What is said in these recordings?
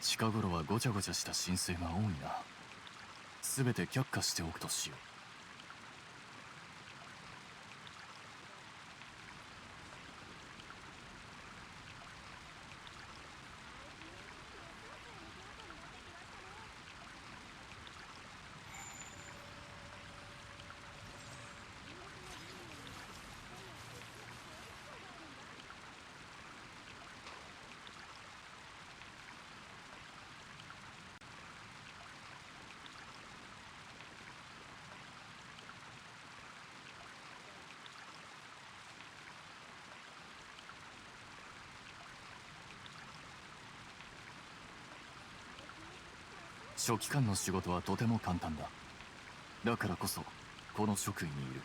近頃はごちゃごちゃした申請が多いな。全て却下しておくとしよう。書記官の仕事はとても簡単だ。だからこそこの職位にいる。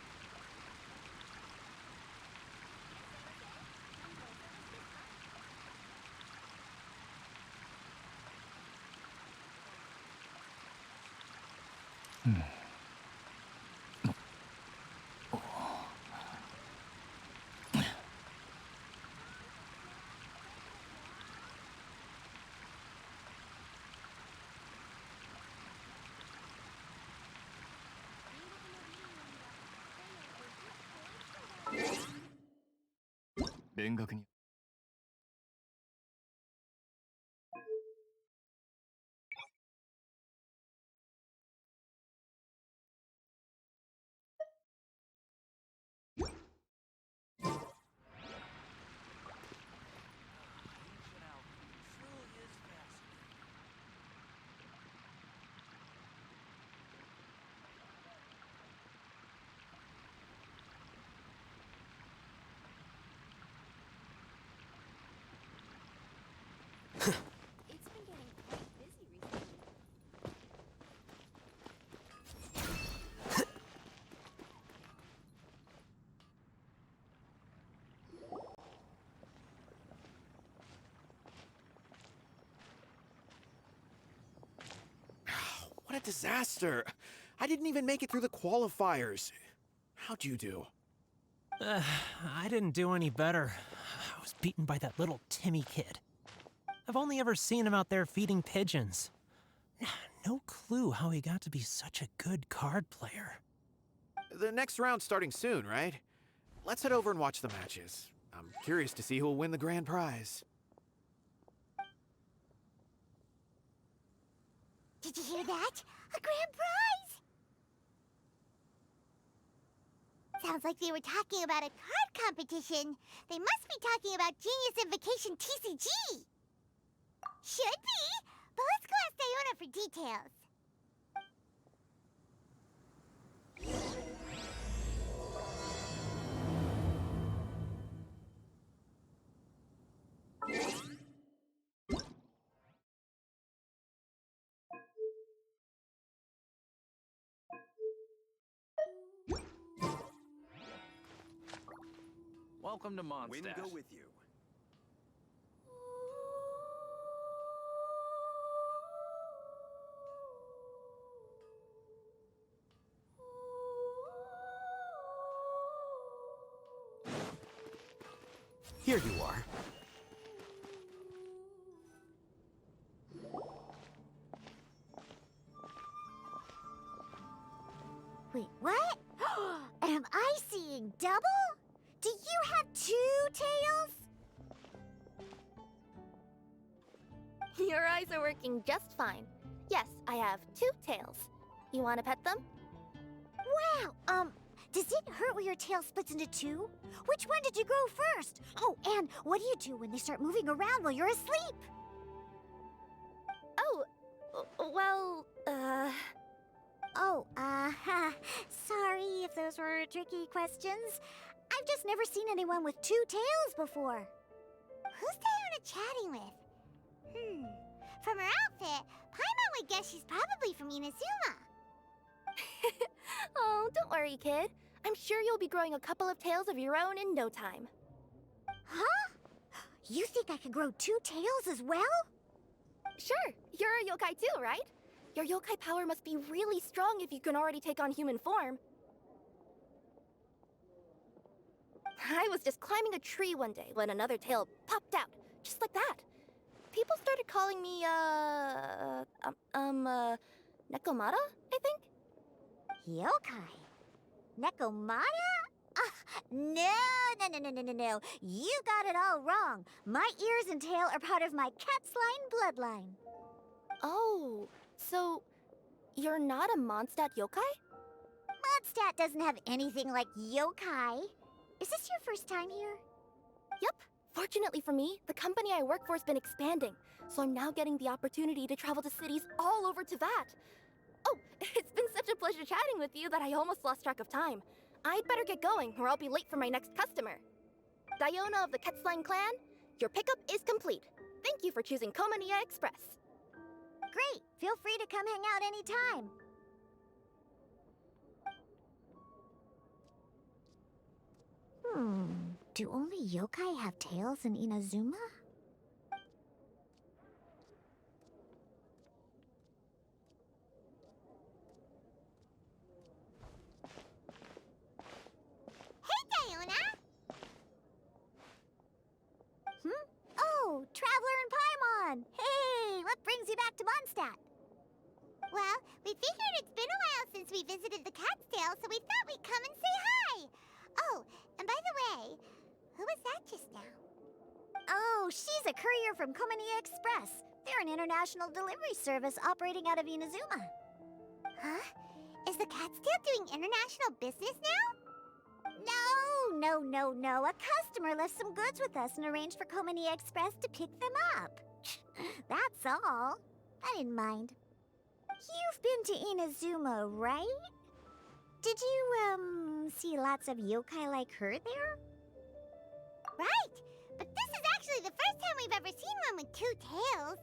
勉学にWhat a disaster! I didn't even make it through the qualifiers. How'd you do? I didn't do any better. I was beaten by that little Timmy kid. I've only ever seen him out there feeding pigeons. No clue how he got to be such a good card player. The next round's starting soon, right? Let's head over and watch the matches. I'm curious to see who'll win the grand prize. Did you hear that? A grand prize! Sounds like they were talking about a card competition. They must be talking about Genius Invocation TCG. Should be, but let's go ask Diona for details. Welcome to Mondstadt. Wind go with you. Here you are. Wait, what? Am I seeing double? Do you have 2 tails? Your eyes are working just fine. Yes, I have 2 tails. You want to pet them? Wow, does it hurt when your tail splits into 2? Which one did you grow first? Oh, and what do you do when they start moving around while you're asleep? Oh, well, Oh, sorry if those were tricky questions. I've just never seen anyone with 2 tails before. Who's Diona chatting with? From her outfit, Paimon would guess she's probably from Inazuma. Oh, don't worry, kid. I'm sure you'll be growing a couple of tails of your own in no time. Huh? You think I could grow 2 tails as well? Sure, you're a yokai too, right? Your yokai power must be really strong if you can already take on human form. I was just climbing a tree one day when another tail popped out, just like that. People started calling me, Nekomata, I think? Yokai? Nekomata? No. You got it all wrong. My ears and tail are part of my cat's line bloodline. Oh, so you're not a Mondstadt yokai? Mondstadt doesn't have anything like yokai. Is this your first time here? Yep. Fortunately for me, the company I work for has been expanding, so I'm now getting the opportunity to travel to cities all over Teyvat. Oh, it's been such a pleasure chatting with you that I almost lost track of time. I'd better get going, or I'll be late for my next customer. Diona of the Ketzline clan, your pickup is complete. Thank you for choosing Komania Express. Great. Feel free to come hang out anytime. Do only yokai have tails in Inazuma? Hey, Diona! Oh, Traveler and Paimon! Hey, what brings you back to Mondstadt? Well, we figured it's been a while since we visited the Cat's Tail, so we thought we'd come and say hi! Oh, and by the way, who was that just now? Oh, she's a courier from Komania Express. They're an international delivery service operating out of Inazuma. Huh? Is the Cat's Tail doing international business now? No. A customer left some goods with us and arranged for Komania Express to pick them up. That's all. I didn't mind. You've been to Inazuma, right? Did you, see lots of yokai like her there? Right! But this is actually the first time we've ever seen one with two tails.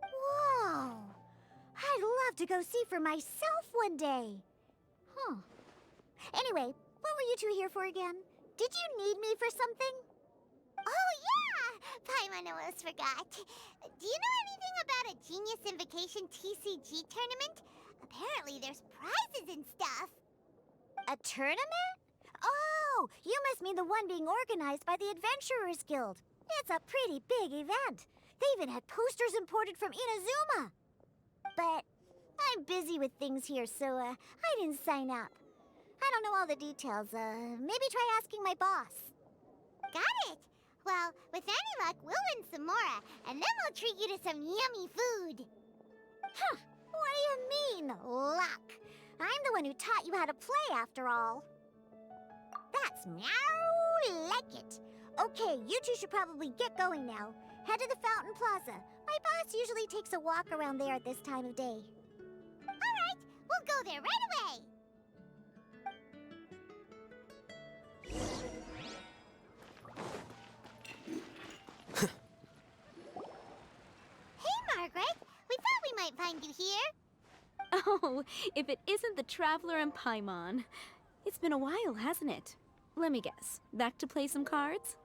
Whoa! I'd love to go see for myself one day. Huh. Anyway, what were you two here for again? Did you need me for something? Oh, yeah! Paimon almost forgot. Do you know anything about a Genius Invocation TCG tournament? Apparently there's prizes and stuff. A tournament? Oh, you must mean the one being organized by the Adventurers Guild. It's a pretty big event. They even had posters imported from Inazuma. But I'm busy with things here, so I didn't sign up. I don't know all the details. Maybe try asking my boss. Got it. Well, with any luck, we'll win some more, and then we'll treat you to some yummy food. Huh. What do you mean, luck? I'm the one who taught you how to play, after all. That's meow like it. Okay, you two should probably get going now. Head to the Fountain Plaza. My boss usually takes a walk around there at this time of day. All right, we'll go there right away. Hey, Margaret. We thought we might find you here. Oh, if it isn't the Traveler and Paimon. It's been a while, hasn't it? Let me guess. Back to play some cards?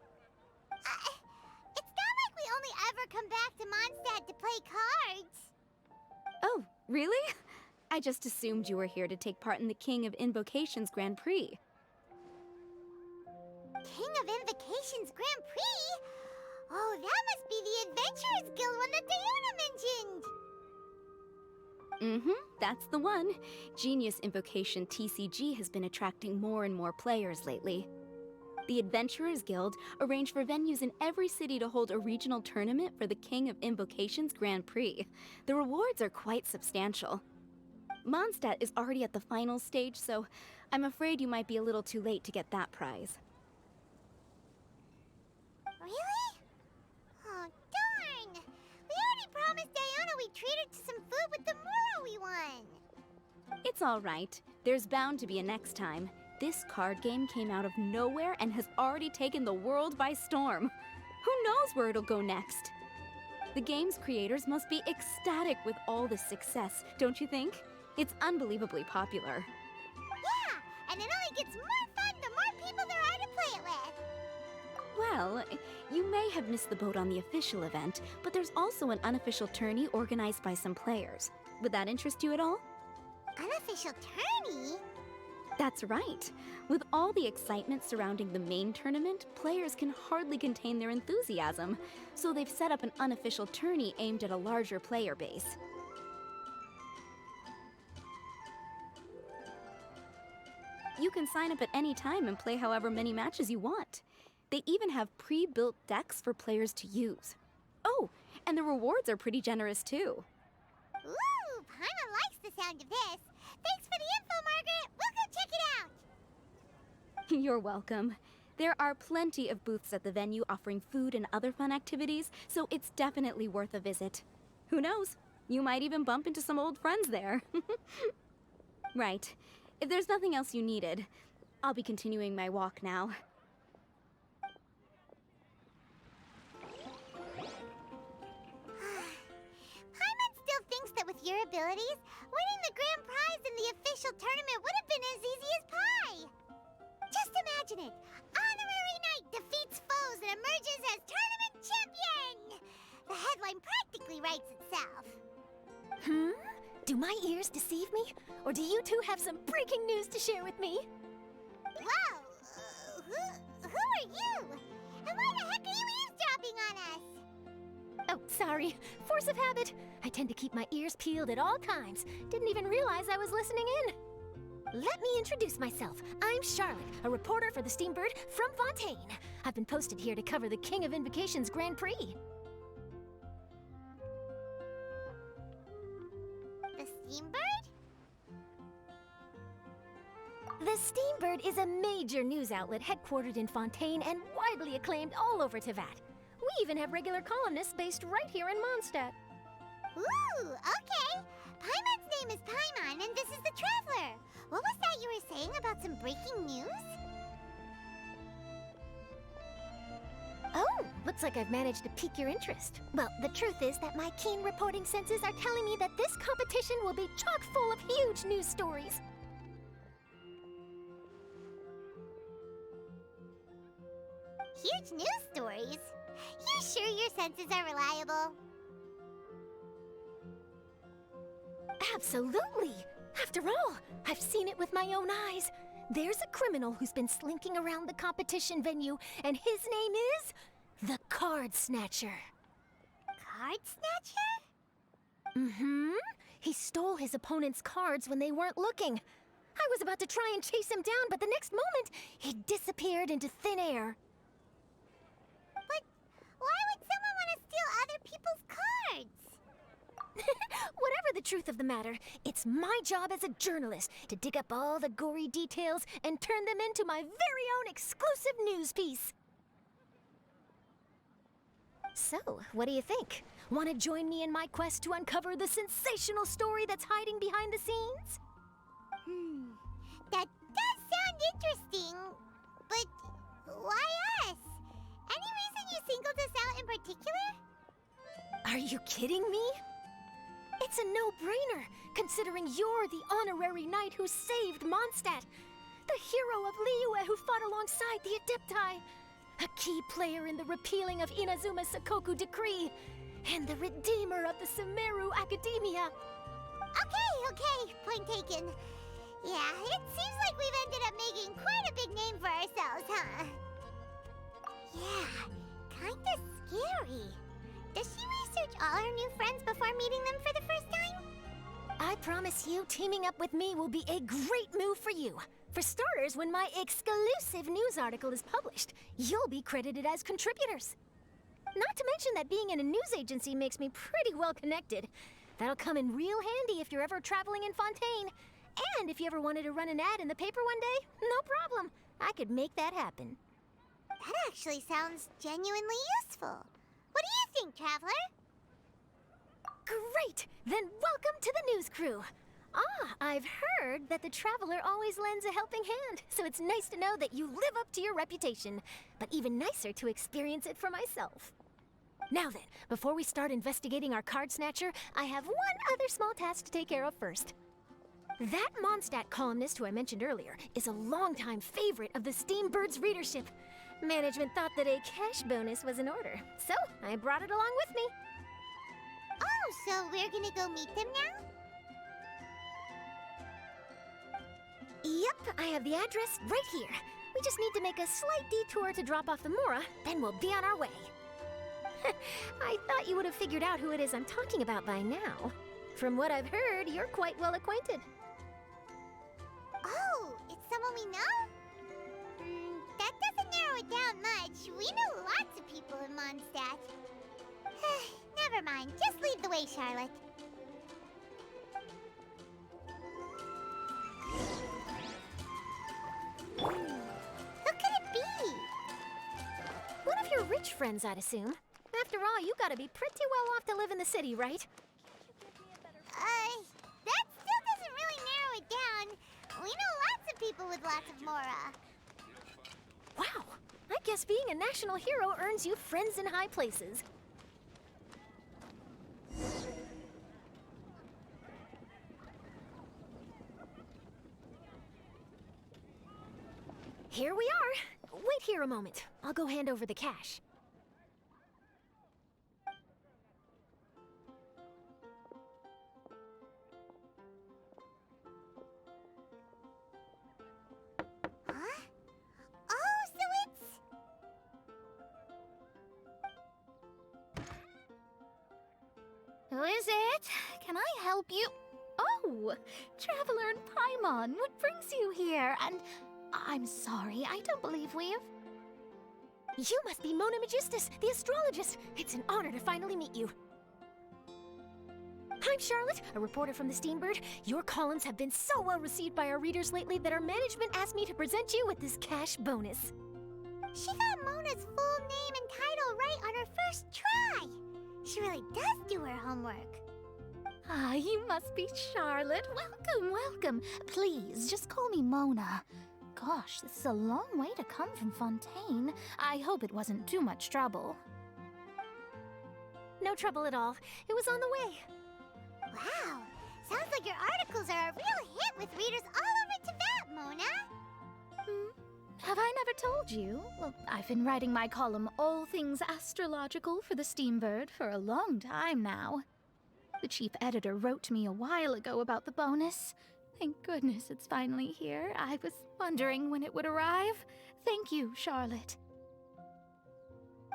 It's not like we only ever come back to Mondstadt to play cards. Oh, really? I just assumed you were here to take part in the King of Invocations Grand Prix. King of Invocations Grand Prix? Oh, that must be the Adventurers Guild one that Diona mentioned. That's the one. Genius Invocation TCG has been attracting more and more players lately. The Adventurers Guild arranged for venues in every city to hold a regional tournament for the King of Invocations Grand Prix. The rewards are quite substantial. Mondstadt is already at the final stage, so I'm afraid you might be a little too late to get that prize. Really? Oh, darn! We already promised Diona we'd treat her to some food with the Moro we won. It's all right. There's bound to be a next time. This card game came out of nowhere and has already taken the world by storm. Who knows where it'll go next? The game's creators must be ecstatic with all this success, don't you think? It's unbelievably popular. Yeah, and it only gets more fun the more people there are to play it with. Well, you may have missed the boat on the official event, but there's also an unofficial tourney organized by some players. Would that interest you at all? Unofficial tourney? That's right. With all the excitement surrounding the main tournament, players can hardly contain their enthusiasm, so they've set up an unofficial tourney aimed at a larger player base. You can sign up at any time and play however many matches you want. They even have pre-built decks for players to use. Oh, and the rewards are pretty generous too. Ooh, Paimon likes the sound of this. Thanks for the info, Margaret. We'll go check it out. You're welcome. There are plenty of booths at the venue offering food and other fun activities, so it's definitely worth a visit. Who knows? You might even bump into some old friends there. Right. If there's nothing else you needed, I'll be continuing my walk now. Paimon still thinks that with your abilities, winning the grand prize in the official tournament would have been as easy as pie. Just imagine it. Honorary Knight defeats foes and emerges as tournament champion. The headline practically writes itself. Do my ears deceive me? Or do you two have some breaking news to share with me? Whoa! Who are you? And why the heck are you eavesdropping on us? Oh, sorry. Force of habit. I tend to keep my ears peeled at all times. Didn't even realize I was listening in. Let me introduce myself. I'm Charlotte, a reporter for the Steambird from Fontaine. I've been posted here to cover the King of Invocation's Grand Prix. The Steambird? The Steambird is a major news outlet headquartered in Fontaine and widely acclaimed all over Teyvat. We even have regular columnists based right here in Mondstadt. Ooh, okay. Paimon's name is Paimon, and this is the Traveler. What was that you were saying about some breaking news? Oh, looks like I've managed to pique your interest. Well, the truth is that my keen reporting senses are telling me that this competition will be chock full of huge news stories. Huge news stories? You sure your senses are reliable? Absolutely! After all, I've seen it with my own eyes. There's a criminal who's been slinking around the competition venue, and his name is the Card Snatcher. Card Snatcher? Mm-hmm. He stole his opponent's cards when they weren't looking. I was about to try and chase him down, but the next moment, he disappeared into thin air. But why would someone want to steal other people's cards? Whatever the truth of the matter, it's my job as a journalist to dig up all the gory details and turn them into my very own exclusive news piece. So, what do you think? Want to join me in my quest to uncover the sensational story that's hiding behind the scenes? That does sound interesting, but why us? Any reason you singled us out in particular? Are you kidding me? It's a no-brainer, considering you're the honorary knight who saved Mondstadt, the hero of Liyue who fought alongside the Adepti, a key player in the repealing of Inazuma's Sakoku Decree, and the redeemer of the Sumeru Academia. Okay, point taken. Yeah, it seems like we've ended up making quite a big name for ourselves, huh? Yeah, kinda scary. Does she research all her new friends before meeting them for the first time? I promise you, teaming up with me will be a great move for you. For starters, when my exclusive news article is published, you'll be credited as contributors. Not to mention that being in a news agency makes me pretty well connected. That'll come in real handy if you're ever traveling in Fontaine. And if you ever wanted to run an ad in the paper one day, no problem. I could make that happen. That actually sounds genuinely useful. What do you think, Traveler? Great! Then welcome to the news crew. I've heard that the Traveler always lends a helping hand, so it's nice to know that you live up to your reputation, but even nicer to experience it for myself. Now then, before we start investigating our card snatcher, I have one other small task to take care of first. That Mondstadt columnist who I mentioned earlier is a longtime favorite of the Steambird's readership. Management thought that a cash bonus was in order, so I brought it along with me. Oh, so we're gonna go meet them now? Yep, I have the address right here. We just need to make a slight detour to drop off the Mora, then we'll be on our way. I thought you would have figured out who it is I'm talking about by now. From what I've heard, you're quite well acquainted. Oh, it's someone we know? That doesn't narrow it down much. We know lots of people in Mondstadt. Never mind. Just lead the way, Charlotte. Who could it be? One of your rich friends, I'd assume. After all, you gotta be pretty well off to live in the city, right? That still doesn't really narrow it down. We know lots of people with lots of Mora. Wow, I guess being a national hero earns you friends in high places. Here we are. Wait here a moment. I'll go hand over the cash. Huh? Oh, so it's... Who is it? Can I help you? Oh, Traveler and Paimon, what brings you here? And I'm sorry, I don't believe we've... You must be Mona Magistus, the astrologist. It's an honor to finally meet you. I'm Charlotte, a reporter from the Steambird. Your columns have been so well received by our readers lately that our management asked me to present you with this cash bonus. She got Mona's full name and title right on her first try. She really does do her homework. Ah, you must be Charlotte. Welcome, welcome. Please, just call me Mona. Gosh, this is a long way to come from Fontaine. I hope it wasn't too much trouble. No trouble at all. It was on the way. Wow. Sounds like your articles are a real hit with readers all over Teyvat, Mona. Have I never told you? Well, I've been writing my column All Things Astrological for the Steambird for a long time now. The chief editor wrote to me a while ago about the bonus. Thank goodness it's finally here. I was wondering when it would arrive. Thank you, Charlotte.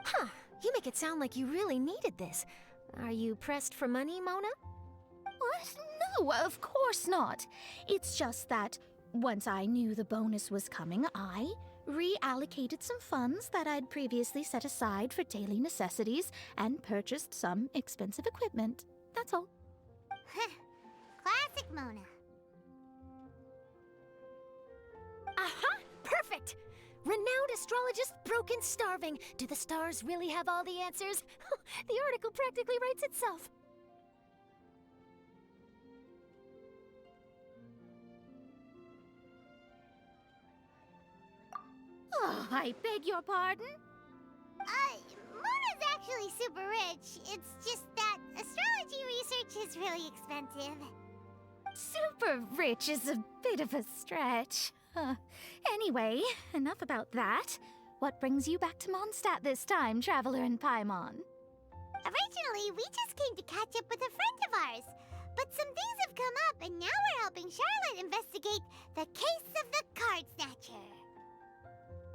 Huh. You make it sound like you really needed this. Are you pressed for money, Mona? What? No, of course not. It's just that once I knew the bonus was coming, I reallocated some funds that I'd previously set aside for daily necessities and purchased some expensive equipment. That's all. Classic Mona. Aha! Perfect! Renowned astrologist, broken starving. Do the stars really have all the answers? The article practically writes itself. Oh, I beg your pardon? Mona's actually super rich. It's just that astrology research is really expensive. Super rich is a bit of a stretch. Anyway, enough about that. What brings you back to Mondstadt this time, Traveler and Paimon? Originally, we just came to catch up with a friend of ours. But some things have come up, and now we're helping Charlotte investigate the case of the Card Snatcher.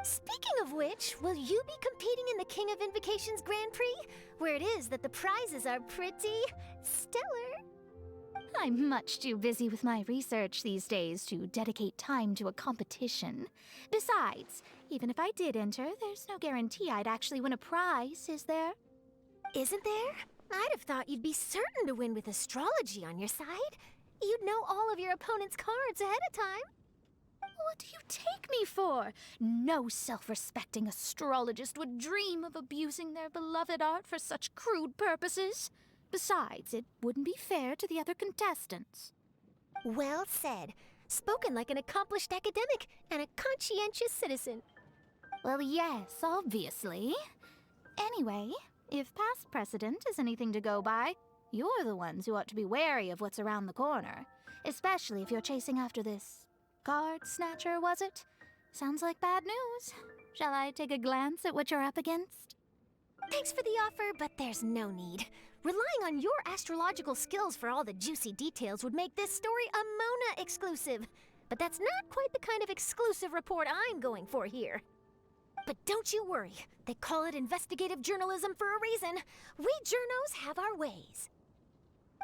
Speaking of which, will you be competing in the King of Invocations Grand Prix? Where it is that the prizes are pretty stellar. I'm much too busy with my research these days to dedicate time to a competition. Besides, even if I did enter, there's no guarantee I'd actually win a prize, is there? Isn't there? I'd have thought you'd be certain to win with astrology on your side. You'd know all of your opponent's cards ahead of time. What do you take me for? No self-respecting astrologist would dream of abusing their beloved art for such crude purposes. Besides, it wouldn't be fair to the other contestants. Well said. Spoken like an accomplished academic and a conscientious citizen. Well, yes, obviously. Anyway, if past precedent is anything to go by, you're the ones who ought to be wary of what's around the corner. Especially if you're chasing after this card snatcher, was it? Sounds like bad news. Shall I take a glance at what you're up against? Thanks for the offer, but there's no need. Relying on your astrological skills for all the juicy details would make this story a Mona exclusive. but that's not quite the kind of exclusive report I'm going for here. But don't you worry, they call it investigative journalism for a reason. We journos have our ways.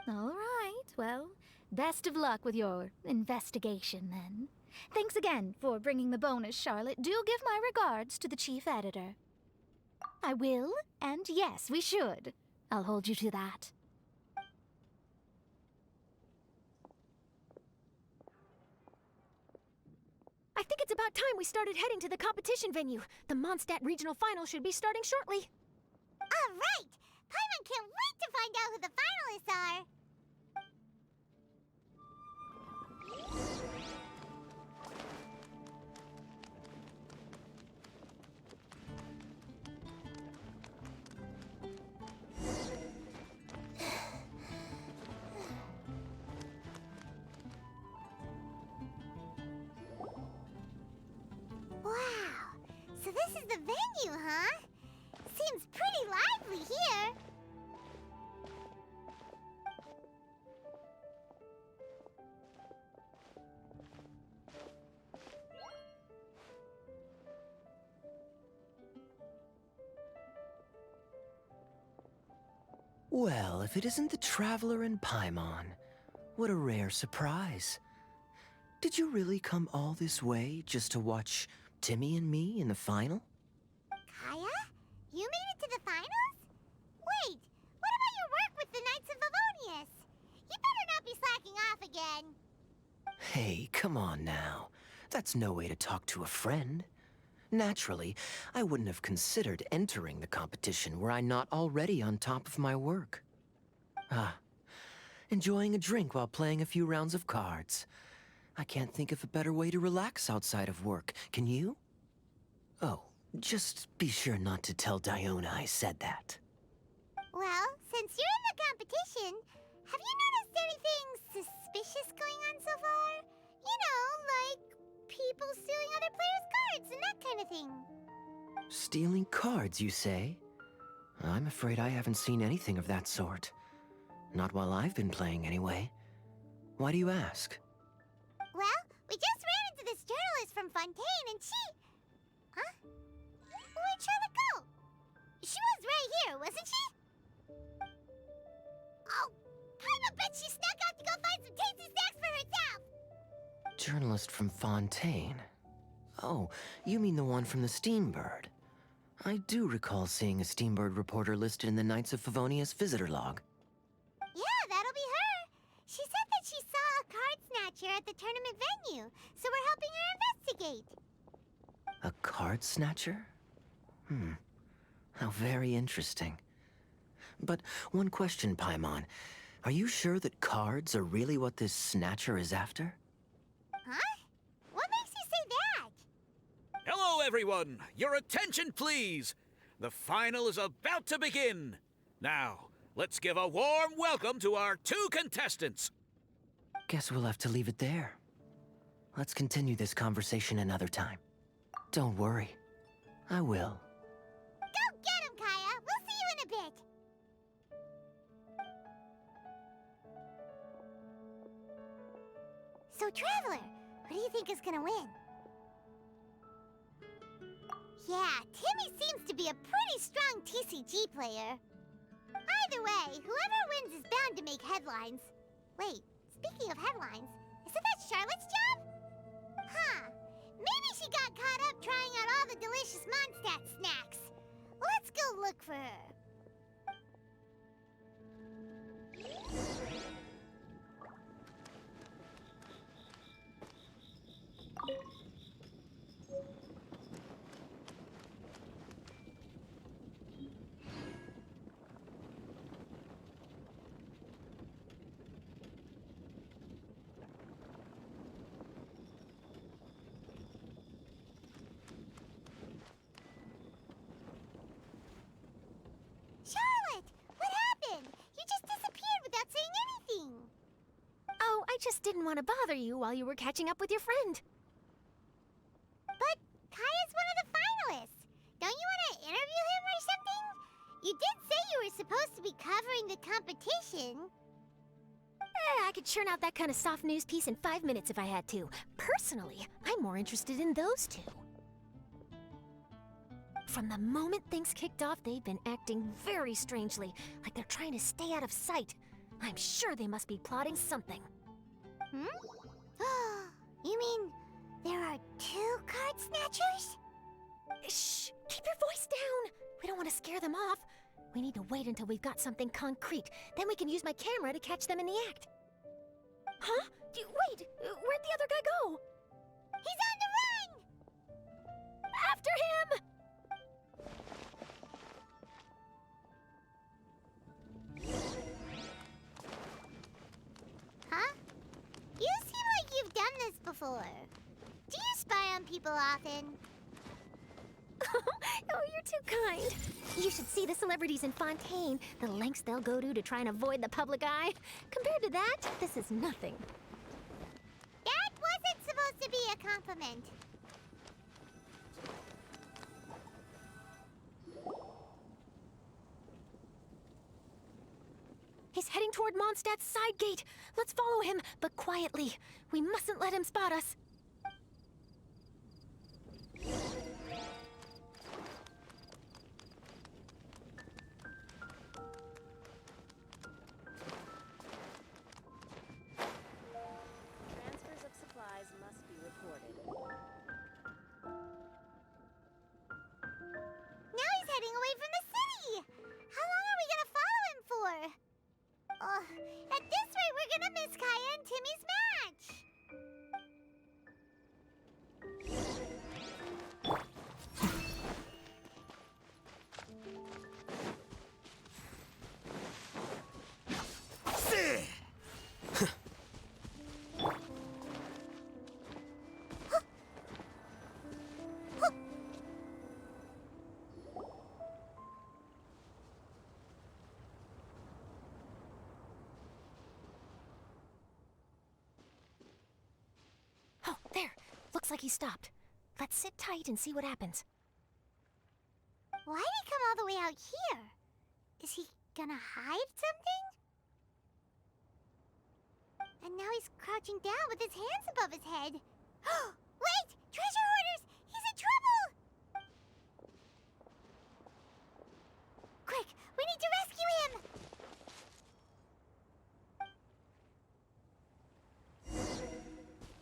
All right, well, best of luck with your investigation then. Thanks again for bringing the bonus, Charlotte. Do give my regards to the chief editor. I will, and yes, we should. I'll hold you to that. I think it's about time we started heading to the competition venue. The Mondstadt Regional Final should be starting shortly. All right! Paimon can't wait to find out who the finalists are! Wow! So this is the venue, huh? Seems pretty lively here. Well, if it isn't the Traveler and Paimon, what a rare surprise. Did you really come all this way just to watch Timmy and me in the final? Kaya? You made it to the finals? Wait, what about your work with the Knights of Favonius? You better not be slacking off again. Hey, come on now. That's no way to talk to a friend. Naturally, I wouldn't have considered entering the competition were I not already on top of my work. Enjoying a drink while playing a few rounds of cards. I can't think of a better way to relax outside of work, can you? Oh, just be sure not to tell Diona I said that. Well, since you're in the competition, have you noticed anything suspicious going on so far? You know, like people stealing other players' cards and that kind of thing. Stealing cards, you say? I'm afraid I haven't seen anything of that sort. Not while I've been playing, anyway. Why do you ask? Well, we just ran into this journalist from Fontaine and she... Huh? Where'd Charlotte go? She was right here, wasn't she? Oh, I bet she snuck out to go find some tasty snacks for herself! Journalist from Fontaine. Oh, you mean the one from the Steambird. I do recall seeing a Steambird reporter listed in the Knights of Favonius visitor log. Yeah, that'll be her. She said that she saw a card snatcher at the tournament venue, so we're helping her investigate. A card snatcher? How very interesting. But one question, Paimon. Are you sure that cards are really what this snatcher is after? Huh? What makes you say that? Hello, everyone! Your attention, please! The final is about to begin! Now, let's give a warm welcome to our two contestants! Guess we'll have to leave it there. Let's continue this conversation another time. Don't worry. I will. Go get him, Kaya! We'll see you in a bit! So, Traveler, who do you think is gonna win? Yeah, Timmy seems to be a pretty strong TCG player. Either way, whoever wins is bound to make headlines. Wait, speaking of headlines, isn't that Charlotte's job? Huh. Maybe she got caught up trying out all the delicious Mondstadt snacks. Let's go look for her. Charlotte, what happened? You just disappeared without saying anything. Oh, I just didn't want to bother you while you were catching up with your friend. But Kaya's one of the finalists. Don't you want to interview him or something? You did say you were supposed to be covering the competition. I could churn out that kind of soft news piece in 5 minutes if I had to. Personally, I'm more interested in those two. From the moment things kicked off, they've been acting very strangely, like they're trying to stay out of sight. I'm sure they must be plotting something. Hmm? You mean there are 2 card snatchers? Shh! Keep your voice down! We don't want to scare them off. We need to wait until we've got something concrete. Then we can use my camera to catch them in the act. Huh? Wait! Where'd the other guy go? He's on the run! After him! Huh? You seem like you've done this before. Do you spy on people often? Oh, you're too kind. You should see the celebrities in Fontaine, the lengths they'll go to try and avoid the public eye. Compared to that, this is nothing. That wasn't supposed to be a compliment. He's heading toward Mondstadt's side gate. Let's follow him, but quietly. We mustn't let him spot us. Transfers of supplies must be reported. Now he's heading away from the city! How long are we gonna follow him for? At this rate, we're gonna miss Kaya and Timmy's match! Oh, there. Looks like he stopped. Let's sit tight and see what happens. Why'd he come all the way out here? Is he gonna hide something? And now he's crouching down with his hands above his head. Wait! Treasure hoarders! He's in trouble! Quick! We need to rescue him!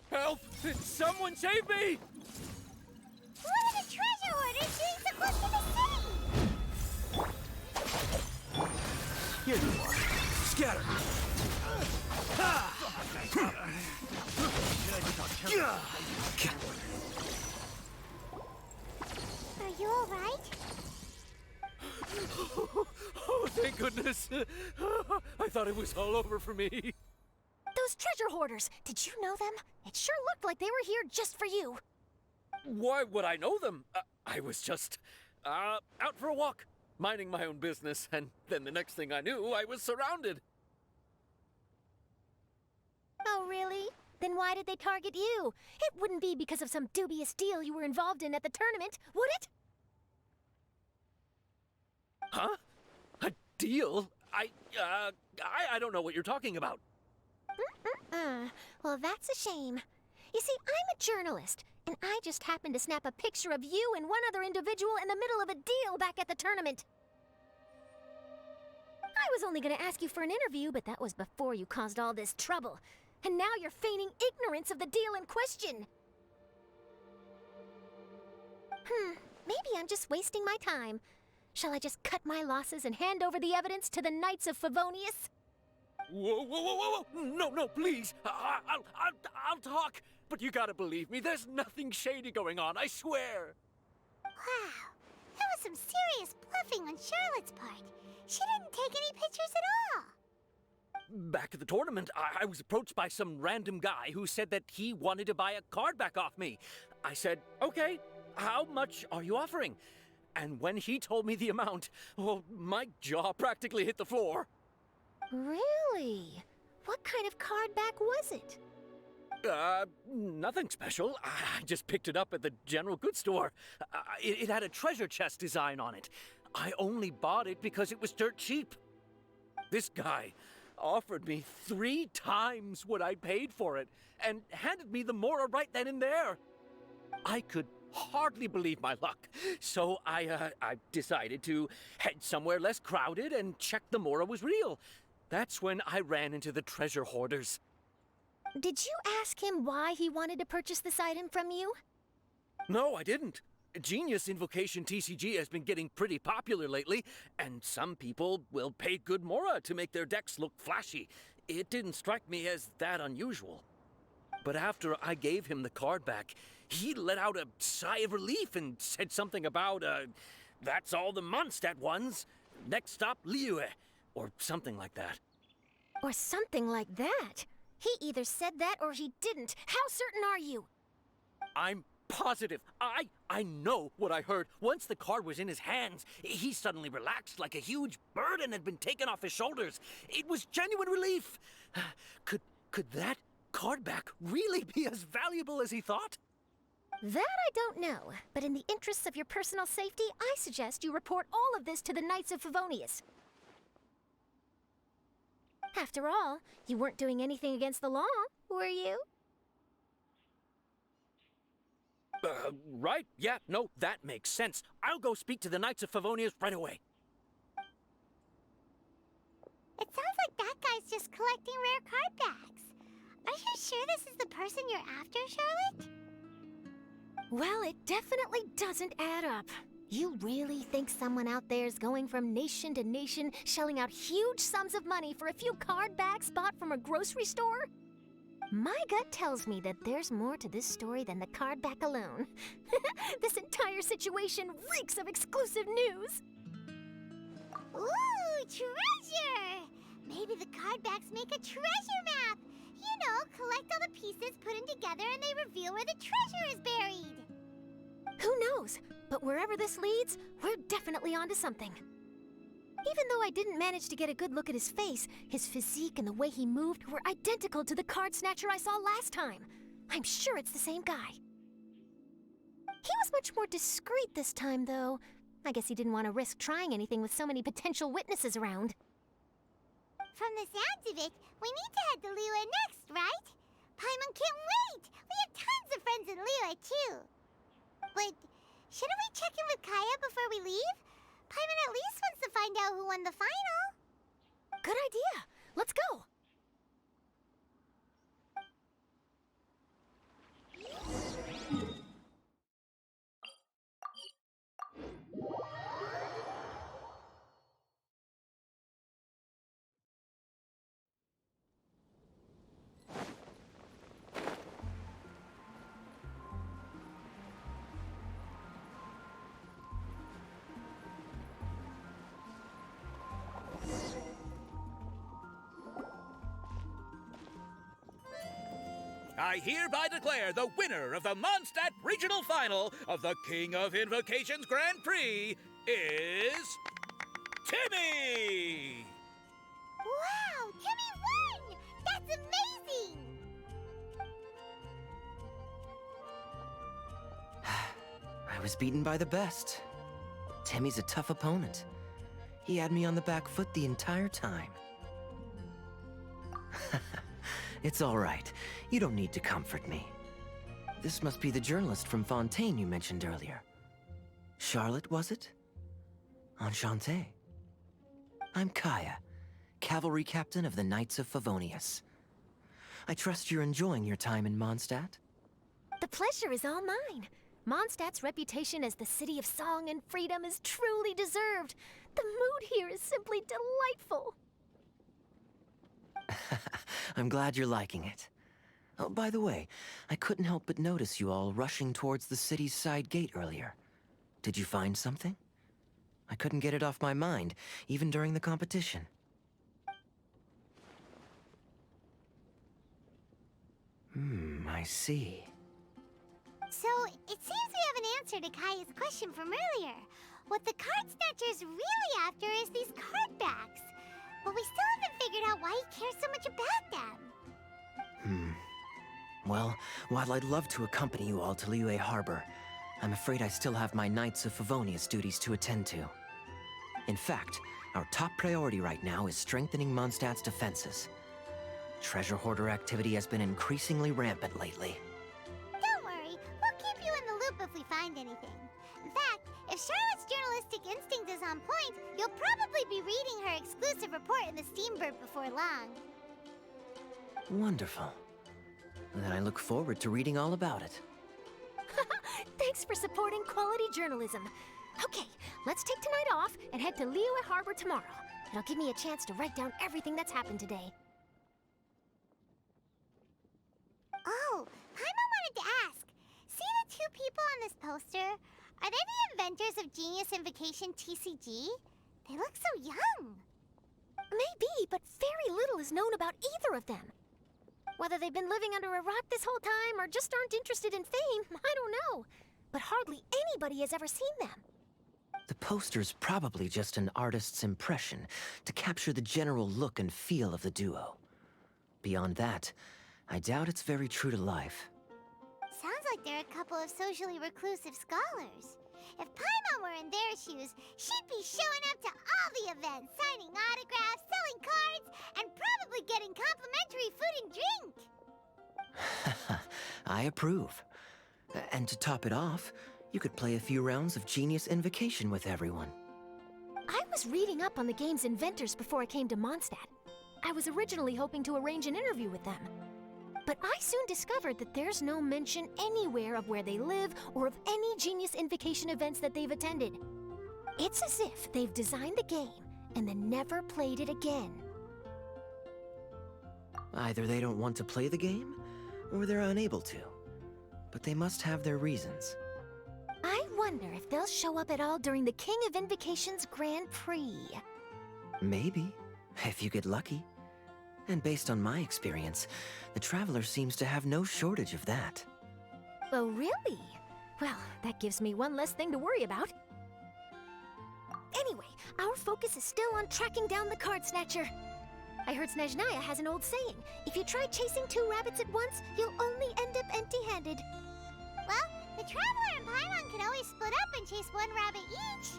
Help! Someone save me! What are the treasure hoarders doing so close to the city? Here you are. Scatter! Are you alright? Oh, thank goodness! I thought it was all over for me. Those treasure hoarders, did you know them? It sure looked like they were here just for you. Why would I know them? I was just out for a walk, minding my own business, and then the next thing I knew, I was surrounded. Oh, really? Then why did they target you? It wouldn't be because of some dubious deal you were involved in at the tournament, would it? Huh? A deal? I don't know what you're talking about. Well, that's a shame. You see, I'm a journalist, and I just happened to snap a picture of you and one other individual in the middle of a deal back at the tournament. I was only going to ask you for an interview, but that was before you caused all this trouble. And now you're feigning ignorance of the deal in question. Maybe I'm just wasting my time. Shall I just cut my losses and hand over the evidence to the Knights of Favonius? Whoa, whoa, whoa, whoa, whoa! No, please! I'll talk! But you gotta believe me, there's nothing shady going on, I swear! Wow, that was some serious bluffing on Charlotte's part. She didn't take any pictures at all. Back at the tournament, I was approached by some random guy who said that he wanted to buy a card back off me. I said, okay, how much are you offering? And when he told me the amount, well, my jaw practically hit the floor. Really? What kind of card back was it? Nothing special. I just picked it up at the general goods store. It had a treasure chest design on it. I only bought it because it was dirt cheap. This guy, offered me 3 times what I paid for it, and handed me the Mora right then and there. I could hardly believe my luck, so I decided to head somewhere less crowded and check the Mora was real. That's when I ran into the treasure hoarders. Did you ask him why he wanted to purchase this item from you? No, I didn't. Genius Invocation TCG has been getting pretty popular lately, and some people will pay good Mora to make their decks look flashy. It didn't strike me as that unusual. But after I gave him the card back, he let out a sigh of relief and said something about, that's all the Mondstadt ones. Next stop, Liyue, or something like that. Or something like that? He either said that or he didn't. How certain are you? I'm positive. I know what I heard. Once the card was in his hands, he suddenly relaxed like a huge burden had been taken off his shoulders. It was genuine relief. Could that card back really be as valuable as he thought? That I don't know, but in the interests of your personal safety, I suggest you report all of this to the Knights of Favonius. After all, you weren't doing anything against the law, were you? Right. Yeah, no, that makes sense. I'll go speak to the Knights of Favonius right away. It sounds like that guy's just collecting rare card backs. Are you sure this is the person you're after, Charlotte? Well, it definitely doesn't add up. You really think someone out there is going from nation to nation, shelling out huge sums of money for a few card backs bought from a grocery store? My gut tells me that there's more to this story than the card back alone. This entire situation reeks of exclusive news. Ooh, treasure! Maybe the card backs make a treasure map. You know, collect all the pieces, put them together, and they reveal where the treasure is buried. Who knows? But wherever this leads, we're definitely onto something. Even though I didn't manage to get a good look at his face, his physique and the way he moved were identical to the card snatcher I saw last time. I'm sure it's the same guy. He was much more discreet this time, though. I guess he didn't want to risk trying anything with so many potential witnesses around. From the sounds of it, we need to head to Liyue next, right? Paimon can't wait! We have tons of friends in Liyue, too. But shouldn't we check in with Kaya before we leave? Paimon at least wants to find out who won the final. Good idea. Let's go. I hereby declare the winner of the Mondstadt Regional Final of the King of Invocations Grand Prix is Timmy! Wow, Timmy won! That's amazing! I was beaten by the best. Timmy's a tough opponent. He had me on the back foot the entire time. It's all right. You don't need to comfort me. This must be the journalist from Fontaine you mentioned earlier. Charlotte, was it? Enchanté. I'm Kaya, cavalry captain of the Knights of Favonius. I trust you're enjoying your time in Mondstadt? The pleasure is all mine. Mondstadt's reputation as the city of song and freedom is truly deserved. The mood here is simply delightful. I'm glad you're liking it. Oh, by the way, I couldn't help but notice you all rushing towards the city's side gate earlier. Did you find something? I couldn't get it off my mind, even during the competition. I see. So, it seems we have an answer to Kaya's question from earlier. What the card snatcher's really after is these card backs. But we still haven't figured out why he cares so much about them. Well, while I'd love to accompany you all to Liyue Harbor, I'm afraid I still have my Knights of Favonius duties to attend to. In fact, Our top priority right now is strengthening Mondstadt's defenses. Treasure hoarder activity has been increasingly rampant lately. Don't worry, we'll keep you in the loop if we find anything. In fact, if Charlotte's journalistic instinct is on point, you'll probably be reading her exclusive report in the Steambird before long. Wonderful. Then I look forward to reading all about it. Thanks for supporting quality journalism. Okay, let's take tonight off and head to Liyue Harbor tomorrow. It'll give me a chance to write down everything that's happened today. Oh, Paimon wanted to ask. See the two people on this poster? Are they the inventors of Genius Invocation TCG? They look so young. Maybe, but very little is known about either of them. Whether they've been living under a rock this whole time or just aren't interested in fame, I don't know. But hardly anybody has ever seen them. The poster's probably just an artist's impression to capture the general look and feel of the duo. Beyond that, I doubt it's very true to life. Sounds like they're a couple of socially reclusive scholars. If Paimon were in their shoes, she'd be showing up to all the events, signing autographs, selling cards, and probably getting complimentary food and drink. I approve. And to top it off, you could play a few rounds of Genius Invocation with everyone. I was reading up on the game's inventors before I came to Mondstadt. I was originally hoping to arrange an interview with them. But I soon discovered that there's no mention anywhere of where they live or of any Genius Invocation events that they've attended. It's as if they've designed the game and then never played it again. Either they don't want to play the game, or they're unable to. But they must have their reasons. I wonder if they'll show up at all during the King of Invocation's Grand Prix. Maybe, if you get lucky. And based on my experience, the Traveler seems to have no shortage of that. Oh, really? Well, that gives me one less thing to worry about. Anyway, our focus is still on tracking down the Card Snatcher. I heard Snezhnaya has an old saying, if you try chasing two rabbits at once, you'll only end up empty-handed. Well, the Traveler and Paimon can always split up and chase one rabbit each.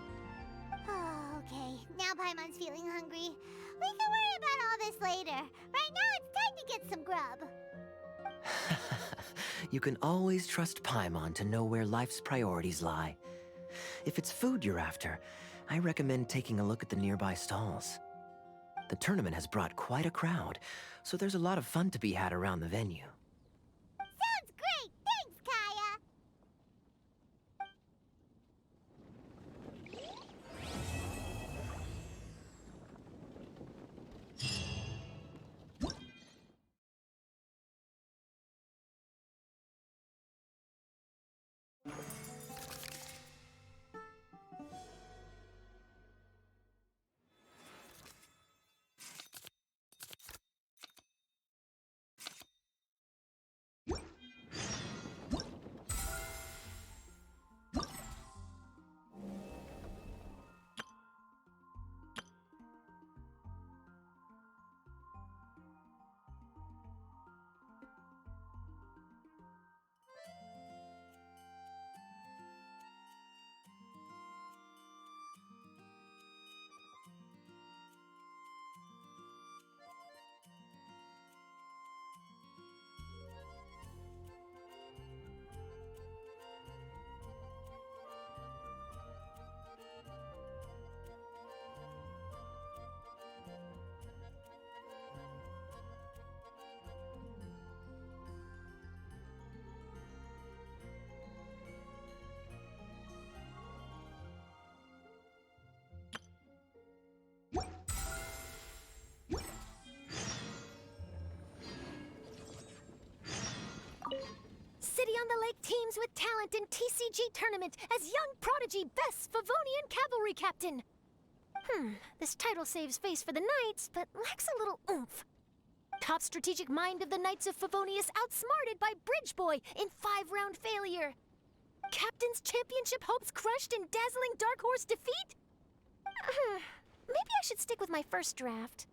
Oh, okay. Now Paimon's feeling hungry. We can worry about all this later. Right now, it's time to get some grub. You can always trust Paimon to know where life's priorities lie. If it's food you're after, I recommend taking a look at the nearby stalls. The tournament has brought quite a crowd, so there's a lot of fun to be had around the venue. Sounds great! Thanks, Kaya! City on the Lake teams with talent in TCG tournament as young prodigy best Favonian cavalry captain. This title saves face for the Knights, but lacks a little oomph. Top strategic mind of the Knights of Favonius outsmarted by Bridge Boy in 5-round failure. Captain's championship hopes crushed in dazzling Dark Horse defeat? Maybe I should stick with my first draft.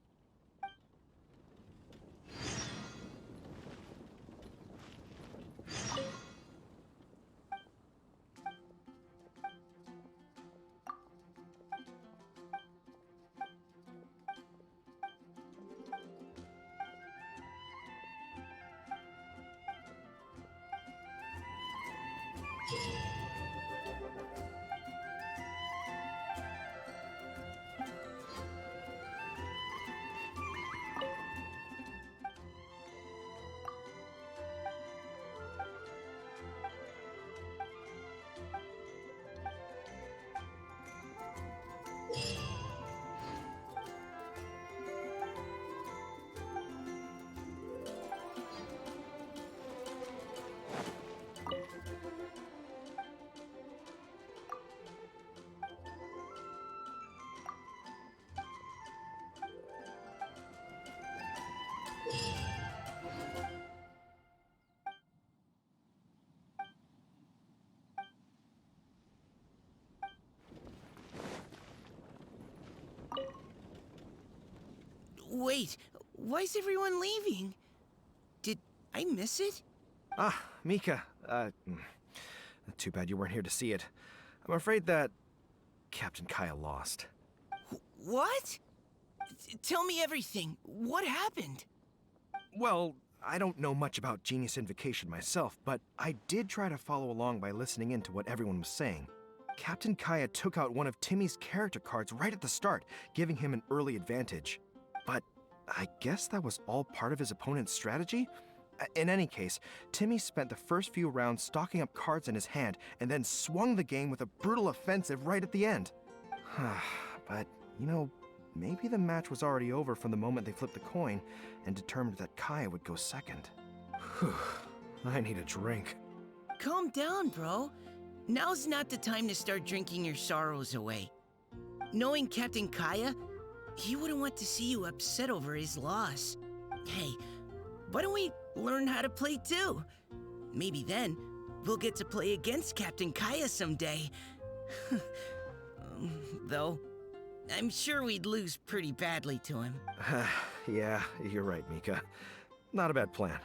Wait, why is everyone leaving? Did I miss it? Ah, Mika. Too bad you weren't here to see it. I'm afraid that Captain Kaya lost. What? Tell me everything. What happened? Well, I don't know much about Genius Invocation myself, but I did try to follow along by listening in to what everyone was saying. Captain Kaya took out one of Timmy's character cards right at the start, giving him an early advantage. But I guess that was all part of his opponent's strategy? In any case, Timmy spent the first few rounds stocking up cards in his hand and then swung the game with a brutal offensive right at the end. But, you know, maybe the match was already over from the moment they flipped the coin and determined that Kaya would go second. I need a drink. Calm down, bro. Now's not the time to start drinking your sorrows away. Knowing Captain Kaya, he wouldn't want to see you upset over his loss. Hey, why don't we learn how to play too? Maybe then we'll get to play against Captain Kaya someday. Though, I'm sure we'd lose pretty badly to him. Yeah, you're right, Mika. Not a bad plan.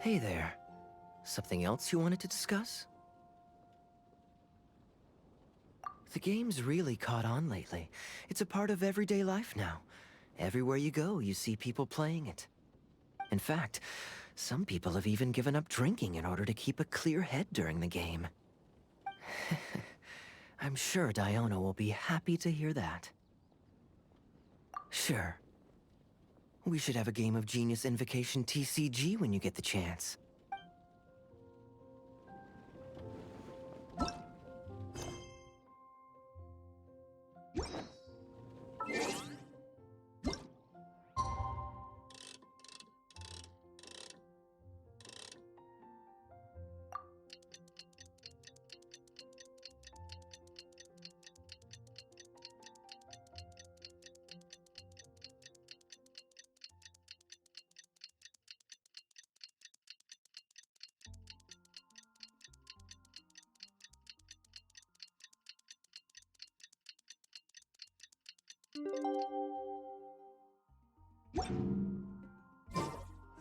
Hey there. Something else you wanted to discuss? The game's really caught on lately. It's a part of everyday life now. Everywhere you go, you see people playing it. In fact, some people have even given up drinking in order to keep a clear head during the game. I'm sure Diona will be happy to hear that. Sure. We should have a game of Genius Invocation TCG when you get the chance.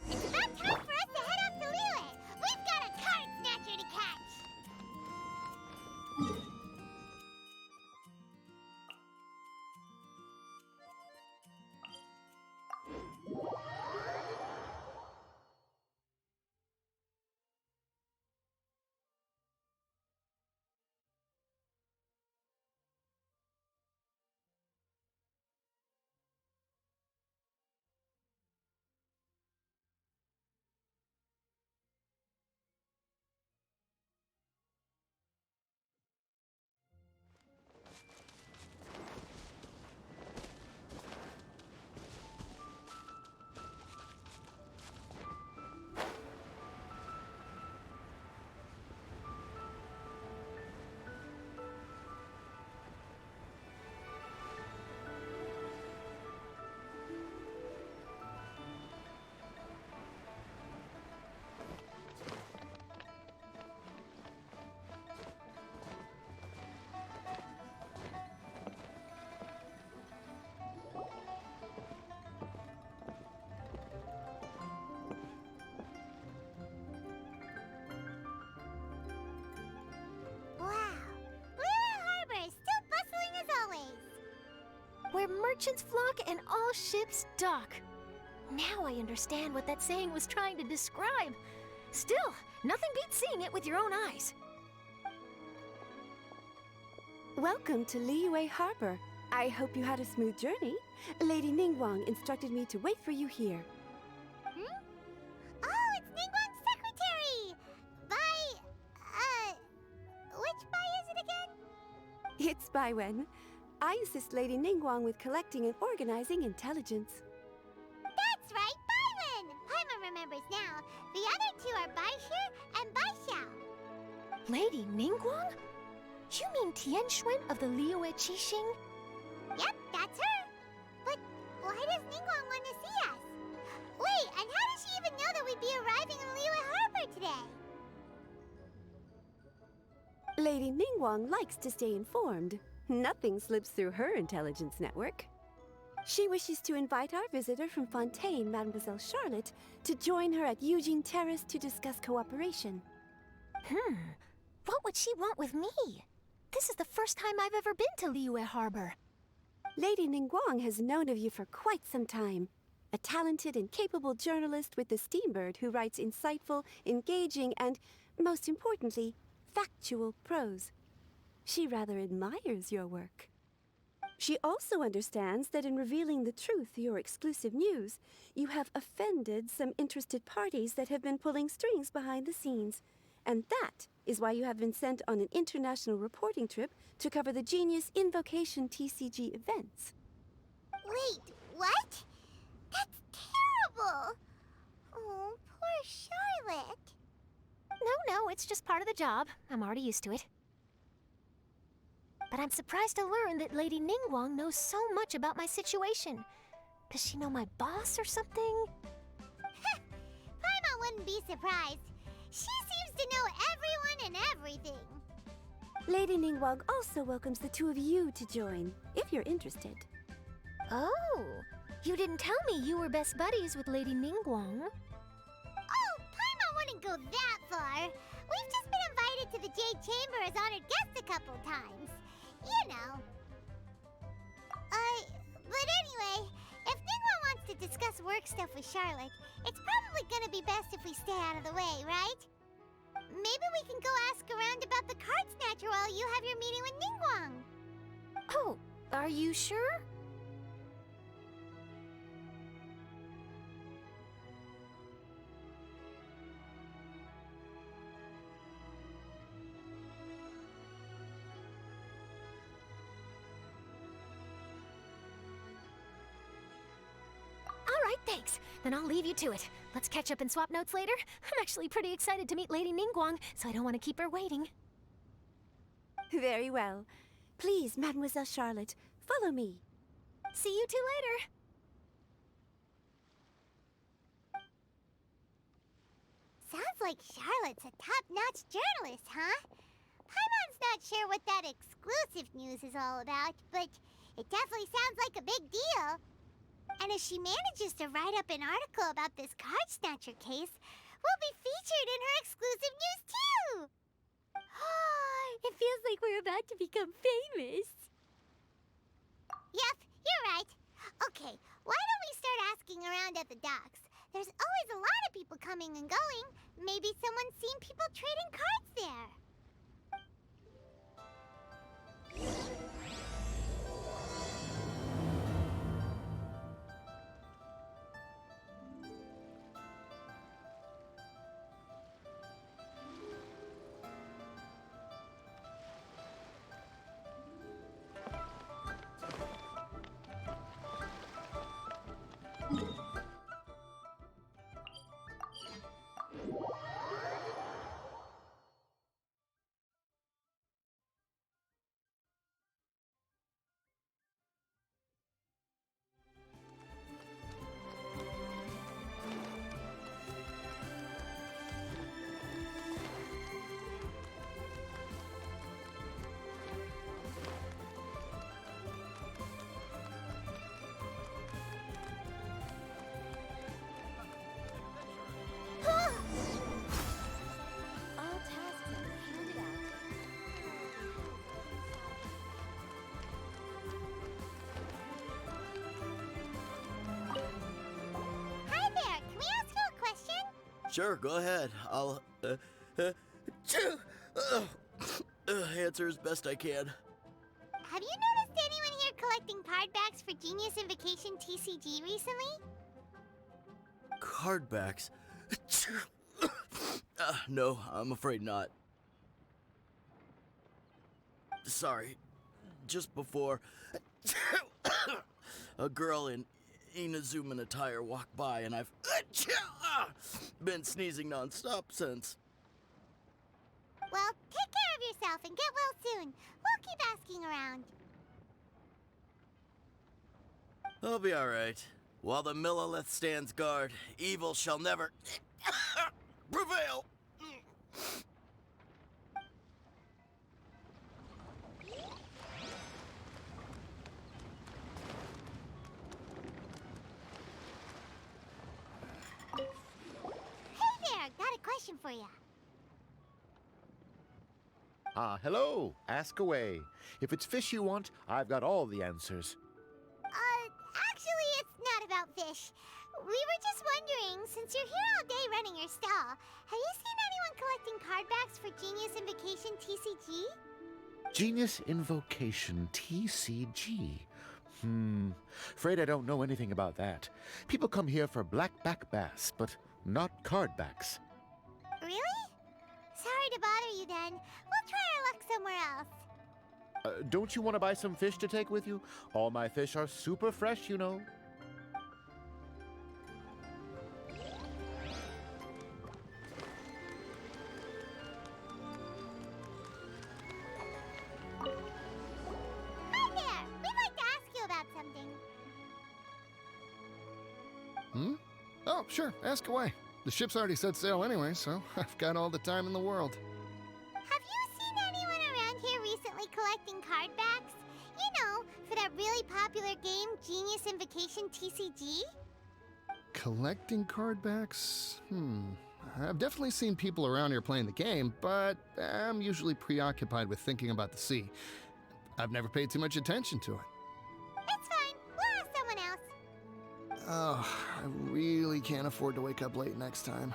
It's about time for us to head off to Lille! We've got a card snatcher to catch! Where merchants flock and all ships dock. Now I understand what that saying was trying to describe. Still, nothing beats seeing it with your own eyes. Welcome to Liyue Harbor. I hope you had a smooth journey. Lady Ningguang instructed me to wait for you here. Baiwen. I assist Lady Ningguang with collecting and organizing intelligence. That's right, Byron! Paimon remembers now. The other two are Baishir and Baishao. Lady Ningguang? You mean Tian Xuan of the Liyue Qixing? Yep, that's her. But why does Ningguang want to see us? Wait, and how does she even know that we'd be arriving in Liyue Harbor today? Lady Ningguang likes to stay informed. Nothing slips through her intelligence network. She wishes to invite our visitor from Fontaine, Mademoiselle Charlotte, to join her at Eugene Terrace to discuss cooperation. What would she want with me? This is the first time I've ever been to Liyue Harbor. Lady Ningguang has known of you for quite some time. A talented and capable journalist with the Steambird who writes insightful, engaging, and, most importantly, factual prose. She rather admires your work. She also understands that in revealing the truth through your exclusive news, you have offended some interested parties that have been pulling strings behind the scenes. And that is why you have been sent on an international reporting trip to cover the Genius Invocation TCG events. Wait, what? That's terrible! Oh, poor Charlotte. No, it's just part of the job. I'm already used to it. But I'm surprised to learn that Lady Ningguang knows so much about my situation. Does she know my boss or something? Paimon wouldn't be surprised. She seems to know everyone and everything. Lady Ningguang also welcomes the two of you to join, if you're interested. Oh, you didn't tell me you were best buddies with Lady Ningguang. Oh, Paimon wouldn't go that far. We've just been invited to the Jade Chamber as honored guests a couple times. You know. But anyway, if Ningguang wants to discuss work stuff with Charlotte, it's probably gonna be best if we stay out of the way, right? Maybe we can go ask around about the card snatcher while you have your meeting with Ningguang. Oh, are you sure? All right, thanks. Then I'll leave you to it. Let's catch up and swap notes later. I'm actually pretty excited to meet Lady Ningguang, so I don't want to keep her waiting. Very well. Please, Mademoiselle Charlotte, follow me. See you two later. Sounds like Charlotte's a top-notch journalist, huh? Paimon's not sure what that exclusive news is all about, but it definitely sounds like a big deal. And if she manages to write up an article about this card snatcher case, we'll be featured in her exclusive news too! It feels like we're about to become famous. Yep, you're right. Okay, why don't we start asking around at the docks? There's always a lot of people coming and going. Maybe someone's seen people trading cards there. All tasks are handed out. Hi there, can we ask you a question? Sure, go ahead. I'll answer as best I can. Have you noticed anyone here collecting card backs for Genius Invocation TCG recently? Card backs? No, I'm afraid not. Sorry. just before a girl in Inazuman attire walked by, and I've been sneezing nonstop since. Well, take care of yourself and get well soon. We'll keep asking around. I'll be alright. While the Millilith stands guard, evil shall never prevail. Hey there, got a question for you. Hello. Ask away. If it's fish you want, I've got all the answers. Actually, it's not about fish. We were just wondering, since you're here all day running your stall, have you seen anyone collecting card backs for Genius Invocation TCG? Genius Invocation TCG. Afraid I don't know anything about that. People come here for blackback bass, but not card backs. Really? Sorry to bother you then. We'll try our luck somewhere else. Don't you want to buy some fish to take with you? All my fish are super fresh, you know. Hi there! We'd like to ask you about something. Oh, sure. Ask away. The ship's already set sail anyway, so I've got all the time in the world. Have you seen anyone around here recently collecting card backs? You know, for that really popular game, Genius Invocation TCG? Collecting card backs? I've definitely seen people around here playing the game, but I'm usually preoccupied with thinking about the sea. I've never paid too much attention to it. It's fine. We'll ask someone else. Oh, I really can't afford to wake up late next time.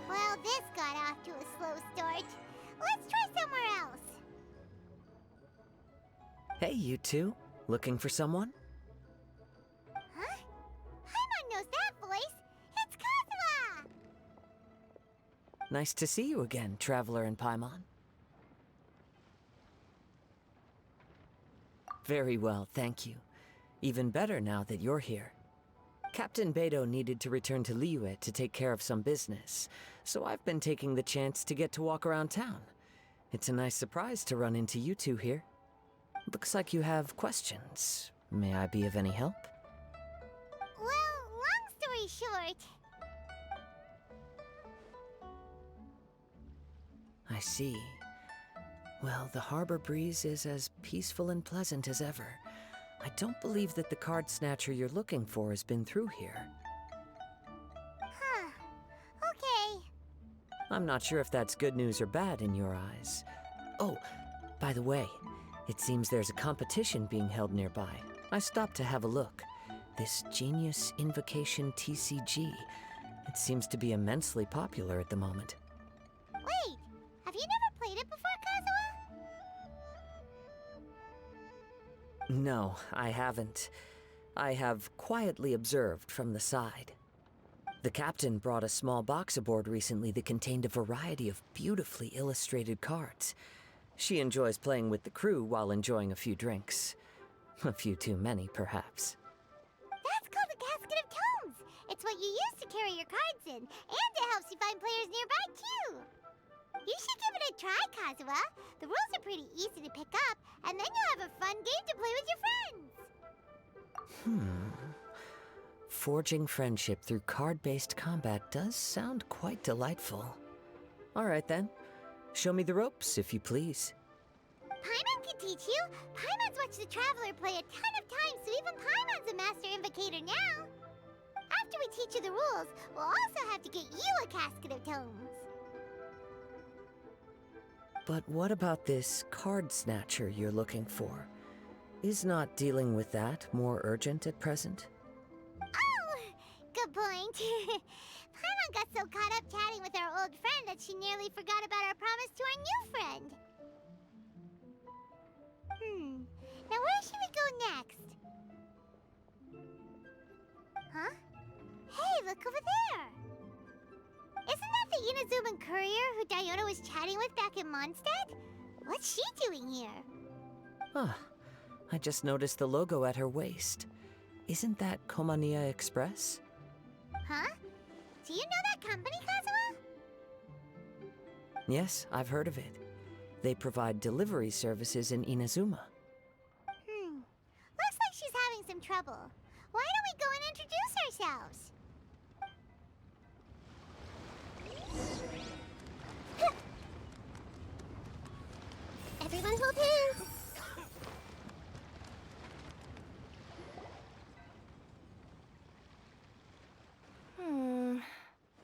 Well, this got off to a slow start. Let's try somewhere else. Hey, you two. Looking for someone? Huh? Paimon knows that voice. It's Kazuha! Nice to see you again, Traveler and Paimon. Very well, thank you. Even better now that you're here. Captain Beidou needed to return to Liyue to take care of some business, so I've been taking the chance to get to walk around town. It's a nice surprise to run into you two here. Looks like you have questions. May I be of any help? Well, long story short... I see. Well, the harbor breeze is as peaceful and pleasant as ever. I don't believe that the card snatcher you're looking for has been through here. Huh. Okay. I'm not sure if that's good news or bad in your eyes. Oh, by the way, it seems there's a competition being held nearby. I stopped to have a look. This Genius Invocation TCG. It seems to be immensely popular at the moment. Wait, have you never played it before, Kazuha? No, I haven't. I have quietly observed from the side. The captain brought a small box aboard recently that contained a variety of beautifully illustrated cards. She enjoys playing with the crew while enjoying a few drinks. A few too many, perhaps. That's called a casket of tomes. It's what you use to carry your cards in, and it helps you find players nearby, too. You should give it a try, Kazuha. The rules are pretty easy to pick up, and then you'll have a fun game to play with your friends. Forging friendship through card-based combat does sound quite delightful. All right, then. Show me the ropes, if you please. Paimon can teach you. Paimon's watched the Traveler play a ton of times, so even Paimon's a master invocator now. After we teach you the rules, we'll also have to get you a casket of tomes. But what about this card snatcher you're looking for? Is not dealing with that more urgent at present? Oh, good point. Paimon got so caught up chatting with our old friend that she nearly forgot about our promise to our new friend. Now where should we go next? Huh? Hey, look over there! Isn't that the Inazuman courier who Diona was chatting with back in Mondstadt? What's she doing here? Huh. I just noticed the logo at her waist. Isn't that Komania Express? Huh? Do you know that company, Kazuha? Yes, I've heard of it. They provide delivery services in Inazuma. Looks like she's having some trouble. Why don't we go and introduce ourselves? Everyone hold hands!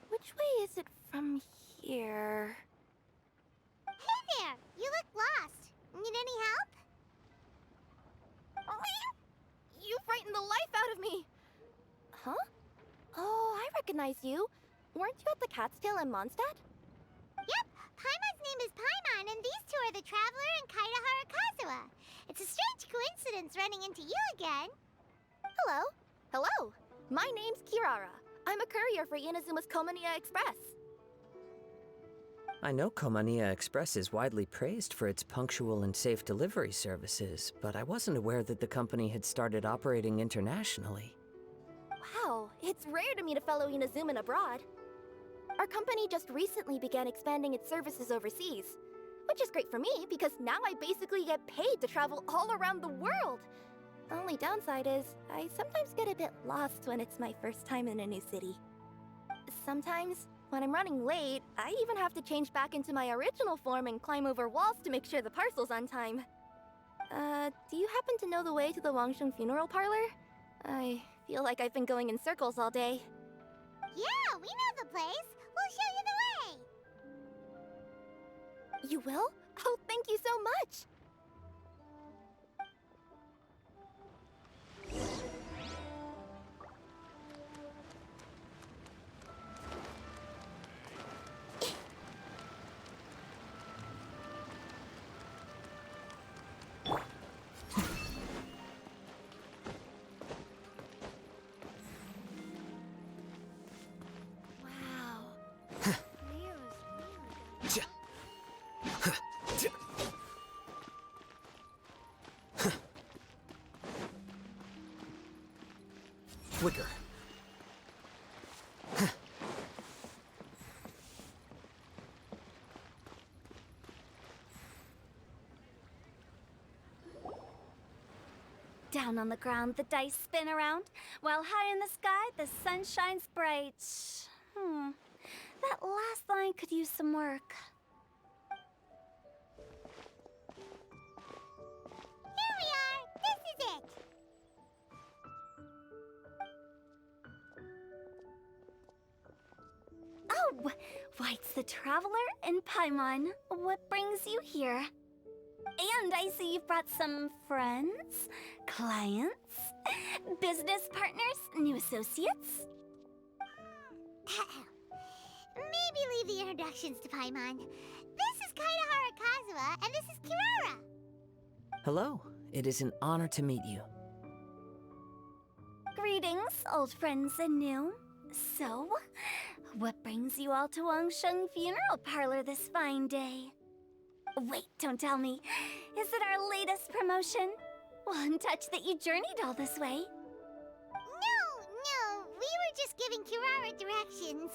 Which way is it from here? Hey there! You look lost. Need any help? You frightened the life out of me! Huh? Oh, I recognize you. Weren't you at the Cat's Tail in Mondstadt? Yep, Paimon's name is Paimon, and these two are the Traveler and Kaidahara Kazuha. It's a strange coincidence running into you again. Hello. Hello. My name's Kirara. I'm a courier for Inazuma's Komania Express. I know Komania Express is widely praised for its punctual and safe delivery services, but I wasn't aware that the company had started operating internationally. Wow, it's rare to meet a fellow Inazuman abroad. Our company just recently began expanding its services overseas, which is great for me because now I basically get paid to travel all around the world. Only downside is, I sometimes get a bit lost when it's my first time in a new city. Sometimes, when I'm running late, I even have to change back into my original form and climb over walls to make sure the parcel's on time. Do you happen to know the way to the Wangsheng funeral parlor? I feel like I've been going in circles all day. Yeah, we know the place. We'll show you the way. You will? Oh, thank you so much! Quicker. Down on the ground, the dice spin around, while high in the sky, the sun shines bright. That last line could use some work. Here we are. This is it. Oh, why, it's the Traveler and Paimon. What brings you here? And I see you've brought some friends, clients, business partners, new associates. Maybe leave the introductions to Paimon. This is Kaidahara Kazuha, and this is Kirara. Hello. It is an honor to meet you. Greetings, old friends and new. So, what brings you all to Wangsheng Funeral Parlor this fine day? Wait, don't tell me. Is it our latest promotion? One touch that you journeyed all this way. No, we were just giving Kirara directions.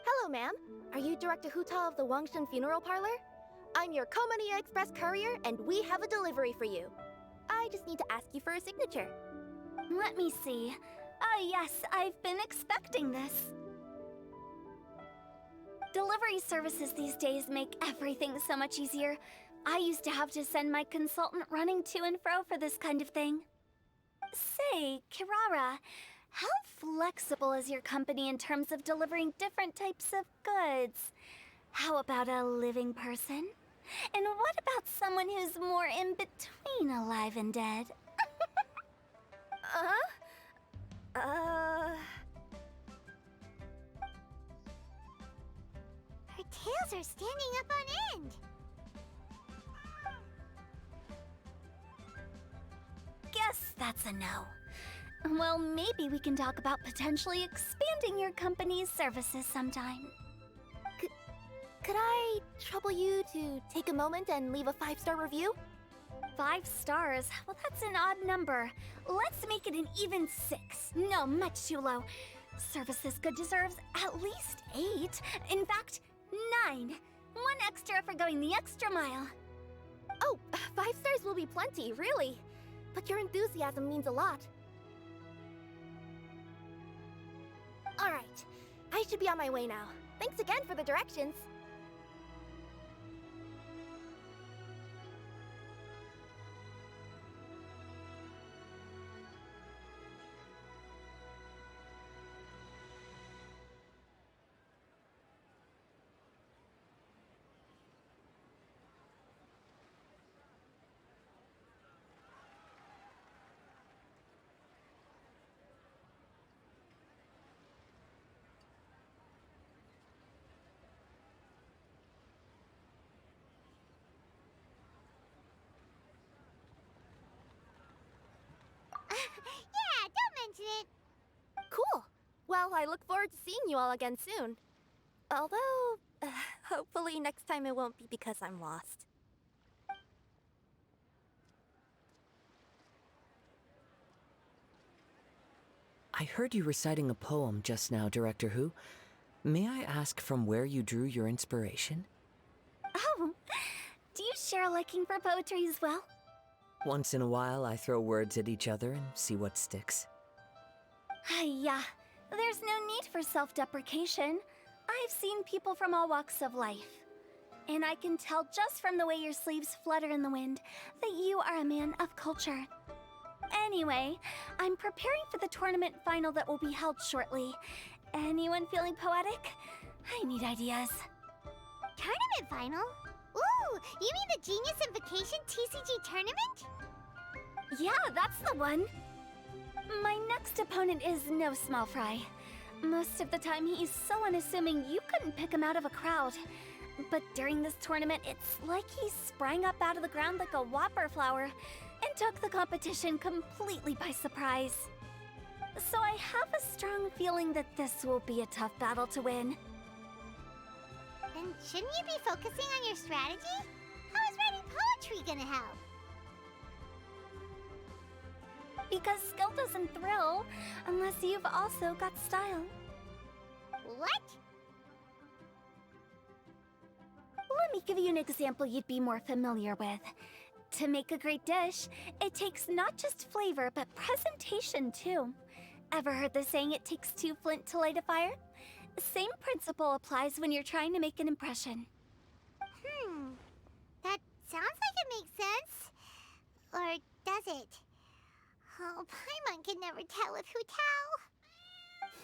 Hello, ma'am. Are you Director Huta of the Wangsheng Funeral Parlor? I'm your Komania Express courier, and we have a delivery for you. I just need to ask you for a signature. Let me see. Oh yes, I've been expecting this. Delivery services these days make everything so much easier. I used to have to send my consultant running to and fro for this kind of thing. Say, Kirara, how flexible is your company in terms of delivering different types of goods? How about a living person? And what about someone who's more in between alive and dead? Her tails are standing up on end. Guess that's a no. Well, maybe we can talk about potentially expanding recommending your company's services sometime. Could I trouble you to take a moment and leave a 5-star review? 5 stars? Well, that's an odd number. Let's make it an even 6. No, much too low. Service this good deserves at least 8. In fact, 9. 1 extra for going the extra mile. Oh, 5 stars will be plenty, really. But your enthusiasm means a lot. Alright, I should be on my way now. Thanks again for the directions. Yeah, don't mention it. Cool. Well, I look forward to seeing you all again soon. Although, hopefully next time it won't be because I'm lost. I heard you reciting a poem just now, Director Who. May I ask from where you drew your inspiration? Oh, do you share a liking for poetry as well? Once in a while, I throw words at each other and see what sticks. Yeah, there's no need for self-deprecation. I've seen people from all walks of life. And I can tell just from the way your sleeves flutter in the wind that you are a man of culture. Anyway, I'm preparing for the tournament final that will be held shortly. Anyone feeling poetic? I need ideas. Tournament final? Ooh, you mean the Genius Invocation TCG tournament? Yeah, that's the one. My next opponent is no small fry. Most of the time, he's so unassuming you couldn't pick him out of a crowd. But during this tournament, it's like he sprang up out of the ground like a whopper flower and took the competition completely by surprise. So I have a strong feeling that this will be a tough battle to win. Then shouldn't you be focusing on your strategy? How is writing poetry gonna help? Because skill doesn't thrill unless you've also got style. What? Let me give you an example you'd be more familiar with. To make a great dish, it takes not just flavor, but presentation too. Ever heard the saying, it takes 2 flint to light a fire? Same principle applies when you're trying to make an impression. That sounds like it makes sense. Or does it? Oh, Paimon can never tell with Hu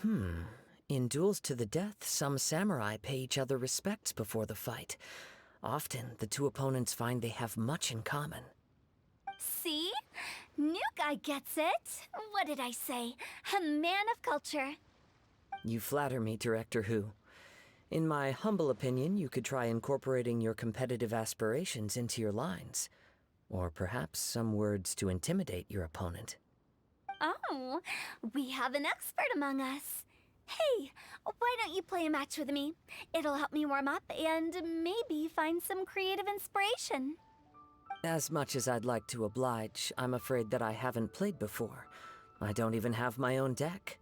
Tao. In duels to the death, some samurai pay each other respects before the fight. Often, the two opponents find they have much in common. See? New guy gets it. What did I say? A man of culture. You flatter me, Director Who. In my humble opinion, you could try incorporating your competitive aspirations into your lines. Or perhaps some words to intimidate your opponent. Oh, we have an expert among us. Hey, why don't you play a match with me? It'll help me warm up and maybe find some creative inspiration. As much as I'd like to oblige, I'm afraid that I haven't played before. I don't even have my own deck.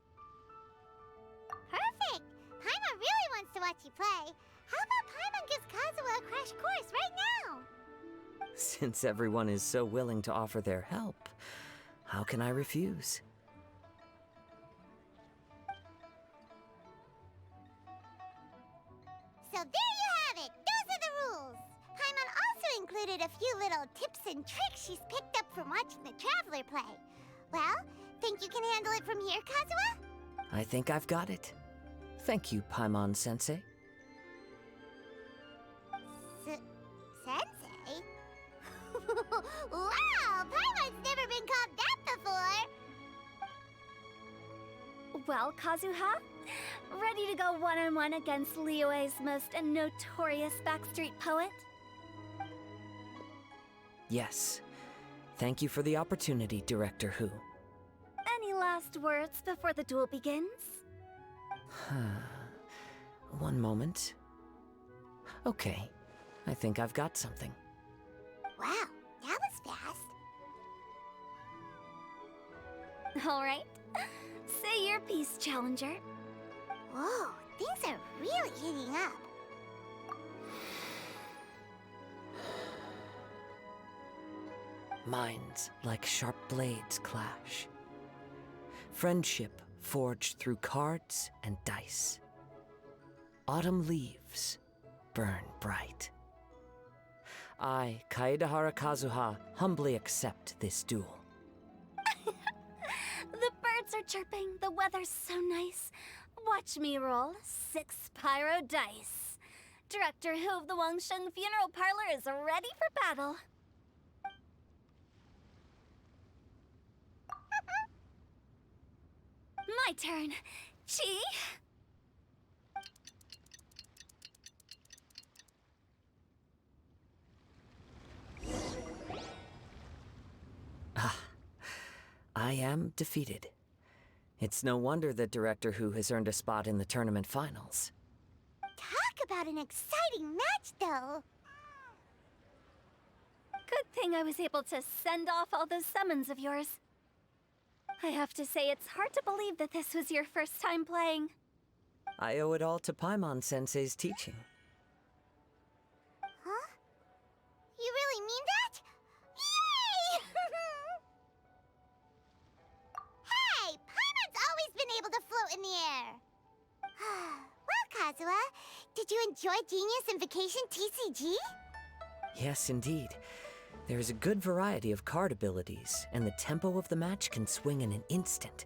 Perfect! Paimon really wants to watch you play. How about Paimon gives Kazuha a crash course right now? Since everyone is so willing to offer their help, how can I refuse? So there you have it! Those are the rules! Paimon also included a few little tips and tricks she's picked up from watching the Traveler play. Well, think you can handle it from here, Kazuha? I think I've got it. Thank you, Paimon-sensei. Sensei? Wow! Paimon's never been called that before! Well, Kazuha, ready to go one-on-one against Liyue's most notorious backstreet poet? Yes. Thank you for the opportunity, Director Who. Any last words before the duel begins? One moment. Okay, I think I've got something. Wow, that was fast. All right. Say your piece, Challenger. Whoa, things are really heating up. Minds like sharp blades clash. Friendship forged through cards and dice. Autumn leaves burn bright. I, Kaedahara Kazuha, humbly accept this duel. The birds are chirping, the weather's so nice. Watch me roll 6 pyro dice. Director Hu of the Wangsheng Funeral Parlor is ready for battle. My turn. Chi? I am defeated. It's no wonder that Director Hu has earned a spot in the tournament finals. Talk about an exciting match, though. Good thing I was able to send off all those summons of yours. I have to say, it's hard to believe that this was your first time playing. I owe it all to Paimon-sensei's teaching. Huh? You really mean that? Yay! Hey, Paimon's always been able to float in the air. Well, Kazuha, did you enjoy Genius Invocation TCG? Yes, indeed. There is a good variety of card abilities, and the tempo of the match can swing in an instant.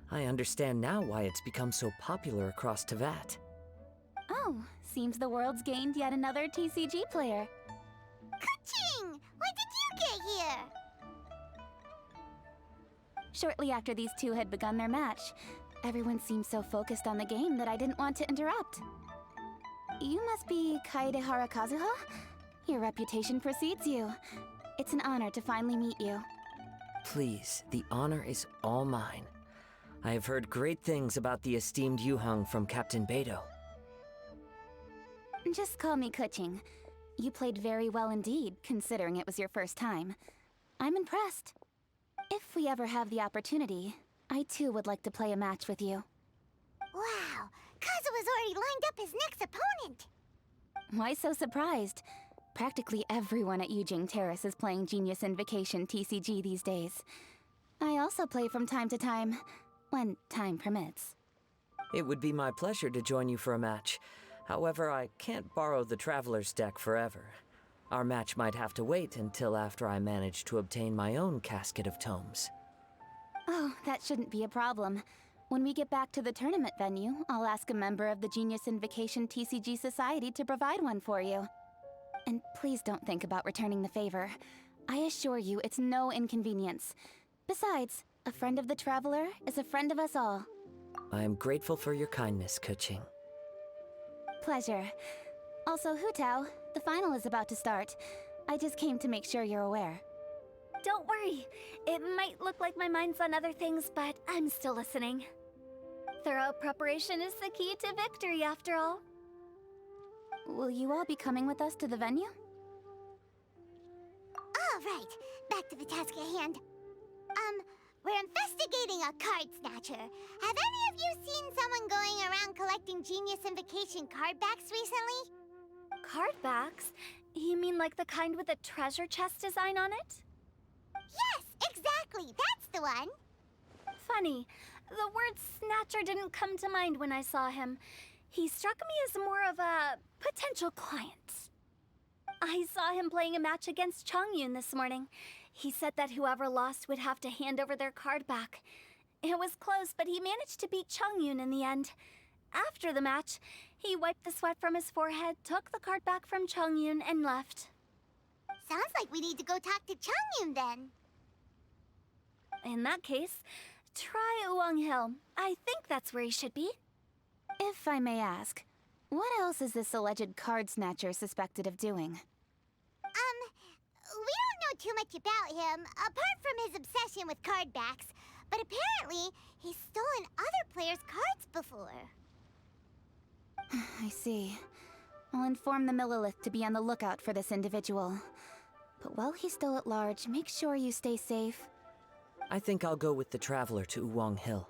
I understand now why it's become so popular across Teyvat. Oh, seems the world's gained yet another TCG player. Ka-ching! When did you get here? Shortly after these two had begun their match, everyone seemed so focused on the game that I didn't want to interrupt. You must be Kaedehara Kazuha? Your reputation precedes you. It's an honor to finally meet you. Please, the honor is all mine. I have heard great things about the esteemed Yuheng from Captain Beidou. Just call me Kuching. You played very well indeed, considering it was your first time. I'm impressed. If we ever have the opportunity, I too would like to play a match with you. Wow, Kazuha's already lined up his next opponent. Why so surprised? Practically everyone at Yujing Terrace is playing Genius Invocation TCG these days. I also play from time to time, when time permits. It would be my pleasure to join you for a match. However, I can't borrow the Traveler's deck forever. Our match might have to wait until after I manage to obtain my own casket of tomes. Oh, that shouldn't be a problem. When we get back to the tournament venue, I'll ask a member of the Genius Invocation TCG Society to provide one for you. And please don't think about returning the favor. I assure you it's no inconvenience. Besides, a friend of the Traveler is a friend of us all. I am grateful for your kindness, Kuching. Pleasure. Also, Hu Tao, the final is about to start. I just came to make sure you're aware. Don't worry. It might look like my mind's on other things, but I'm still listening. Thorough preparation is the key to victory, after all. Will you all be coming with us to the venue? All right, back to the task at hand. We're investigating a card snatcher. Have any of you seen someone going around collecting Genius Invocation card backs recently? Card backs? You mean like the kind with a treasure chest design on it? Yes, exactly. That's the one. Funny. The word snatcher didn't come to mind when I saw him. He struck me as more of a potential client. I saw him playing a match against Chongyun this morning. He said that whoever lost would have to hand over their card back. It was close, but he managed to beat Chongyun in the end. After the match, he wiped the sweat from his forehead, took the card back from Chongyun, and left. Sounds like we need to go talk to Chongyun then. In that case, try Uwang Hill. I think that's where he should be. If I may ask, what else is this alleged card snatcher suspected of doing? We don't know too much about him, apart from his obsession with card backs. But apparently, he's stolen other players' cards before. I see. I'll inform the Millilith to be on the lookout for this individual. But while he's still at large, make sure you stay safe. I think I'll go with the Traveler to Uwang Hill.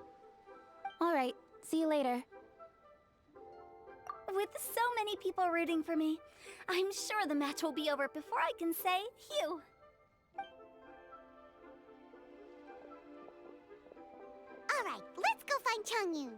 Alright, see you later. With so many people rooting for me, I'm sure the match will be over before I can say phew. Alright, let's go find Changyun.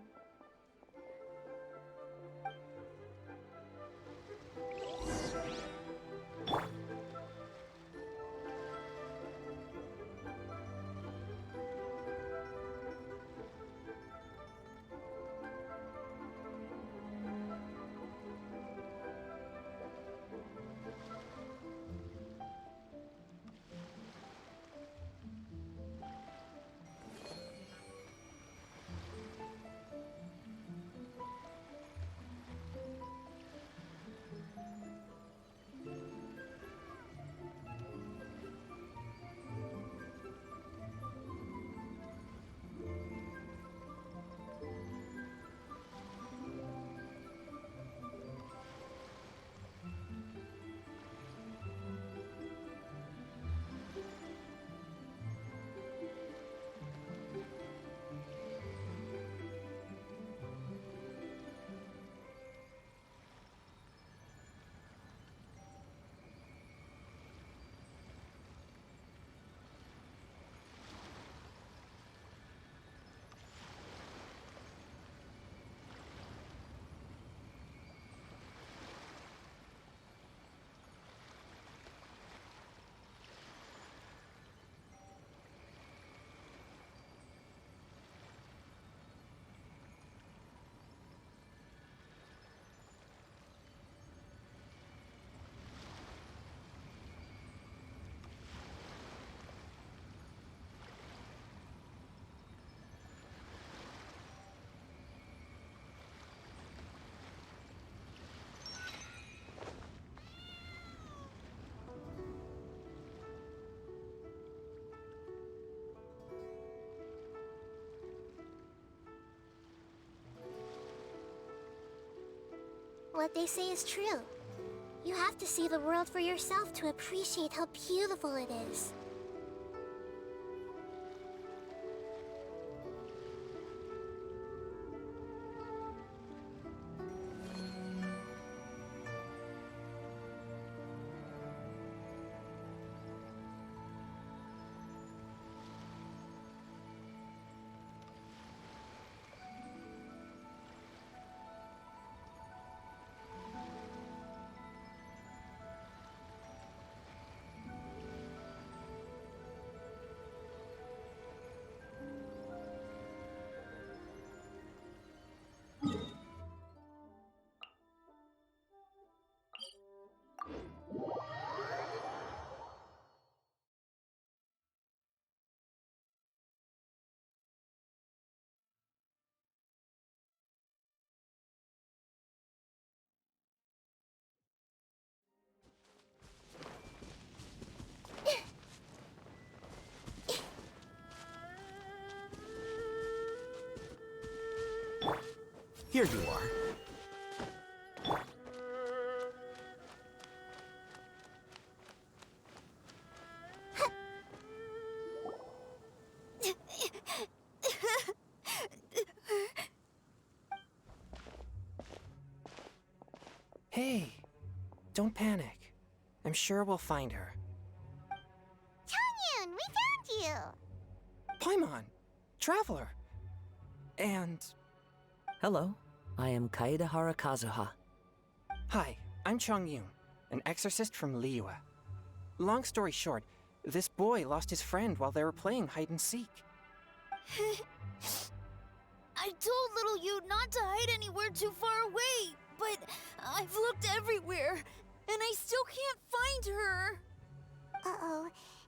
What they say is true. You have to see the world for yourself to appreciate how beautiful it is. Here you are. Hey, don't panic. I'm sure we'll find her. Changyun, we found you! Paimon, Traveler. And... Hello, I am Kaedahara Kazuha. Hi, I'm Changyun, an exorcist from Liyue. Long story short, this boy lost his friend while they were playing hide and seek. I told little you not to hide anywhere too far away, but I've looked everywhere, and I still can't find her. Uh-oh,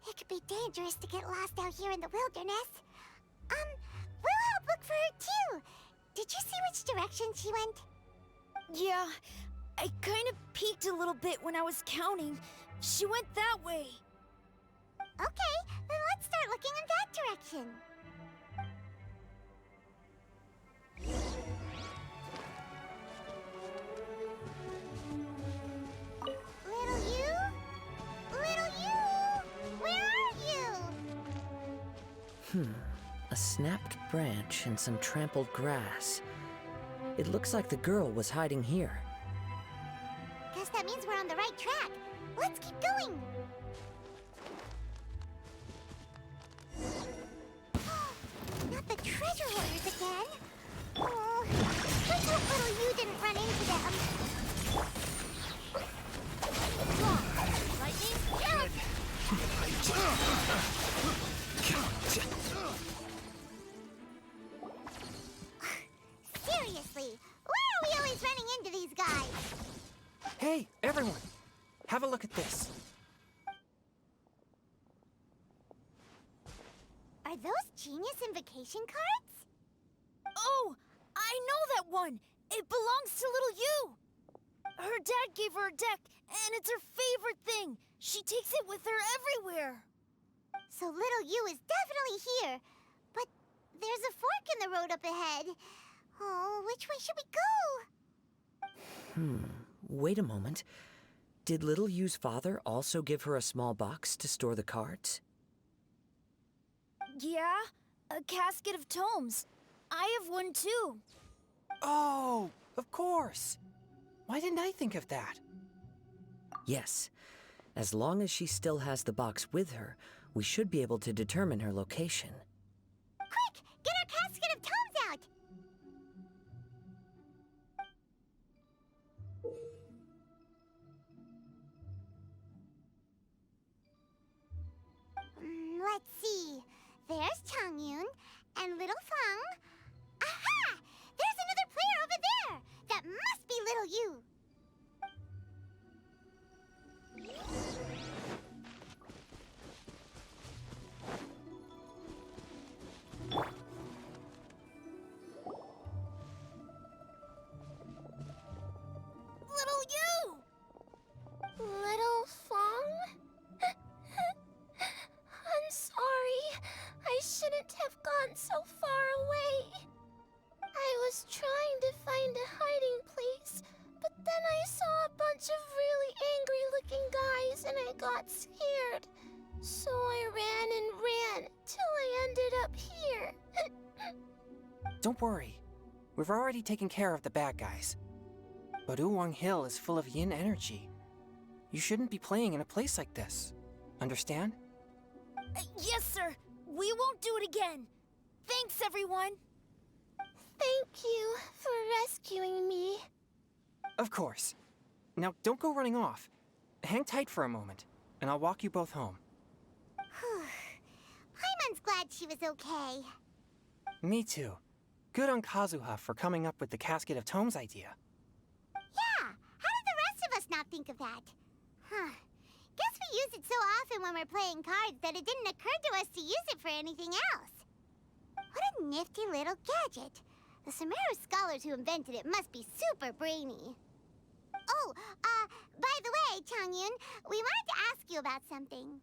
it could be dangerous to get lost out here in the wilderness. We'll help look for her too. Did you see which direction she went? Yeah, I kind of peeked a little bit when I was counting. She went that way. Okay, then let's start looking in that direction. A snapped branch and some trampled grass. It looks like the girl was hiding here. Guess that means we're on the right track. Let's keep going. Not the treasure hoarders again. Oh, let's hope little you didn't run into them. Lightning, jump! Seriously, why are we always running into these guys? Hey, everyone! Have a look at this. Are those Genius Invocation cards? Oh, I know that one. It belongs to little you. Her dad gave her a deck, and it's her favorite thing. She takes it with her everywhere. So little you is definitely here. But there's a fork in the road up ahead. Oh, which way should we go? Wait a moment. Did Little Yu's father also give her a small box to store the cards? Yeah, a casket of tomes. I have one too. Oh, of course. Why didn't I think of that? Yes. As long as she still has the box with her, we should be able to determine her location. Quick, get our casket of tomes out! Let's see. There's Changyun and Little Fang. Aha! There's another player over there! That must be Little You! Little you! Little Fong? I'm sorry. I shouldn't have gone so far away. I was trying to find a hiding place, but then I saw a bunch of really angry-looking guys and I got scared. So I ran and ran till I ended up here. Don't worry. We've already taken care of the bad guys. But Uwang Hill is full of yin energy. You shouldn't be playing in a place like this. Understand? Yes, sir. We won't do it again. Thanks, everyone. Thank you for rescuing me. Of course. Now, don't go running off. Hang tight for a moment, and I'll walk you both home. Paimon's glad she was okay. Me too. Good on Kazuha for coming up with the Casket of Tomes idea. Yeah, how did the rest of us not think of that? Huh. Guess we use it so often when we're playing cards that it didn't occur to us to use it for anything else. What a nifty little gadget. The Sumeru scholars who invented it must be super brainy. Oh, by the way, Changyun, we wanted to ask you about something.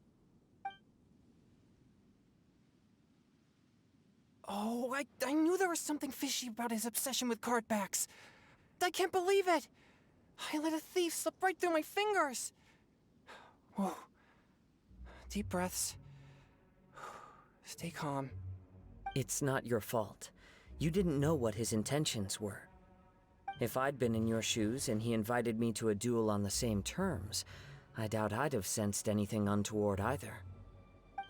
Oh, I knew there was something fishy about his obsession with card backs. I can't believe it! I let a thief slip right through my fingers! Whoa. Deep breaths. Stay calm. It's not your fault. You didn't know what his intentions were. If I'd been in your shoes and he invited me to a duel on the same terms, I doubt I'd have sensed anything untoward either.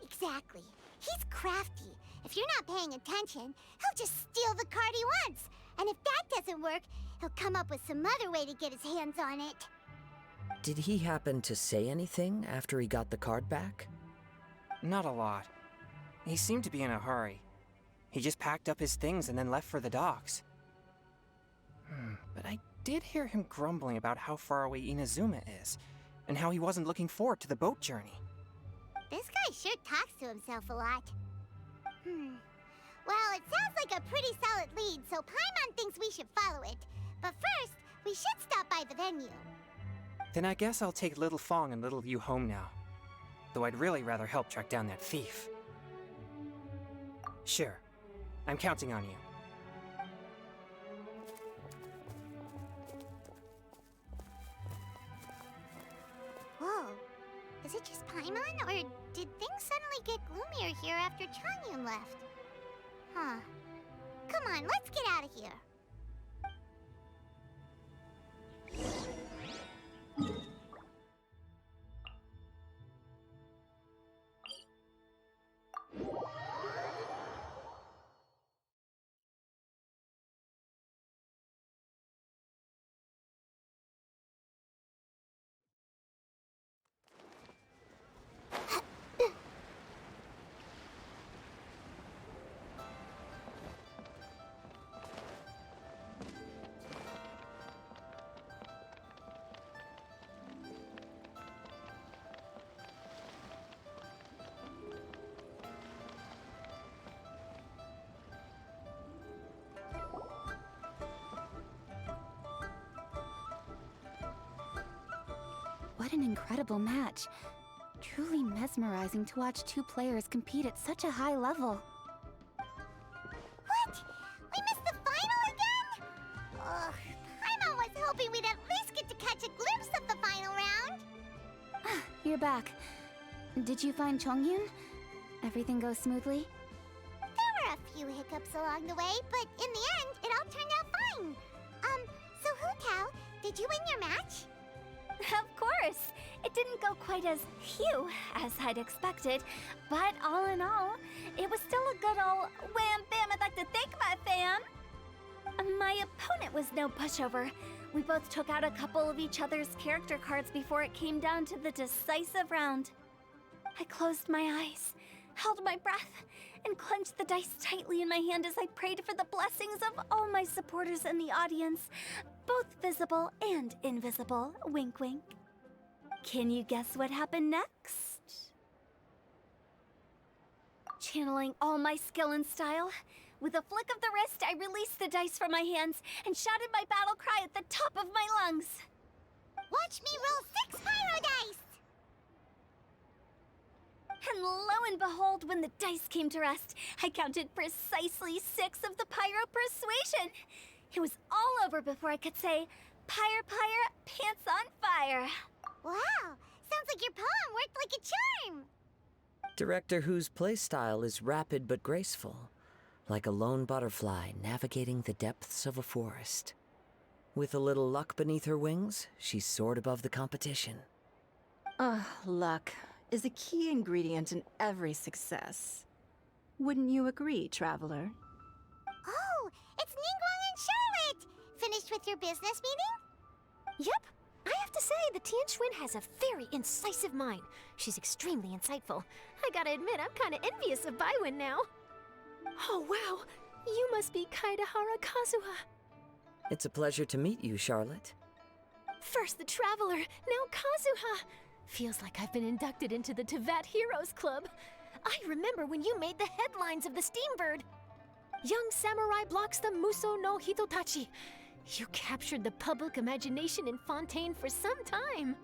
Exactly. He's crafty. If you're not paying attention, he'll just steal the card he wants. And if that doesn't work, he'll come up with some other way to get his hands on it. Did he happen to say anything after he got the card back? Not a lot. He seemed to be in a hurry. He just packed up his things and then left for the docks. But I did hear him grumbling about how far away Inazuma is, and how he wasn't looking forward to the boat journey. This guy sure talks to himself a lot. Well, it sounds like a pretty solid lead, so Paimon thinks we should follow it. But first, we should stop by the venue. Then I guess I'll take Little Fong and Little Yu home now. Though I'd really rather help track down that thief. Sure. I'm counting on you. Whoa. Is it just Paimon, or did things suddenly get gloomier Trainer here after Changyun left. Huh. Come on, let's get out of here. What an incredible match. Truly mesmerizing to watch two players compete at such a high level. What? We missed the final again? Ugh, Paimon was hoping we'd at least get to catch a glimpse of the final round. You're back. Did you find Chongyun? Everything go smoothly? There were a few hiccups along the way, but in the end, it all turned out fine. So Hu-Tao, did you win your match? Of course! It didn't go quite as phew as I'd expected, but all in all, it was still a good old wham bam. I'd like to thank my fam! My opponent was no pushover. We both took out a couple of each other's character cards before it came down to the decisive round. I closed my eyes, held my breath, and clenched the dice tightly in my hand as I prayed for the blessings of all my supporters in the audience, both visible and invisible. Wink, wink. Can you guess what happened next? Channeling all my skill and style, with a flick of the wrist, I released the dice from my hands and shouted my battle cry at the top of my lungs. Watch me roll 6 pyro dice! And lo and behold, when the dice came to rest, I counted precisely 6 of the pyro persuasion. It was all over before I could say, "Pyre, pyre, pants on fire." Wow, sounds like your poem worked like a charm. Director Who's playstyle is rapid but graceful, like a lone butterfly navigating the depths of a forest. With a little luck beneath her wings, she soared above the competition. Luck is a key ingredient in every success. Wouldn't you agree, Traveler? Oh, it's Ningguang and Charlotte! Finished with your business meeting? Yep. I have to say, the Tianquan has a very incisive mind. She's extremely insightful. I gotta admit, I'm kinda envious of Baiwen now. Oh, wow. You must be Kaedahara Kazuha. It's a pleasure to meet you, Charlotte. First the Traveler, now Kazuha. Feels like I've been inducted into the Tevat Heroes Club. I remember when you made the headlines of the Steambird. Young samurai blocks the Muso no Hitotachi. You captured the public imagination in Fontaine for some time.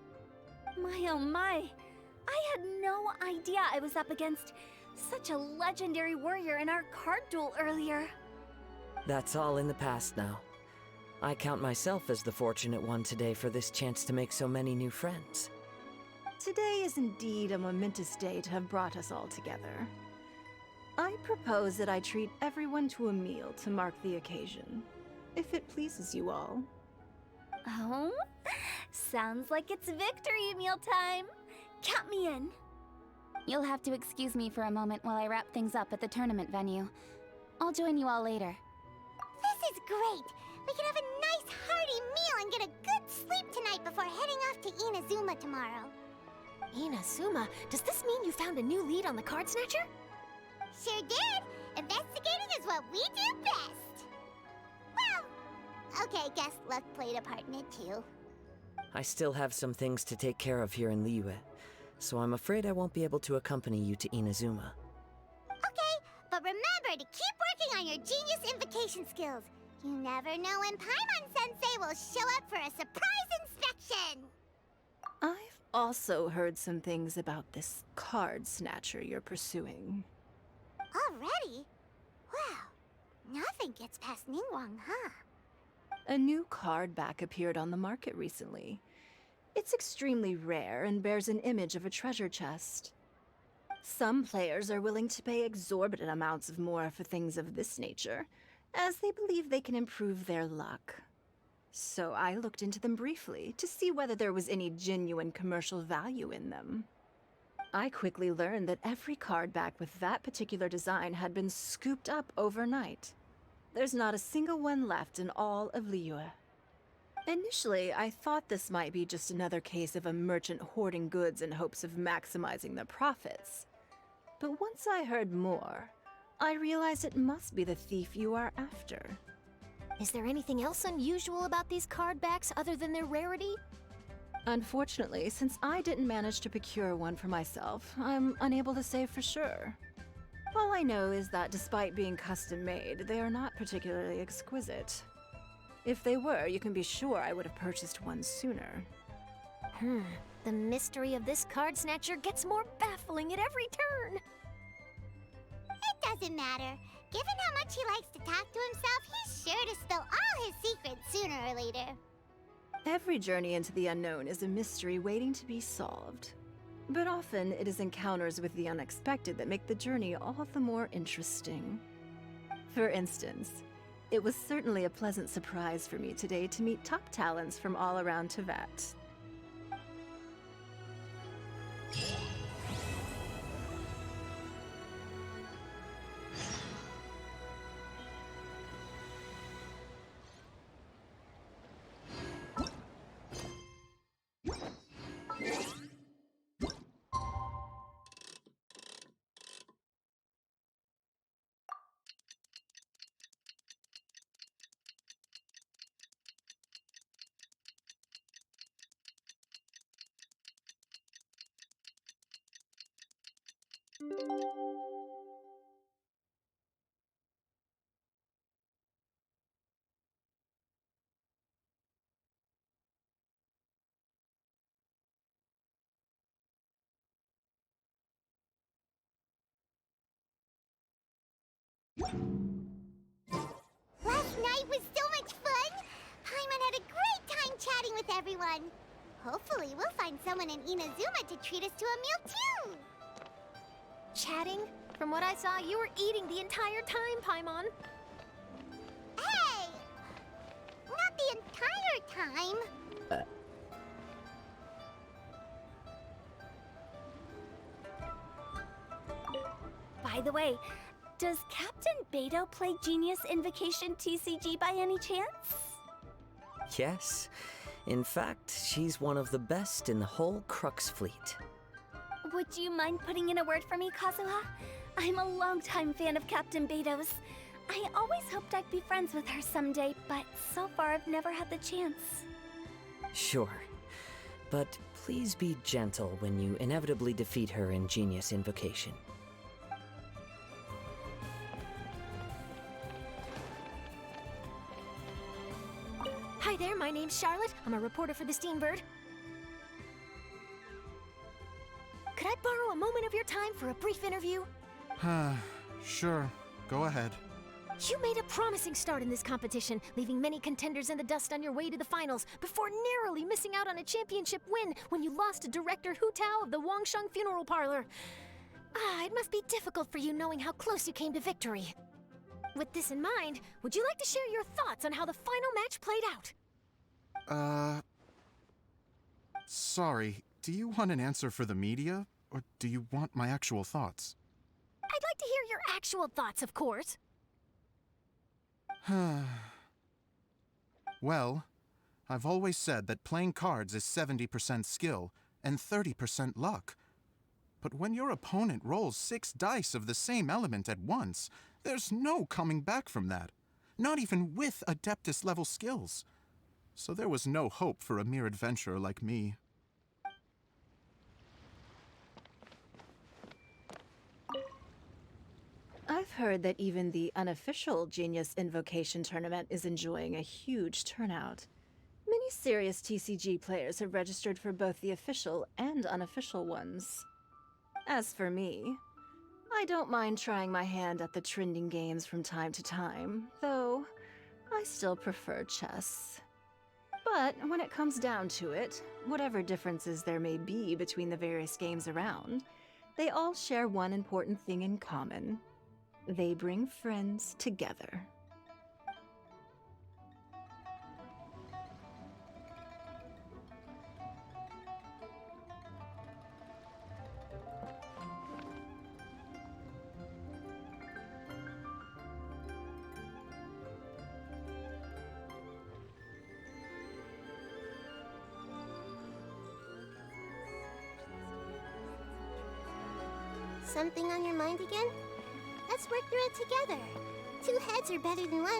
My oh my. I had no idea I was up against such a legendary warrior in our card duel earlier. That's all in the past now. I count myself as the fortunate one today for this chance to make so many new friends. Today is indeed a momentous day to have brought us all together. I propose that I treat everyone to a meal to mark the occasion, if it pleases you all. Oh? Sounds like it's victory meal time. Count me in. You'll have to excuse me for a moment while I wrap things up at the tournament venue. I'll join you all later. This is great! We can have a nice hearty meal and get a good sleep tonight before heading off to Inazuma tomorrow. Inazuma? Does this mean you found a new lead on the Card Snatcher? Sure did! Investigating is what we do best! Well, okay, guess luck played a part in it too. I still have some things to take care of here in Liyue, so I'm afraid I won't be able to accompany you to Inazuma. Okay, but remember to keep working on your genius invocation skills. You never know when Paimon-sensei will show up for a surprise inspection! I've also heard some things about this card snatcher you're pursuing. Already? Wow, nothing gets past Ningguang, huh? A new card back appeared on the market recently. It's extremely rare and bears an image of a treasure chest. Some players are willing to pay exorbitant amounts of more for things of this nature, as they believe they can improve their luck. So I looked into them briefly to see whether there was any genuine commercial value in them. I quickly learned that every card back with that particular design had been scooped up overnight. There's not a single one left in all of Liyue. Initially, I thought this might be just another case of a merchant hoarding goods in hopes of maximizing their profits. But once I heard more, I realized it must be the thief you are after. Is there anything else unusual about these card backs other than their rarity? Unfortunately, since I didn't manage to procure one for myself, I'm unable to say for sure. All I know is that despite being custom-made, they are not particularly exquisite. If they were, you can be sure I would have purchased one sooner. The mystery of this card snatcher gets more baffling at every turn. It doesn't matter. Given how much he likes to talk to himself, he's sure to spill all his secrets sooner or later. Every journey into the unknown is a mystery waiting to be solved. But often it is encounters with the unexpected that make the journey all the more interesting. For instance, it was certainly a pleasant surprise for me today to meet top talents from all around Tevat. Last night was so much fun! Paimon had a great time chatting with everyone. Hopefully, we'll find someone in Inazuma to treat us to a meal too! Chatting? From what I saw, you were eating the entire time, Paimon. Hey! Not the entire time. By the way, does Captain Beto play Genius Invocation TCG by any chance? Yes. In fact, she's one of the best in the whole Crux fleet. Would you mind putting in a word for me, Kazuha? I'm a longtime fan of Captain Beto's. I always hoped I'd be friends with her someday, but so far I've never had the chance. Sure. But please be gentle when you inevitably defeat her in Genius Invocation. Hi there, my name's Charlotte. I'm a reporter for the Steambird. Could I borrow a moment of your time for a brief interview? Sure. Go ahead. You made a promising start in this competition, leaving many contenders in the dust on your way to the finals, before narrowly missing out on a championship win when you lost to director Hu Tao of the Wangsheng Funeral Parlor. It must be difficult for you knowing how close you came to victory. With this in mind, would you like to share your thoughts on how the final match played out? Sorry. Do you want an answer for the media, or do you want my actual thoughts? I'd like to hear your actual thoughts, of course. Well, I've always said that playing cards is 70% skill and 30% luck. But when your opponent rolls 6 dice of the same element at once, there's no coming back from that. Not even with Adeptus-level skills. So there was no hope for a mere adventurer like me. I've heard that even the unofficial Genius Invocation tournament is enjoying a huge turnout. Many serious TCG players have registered for both the official and unofficial ones. As for me, I don't mind trying my hand at the trending games from time to time, though I still prefer chess. But when it comes down to it, whatever differences there may be between the various games around, They all share one important thing in common. They bring friends together. Something on your mind again? Let's work through it together. 2 heads are better than 1.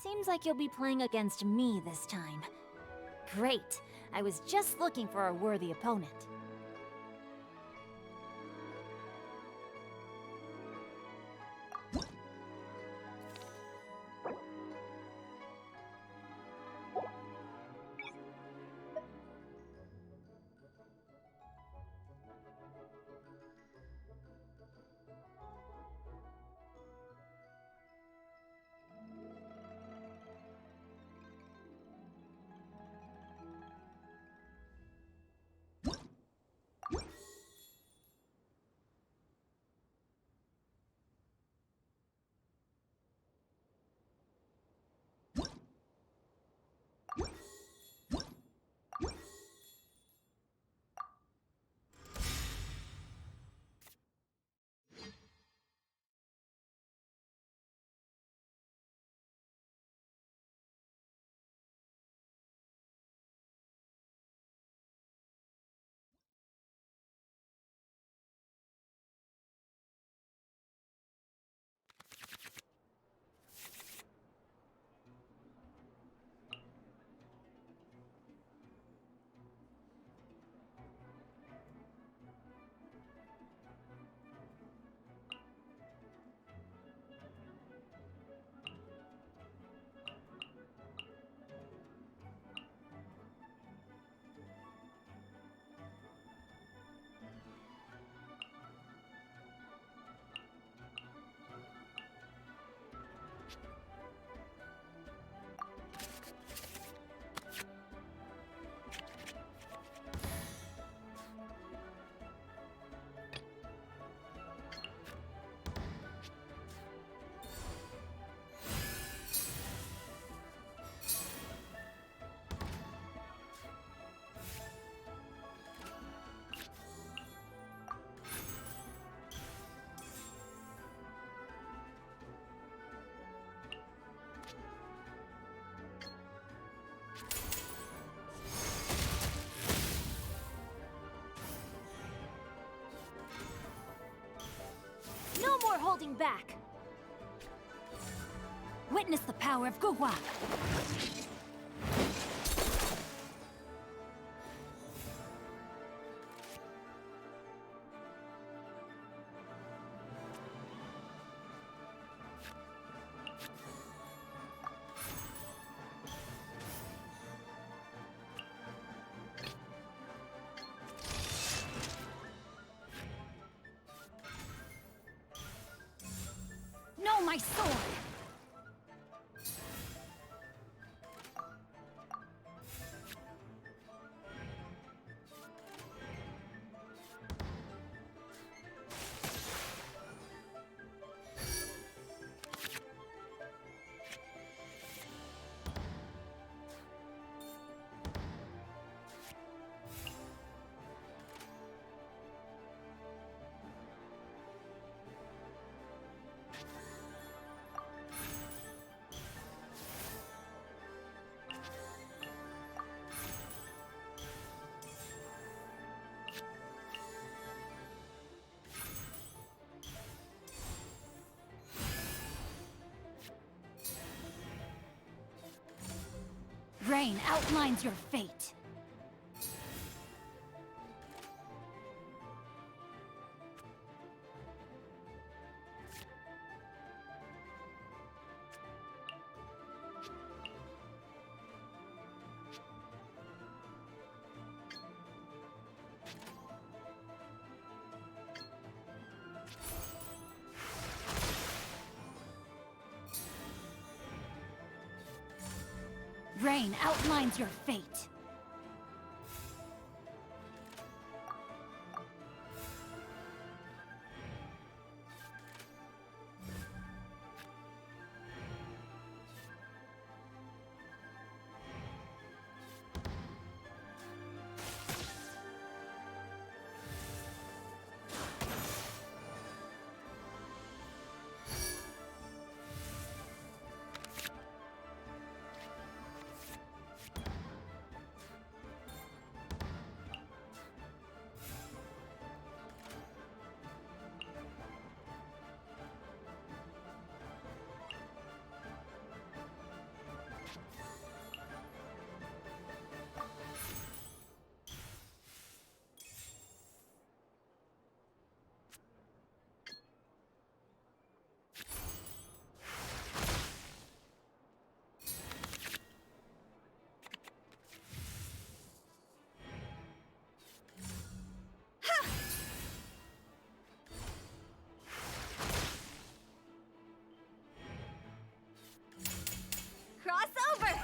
Seems like you'll be playing against me this time. Great! I was just looking for a worthy opponent. No more holding back! Witness the power of Guhua! No, my sword! Rain outlines your fate. terrain outlines your fate. Crossover!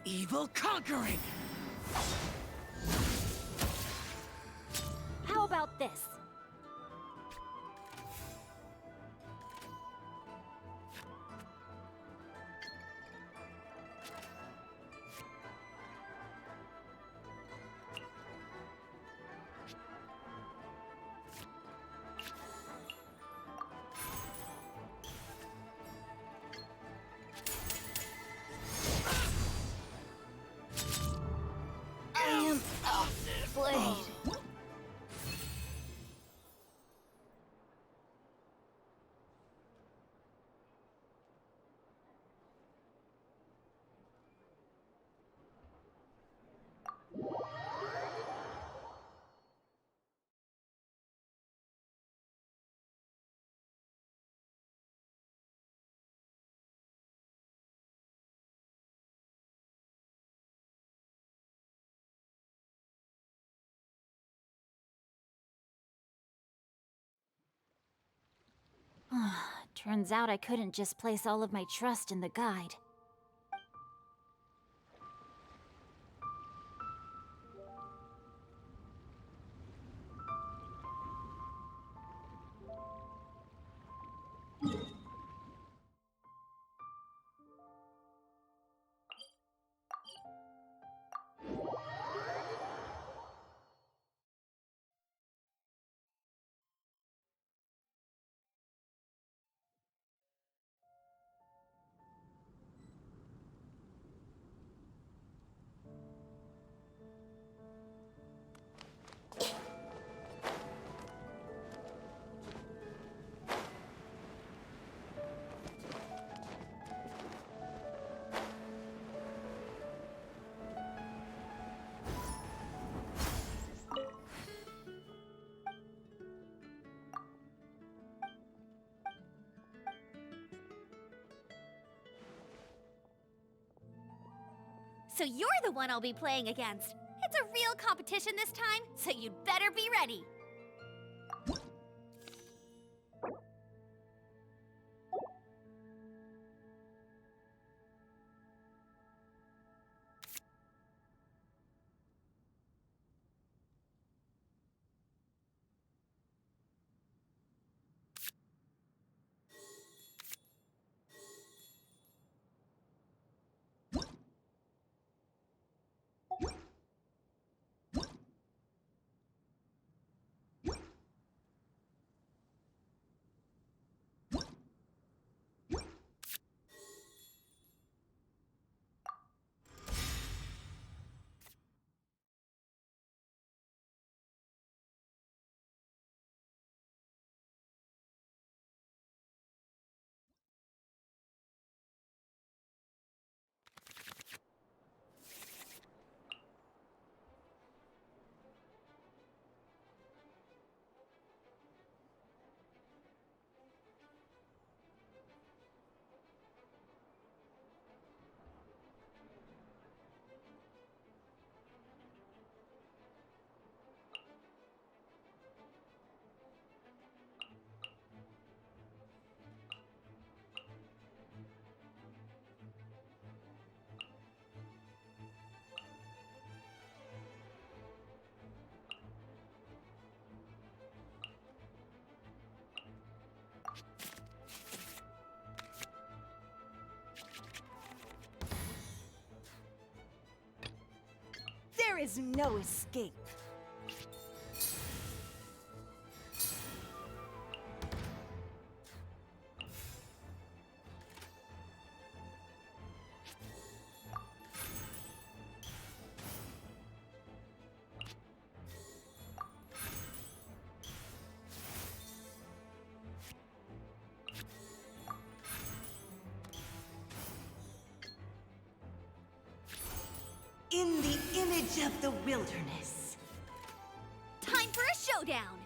Evil conquering! How about this? I am outplayed. Turns out I couldn't just place all of my trust in the guide. So you're the one I'll be playing against. It's a real competition this time, so you'd better be ready. There is no escape. In the image of the wilderness. Time for a showdown!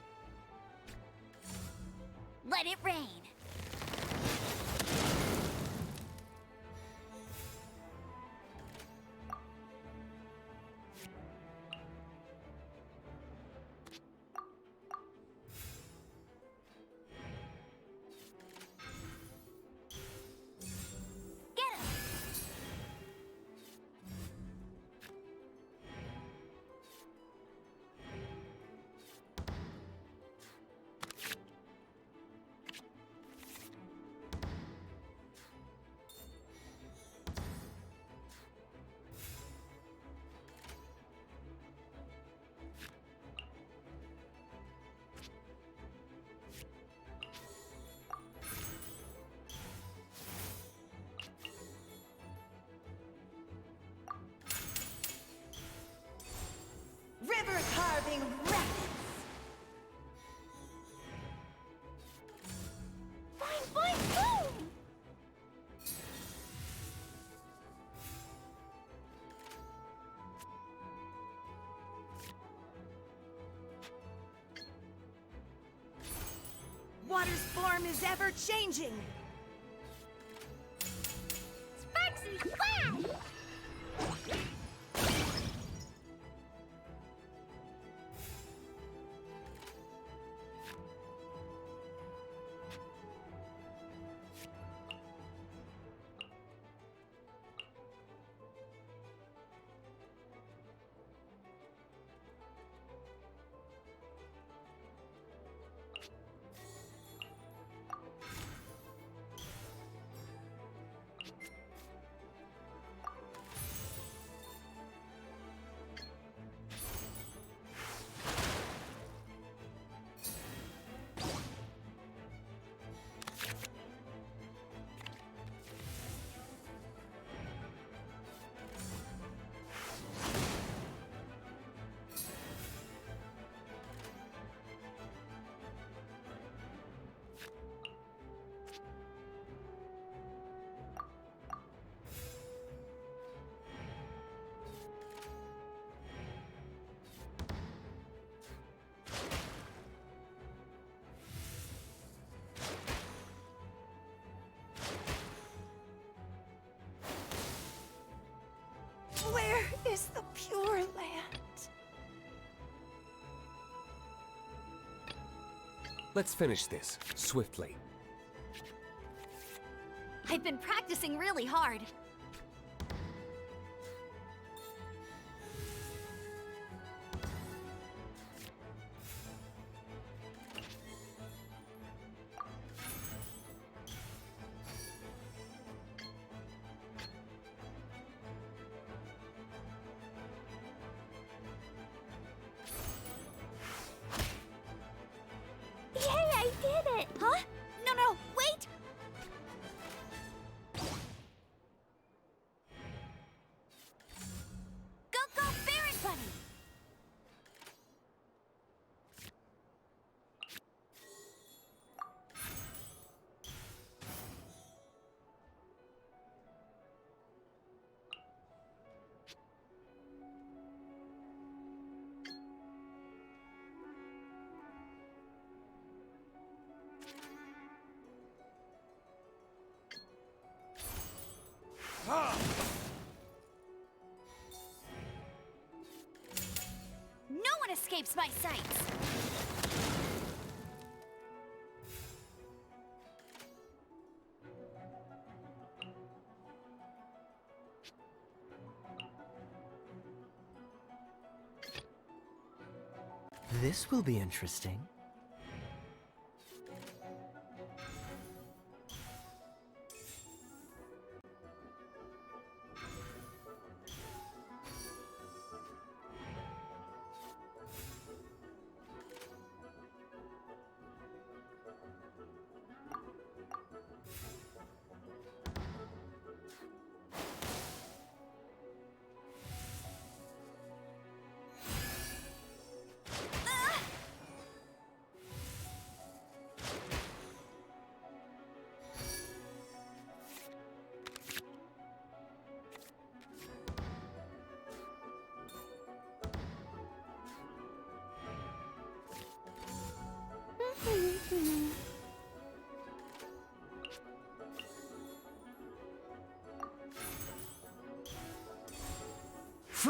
Let it rain! River carving rapids. Fine, fine, boom! Water's form is ever changing. Sparksy splash! Where is the Pure Land? Let's finish this, swiftly. I've been practicing really hard. Yay, I did it! Huh? No, no, wait! Go, go, Baron Bunny! No one escapes my sights! This will be interesting.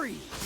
Freeze!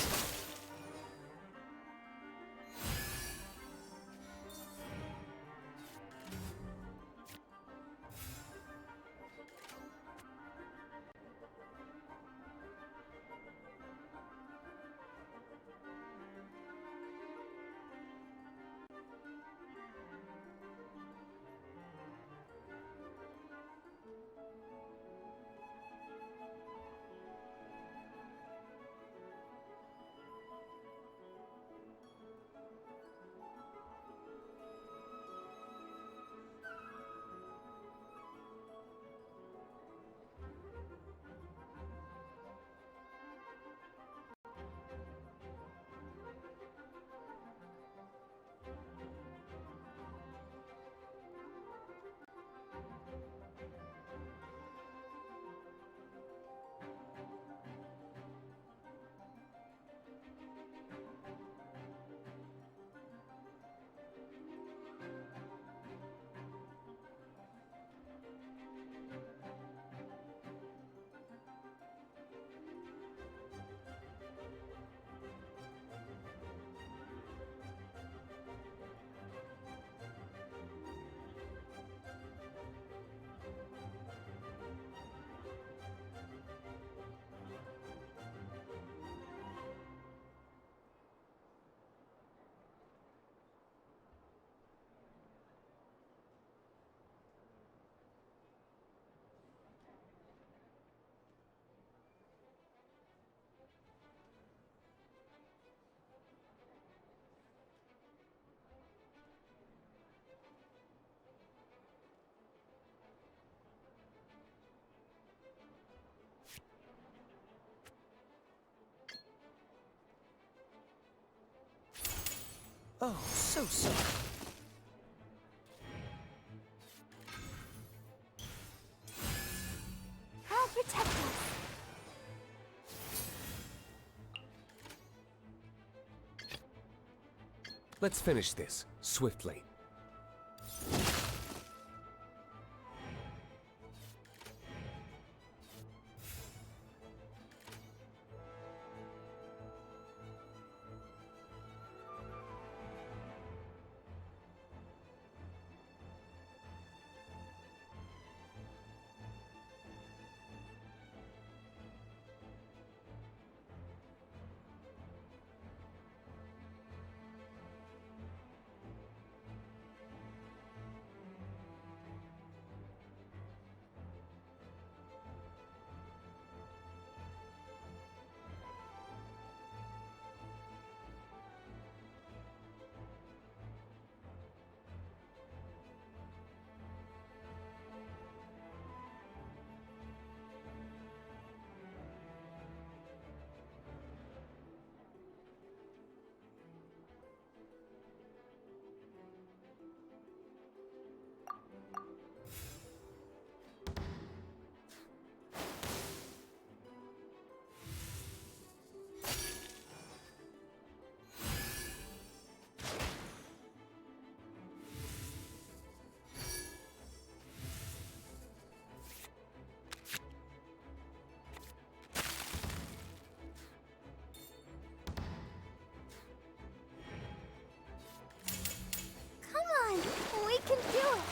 Oh, so sorry. I'll protect us. Let's finish this swiftly. Come on, we can do it.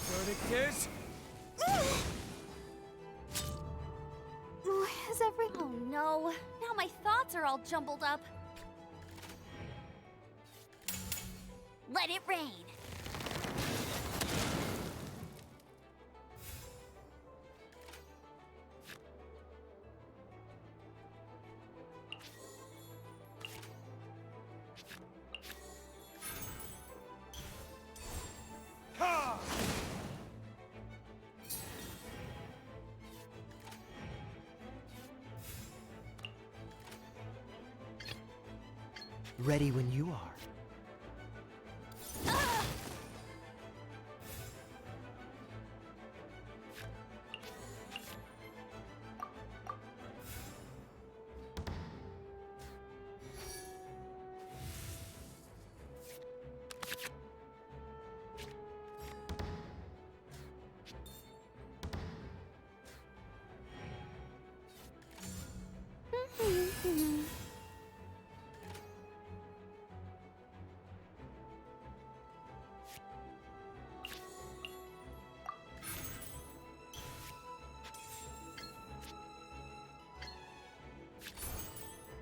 Verdict is... Is every... Oh no, now my thoughts are all jumbled up. Let it rain. Ready when you are.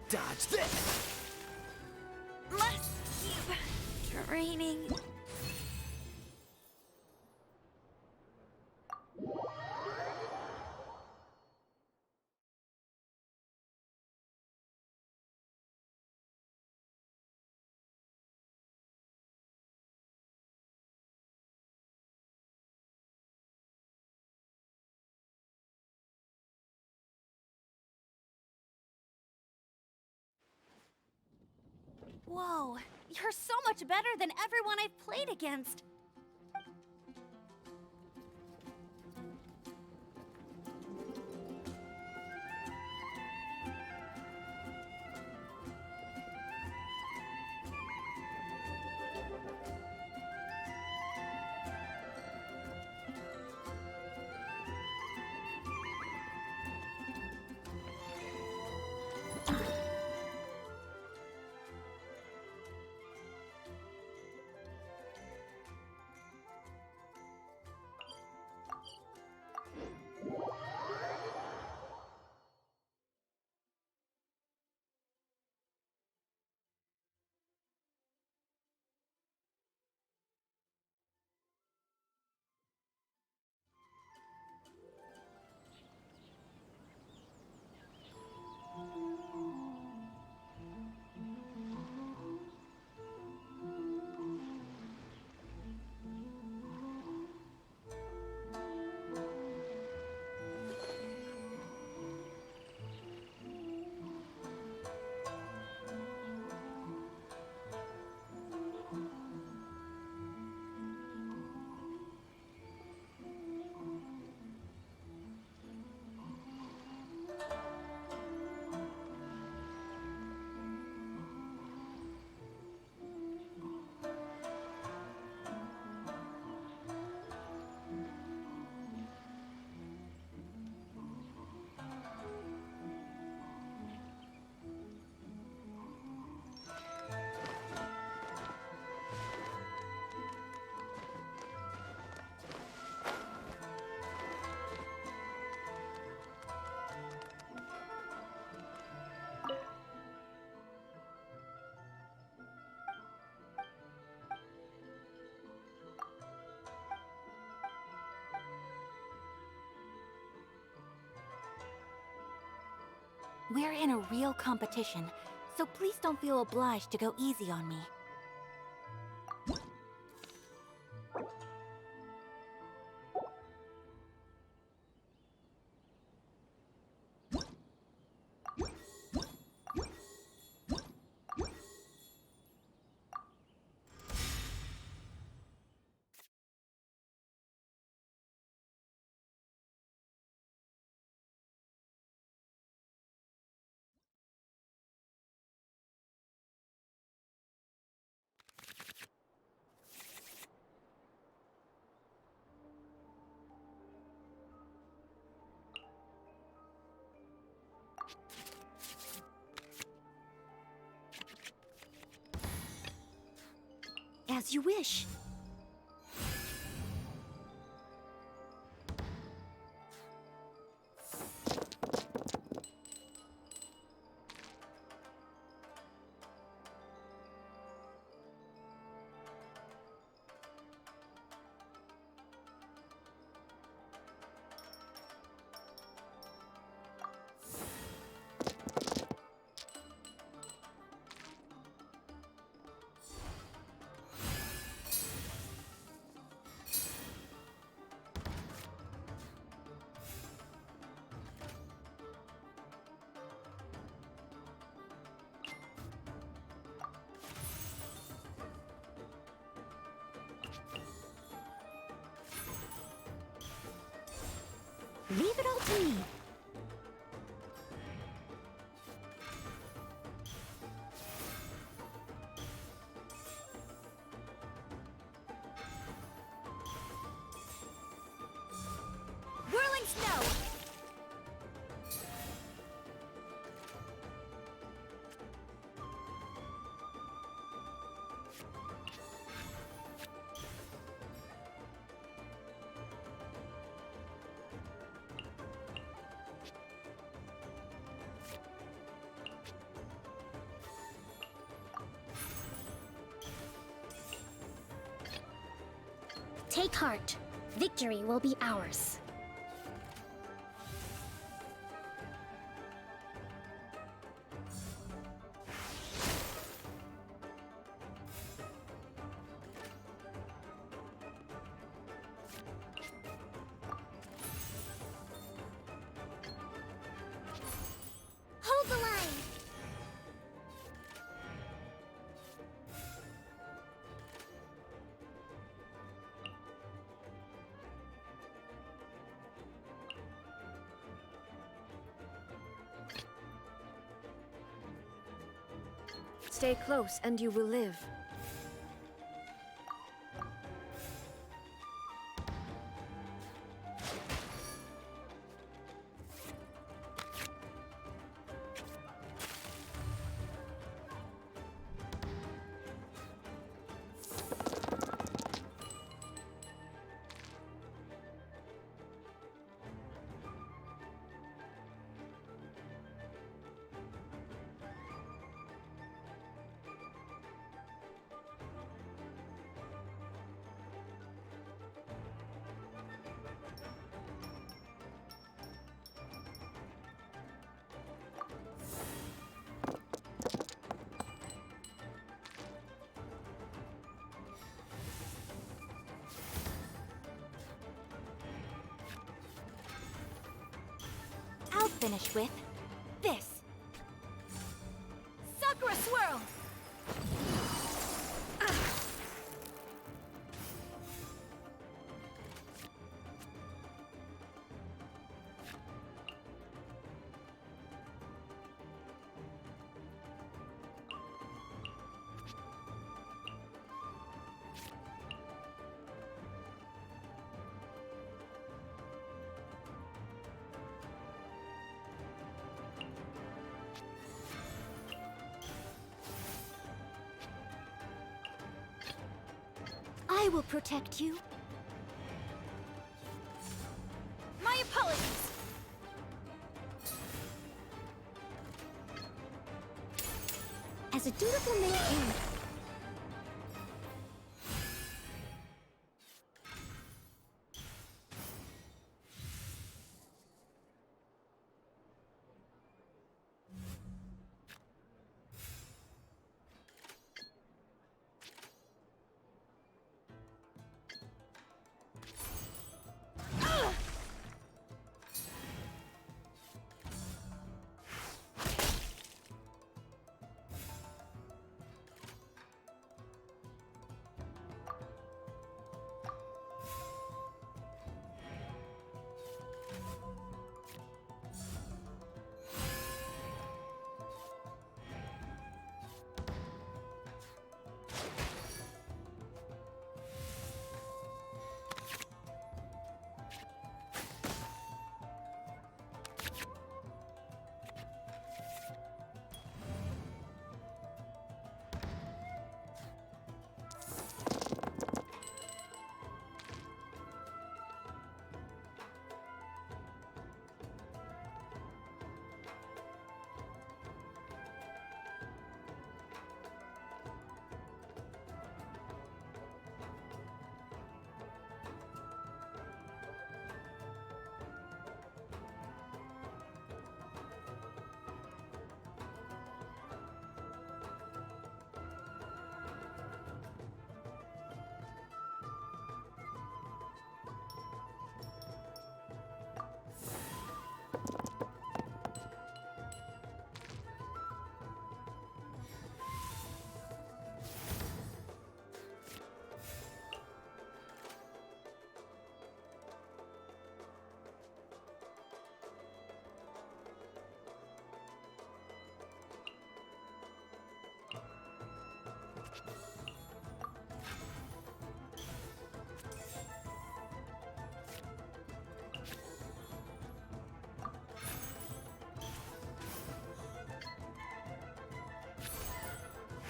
Dodge this! Must keep training. Whoa, you're so much better than everyone I've played against. We're in a real competition, so please don't feel obliged to go easy on me. As you wish. Leave it all to me. Whirling snow! Take heart. Victory will be ours. Hold the line! Stay close and you will live. I'll finish with this. Sakura Swirl! I will protect you. My apologies! As a dutiful maid.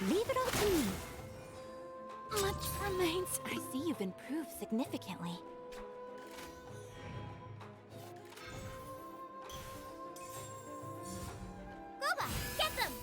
Leave it all to me. Much remains. I see you've improved significantly. Gooba, get them!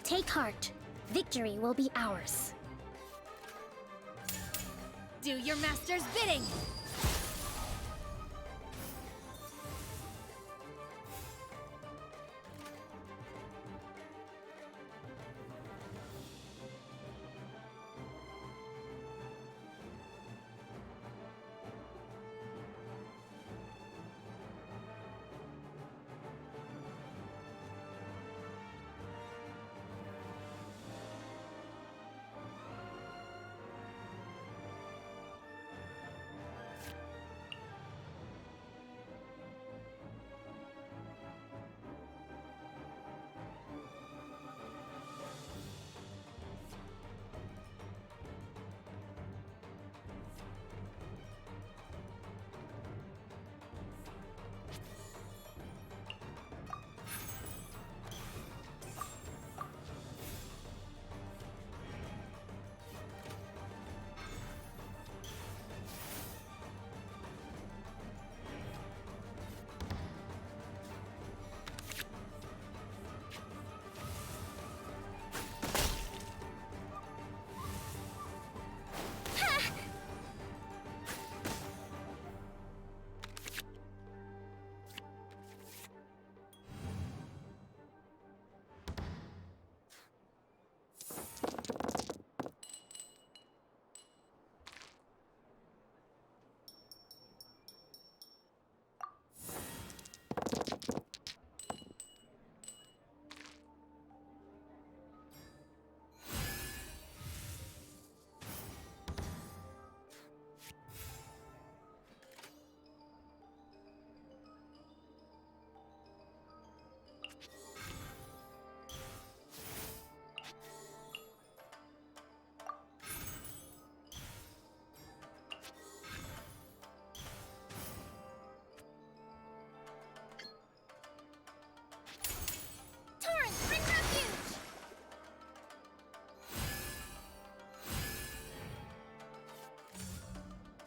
Take heart. Victory will be ours. Do your master's bidding!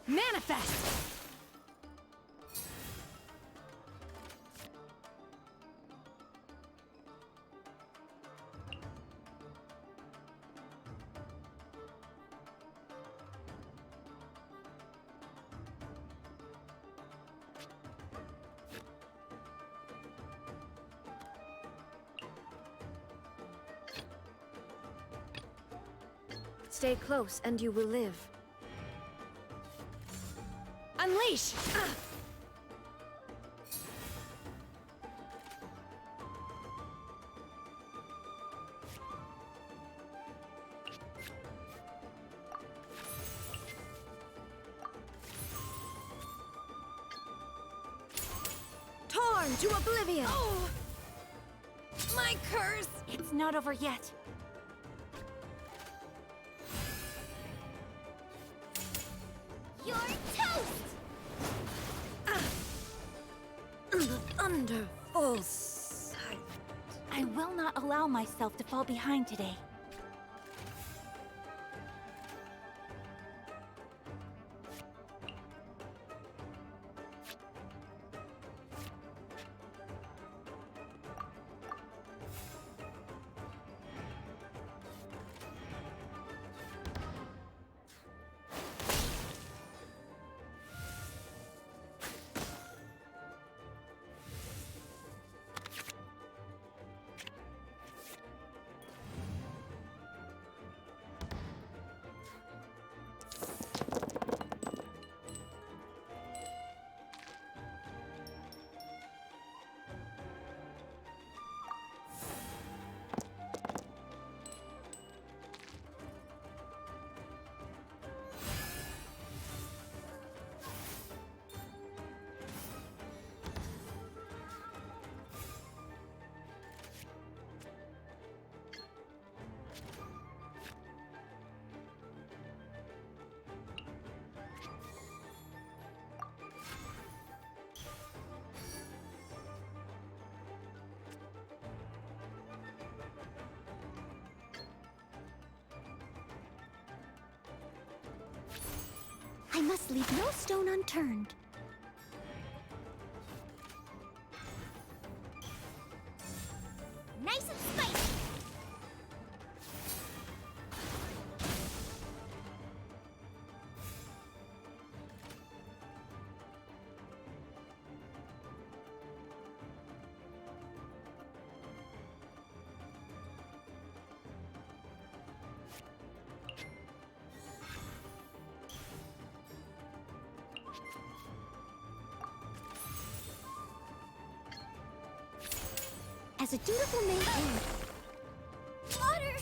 Manifest! Stay close and you will live. Unleash! Torn to oblivion! Oh! My curse! It's not over yet. You're toast! The thunder falls silent. I will not allow myself to fall behind today. must leave no stone unturned. Nice and spicy! As a dutiful maid, Water!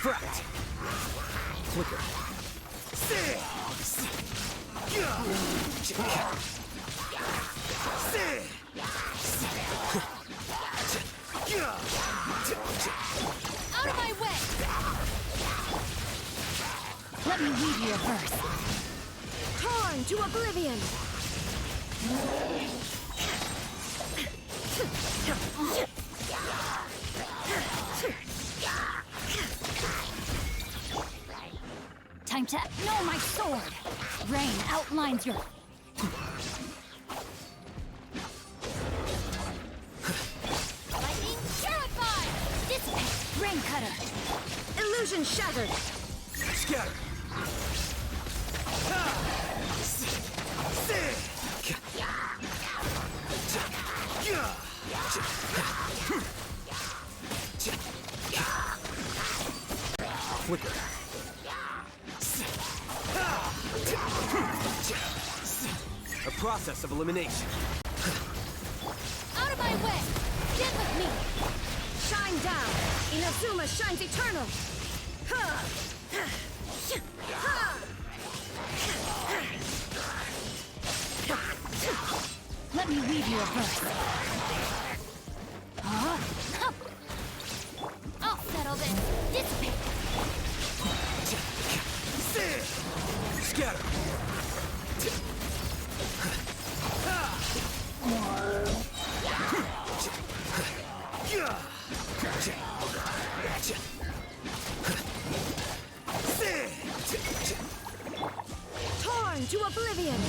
Refract! Flicker. Out of my way! Let me lead you a verse. Torn to oblivion! Time to know my sword! Rain outlines your... Lightning purified! Dissipate! Rain cutter! Illusion shattered! Scatter! Flicker. A process of elimination. Out of my way! Get with me! Shine down! Inazuma shines eternal! Let me weave you a verse. I'll settle this. Dissipate. Scatter. Torn to oblivion.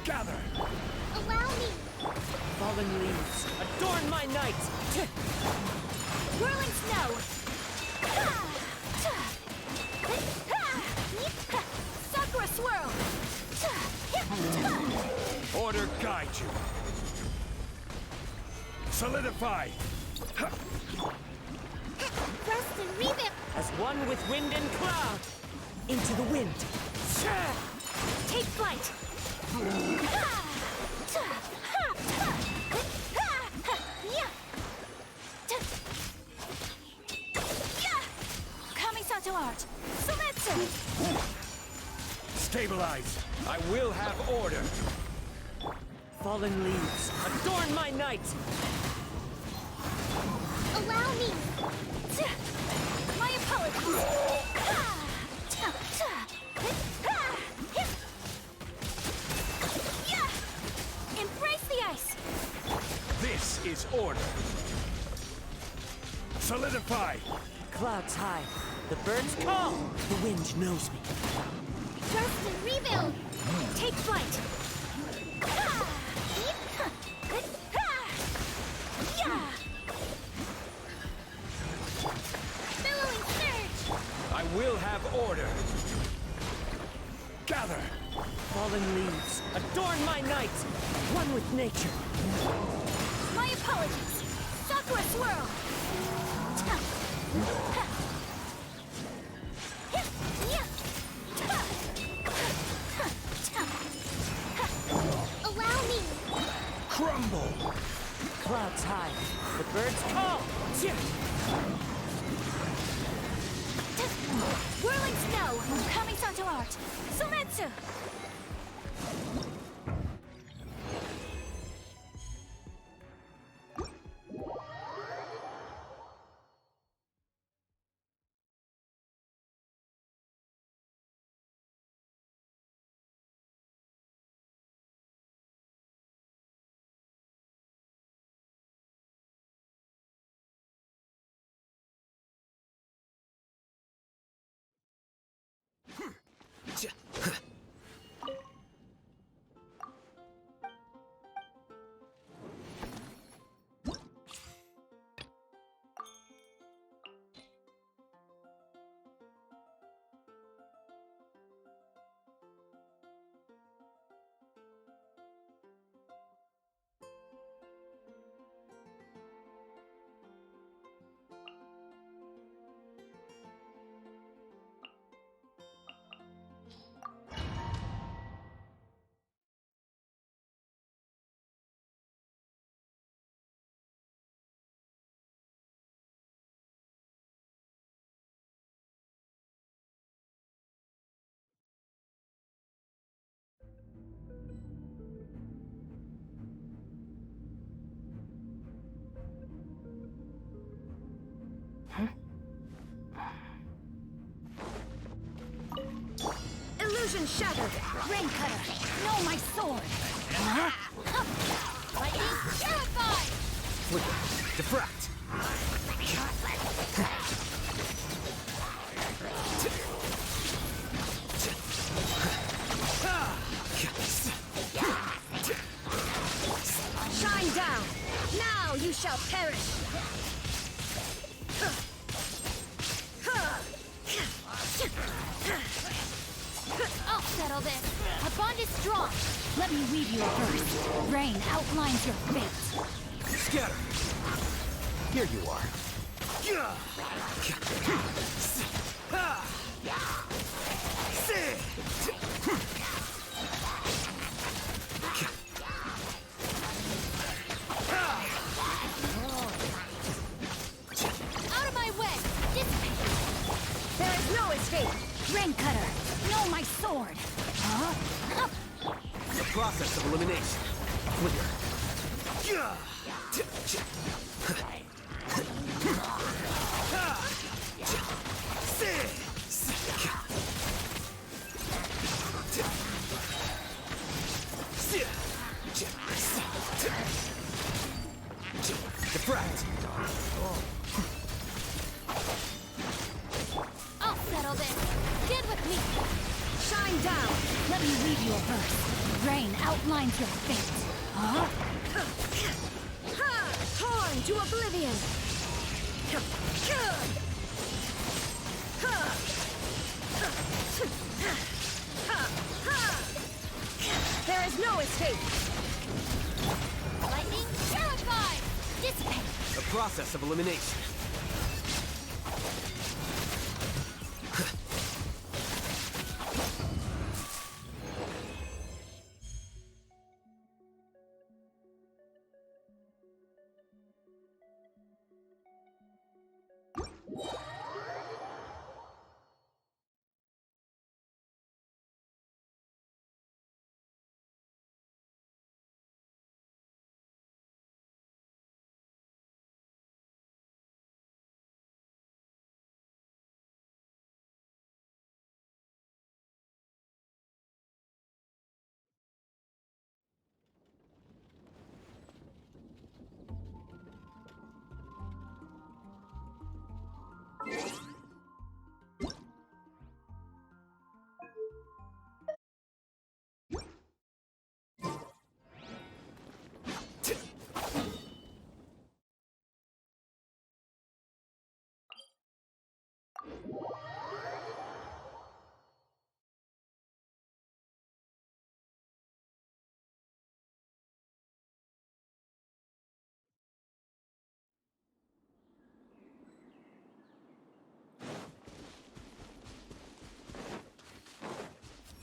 Gather! Allow me! Fallen leaves, adorn my night! Whirling snow! Sakura swirl! Order guide you. Solidify! Rest and rebuild! As one with wind and cloud! Into the wind! Take flight! Kamisato art! Sumetsu! Stabilize! I will have order! Fallen leaves, adorn my night! Allow me! My apologies! Embrace the ice! This is order! Solidify! Clouds high, the birds call! The wind knows me. Rest and rebuild! Take flight! Billowing surge! I will have order! Gather! Fallen leaves, adorn my night! One with nature. My apologies! Sakura swirl! Allow me! Crumble! clouds high, the birds call. Whirling snow, coming to art. Sumetsu! Illusion shattered! Rain cutter! No, my sword! Huh? Lightning terrified! Flicker, diffract. Shine down! Now you shall perish! I'll settle this. Our bond is strong. Let me weave you a verse. Rain outlines your fate. Scatter. Here you are. Out of my way! Dissipate! There is no escape! Rain cutter! No, my sword! Huh? The process of elimination. Flicker. Diffract. I'll settle this. Get with me. Shine down. Let me read you a verse. Rain outlines your fate. Huh? Torn to oblivion. There is no escape. Lightning terrified. Dissipate. The process of elimination.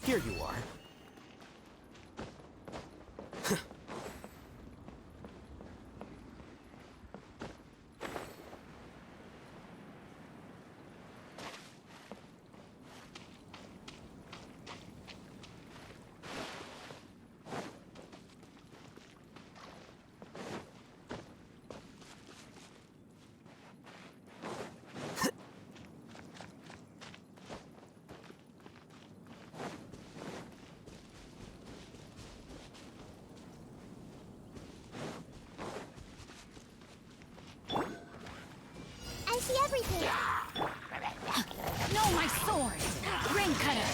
Here you are. No, my sword! Rain cutter!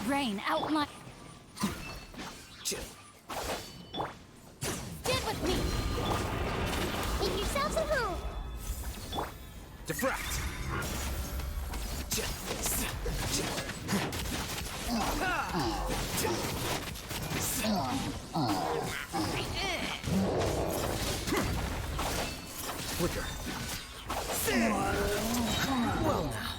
Rain outline. Stand with me! Make yourselves at home! Defract! Flicker. Well now.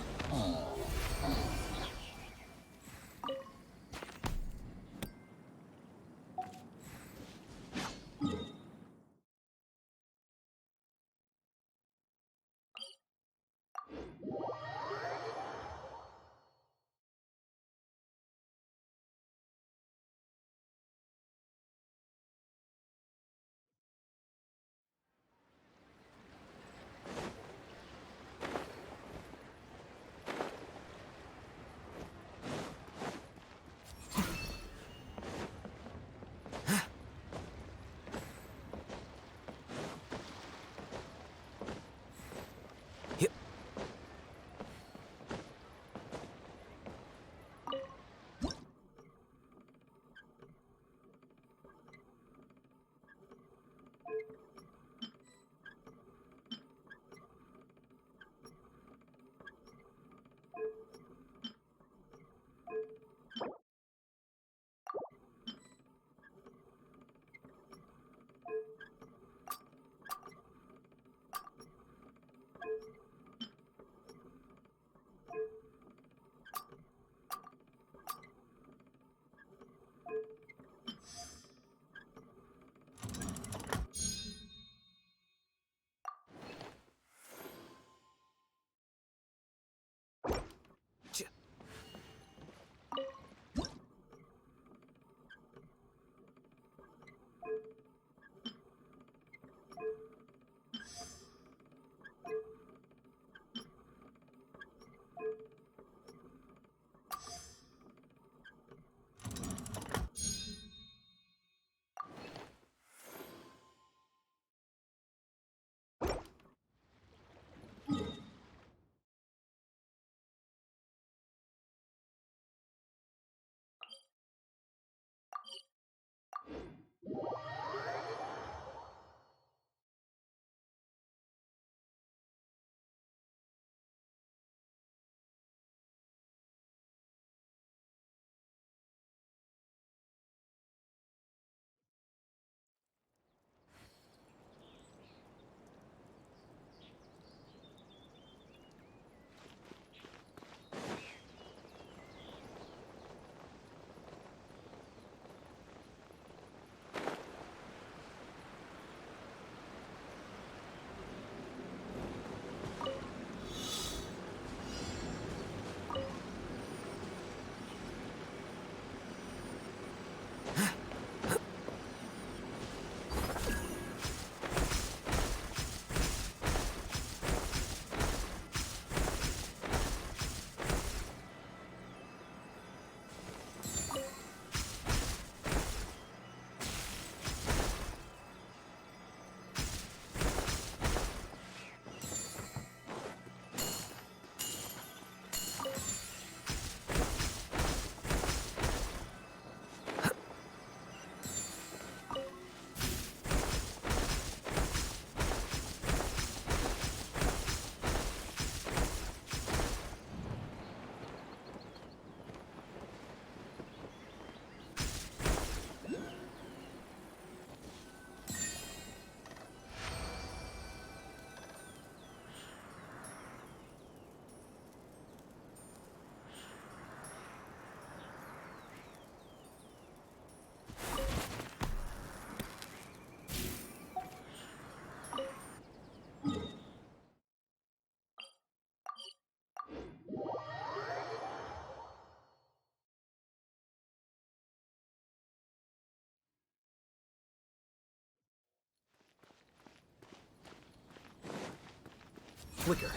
Flicker.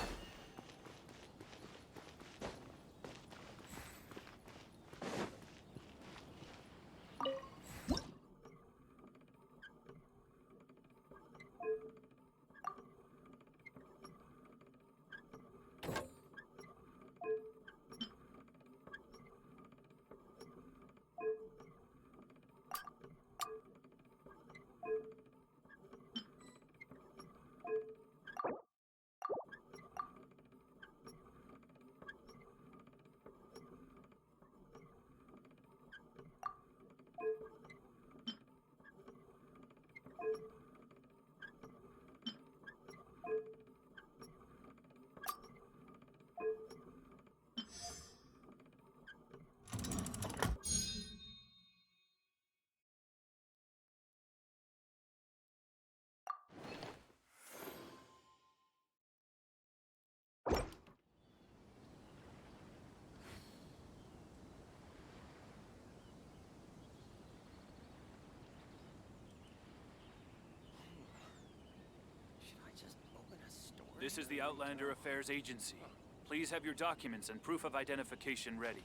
This is the Outlander Affairs Agency. Please have your documents and proof of identification ready.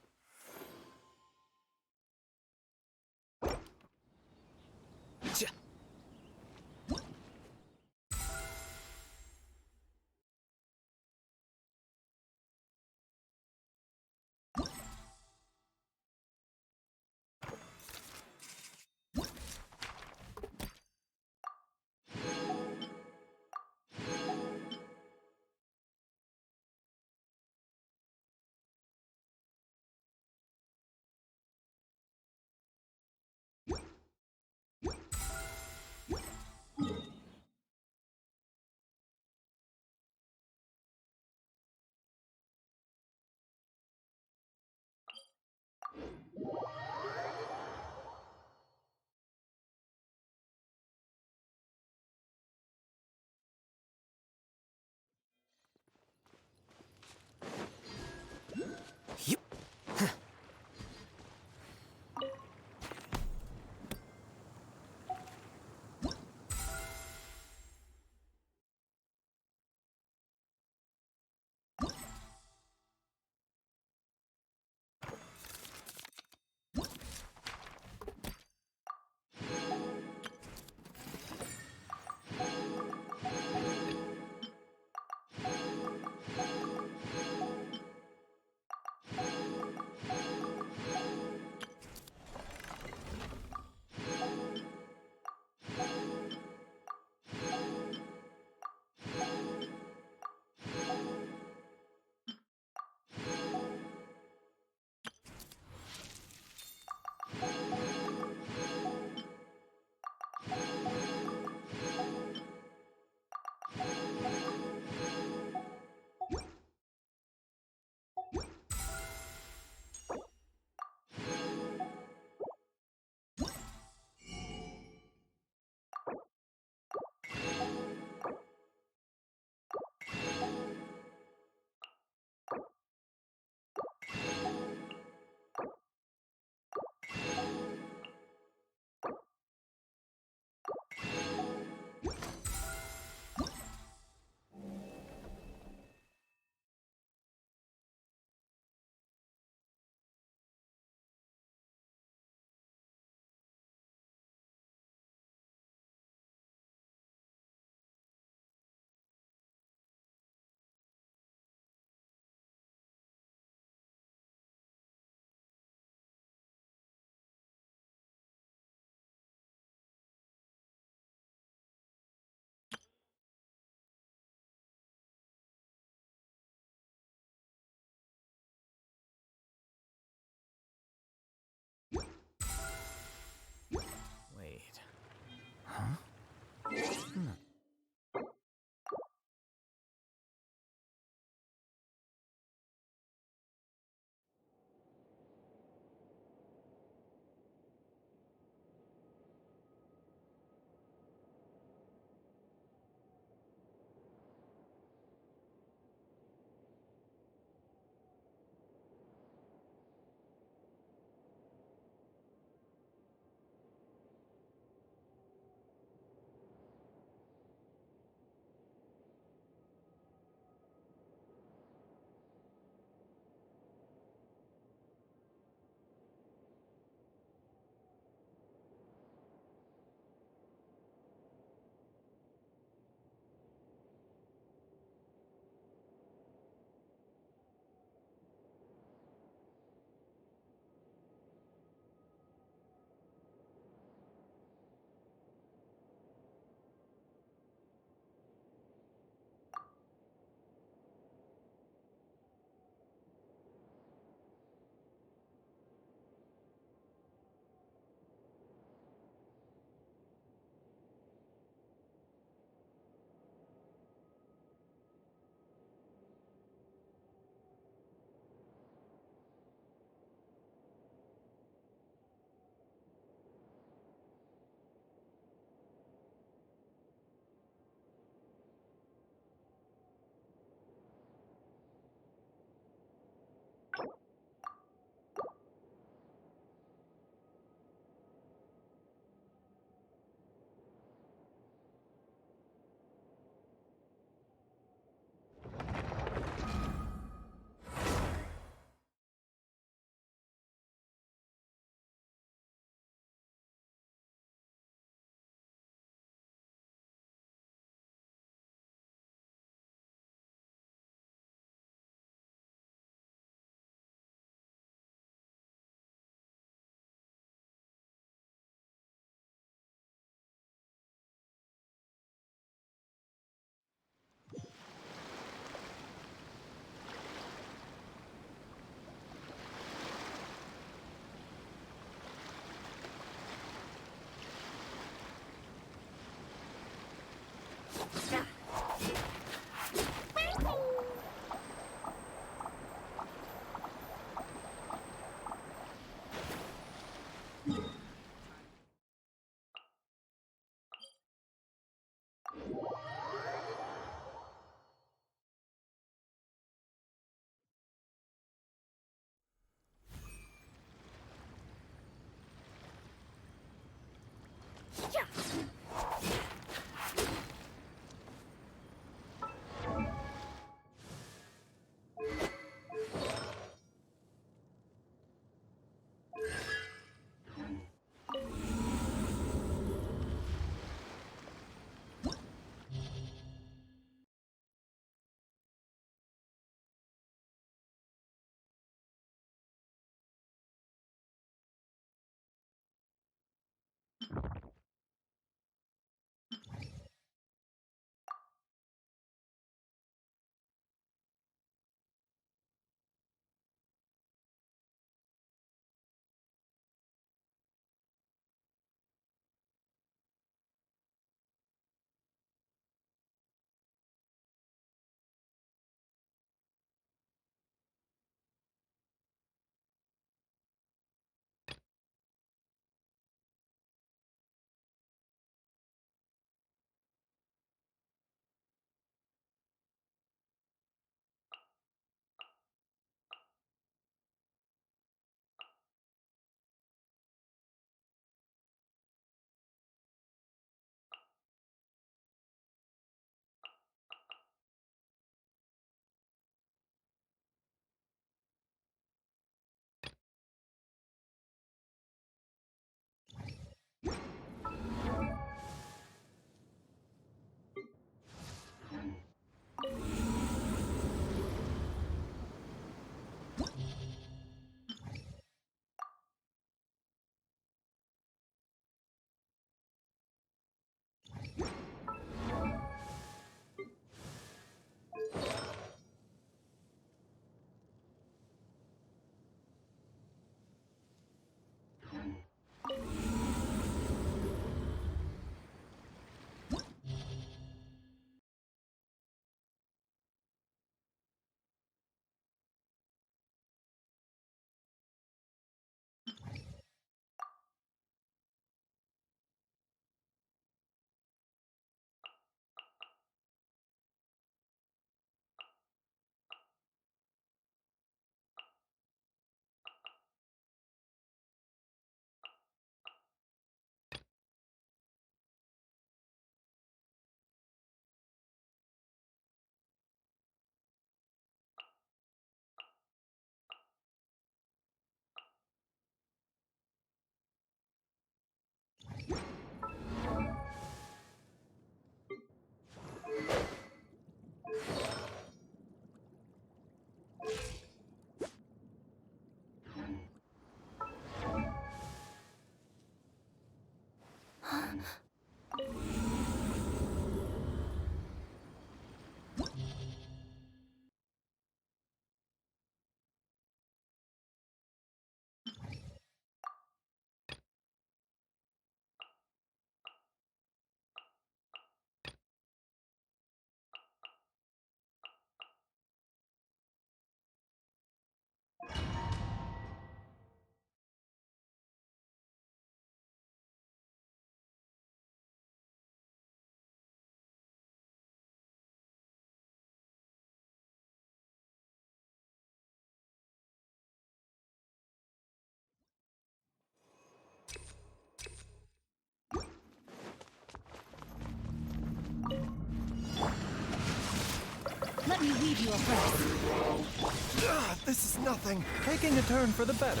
Let me weave you a phrase. This is nothing. Taking a turn for the better.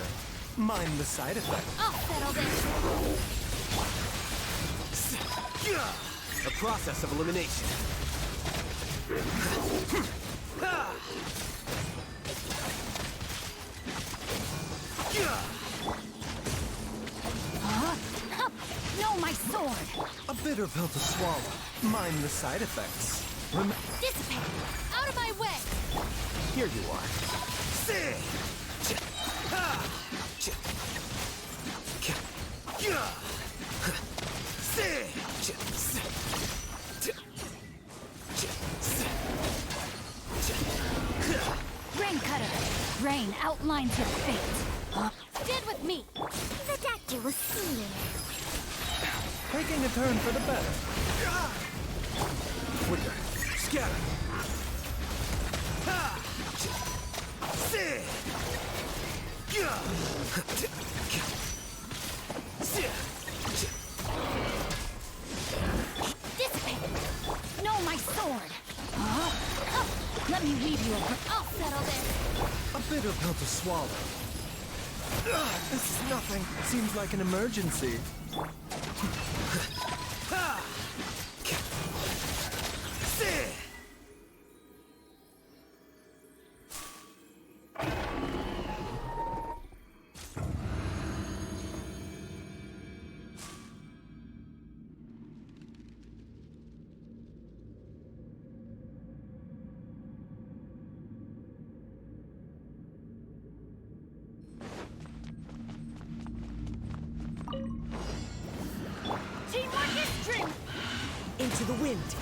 Mind the side effect. I'll settle this. A process of elimination. Huh? No, my sword! A bitter pill to swallow. Mind the side effects. Dissipate! Out of my way! Here you are. Rain cutter! Rain outlines your fate. Stand with me! The doctor will see you. Taking a turn for the better. Flicker. Scatter. I'll settle this. A bitter pill to swallow. This is nothing. Seems like an emergency. Teamwork is strength. Into the wind.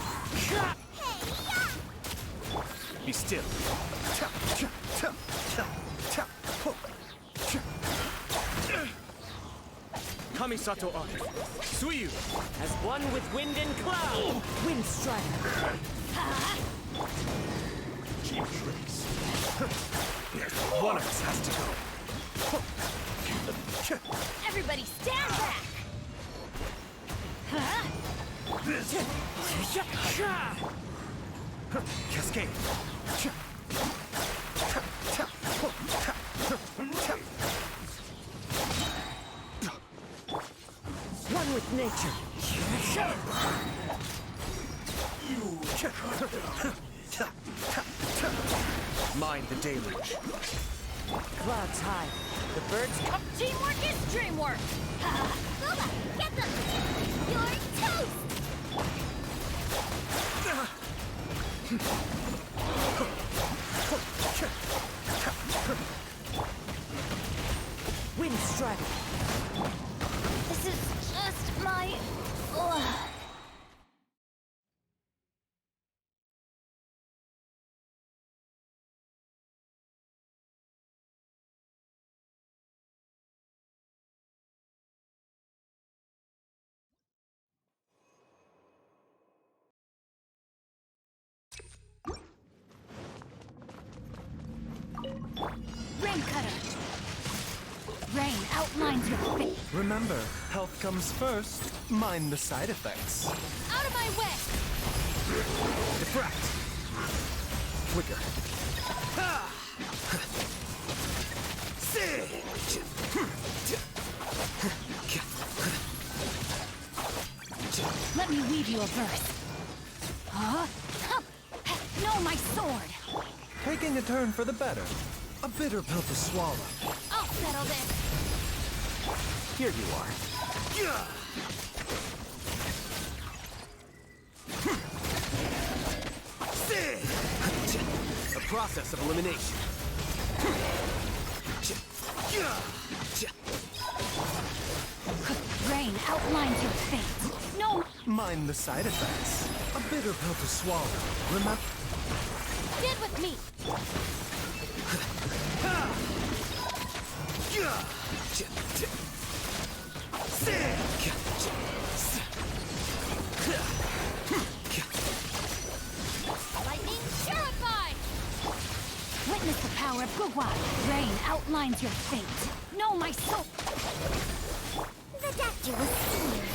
Be still. Kamisato Arc. Suiyu. As one with wind and cloud. Wind strider. Team Trace. One of us has to go. Everybody stand back. Cascade. One with nature. Mind the deluge. Clouds high. The birds come. Teamwork is dreamwork. Boba, get them! You're toast! Wind strider. This is just my... Rain cutter. Rain outlines your face. Remember, health comes first. Mind the side effects. Out of my way! Diffract. Flicker. Let me weave you a verse. Huh? No, my sword. Taking a turn for the better. A bitter pill to swallow. I'll settle this. Here you are. A process of elimination. Rain outlines your fate. No. Mind the side effects. A bitter pill to swallow. Remember. Stand with me. Lightning terrified. Witness the power of Gugwa. Rain outlines your fate. No, my soul. The doctor was here.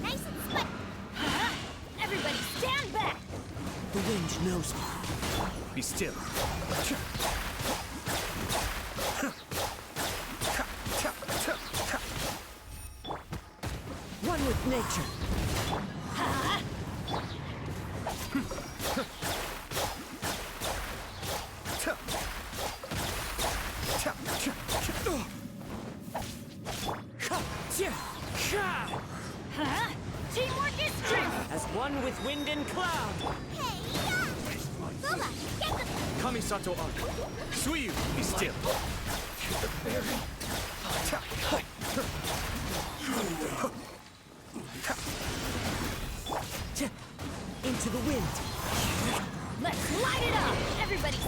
Nice and split. Everybody stand back. The wind knows me. Be still. One with nature. Teamwork is strength. As one with wind and cloud. Boba, get them! Kamisato Arc. Suiyu, be still. Into the wind. Let's light it up. Everybody.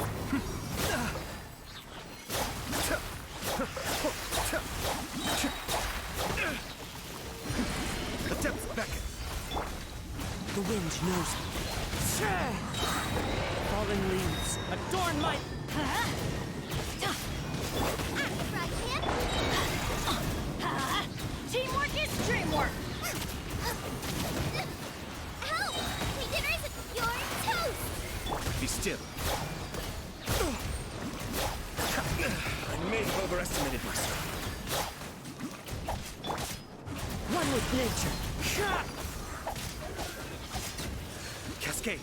The depths beckon. The wind knows me. Fallen leaves adorn my... Right here? Teamwork is dreamwork! Help! My dinner's your toast! Be still. I may have overestimated myself. One with nature. Cascade.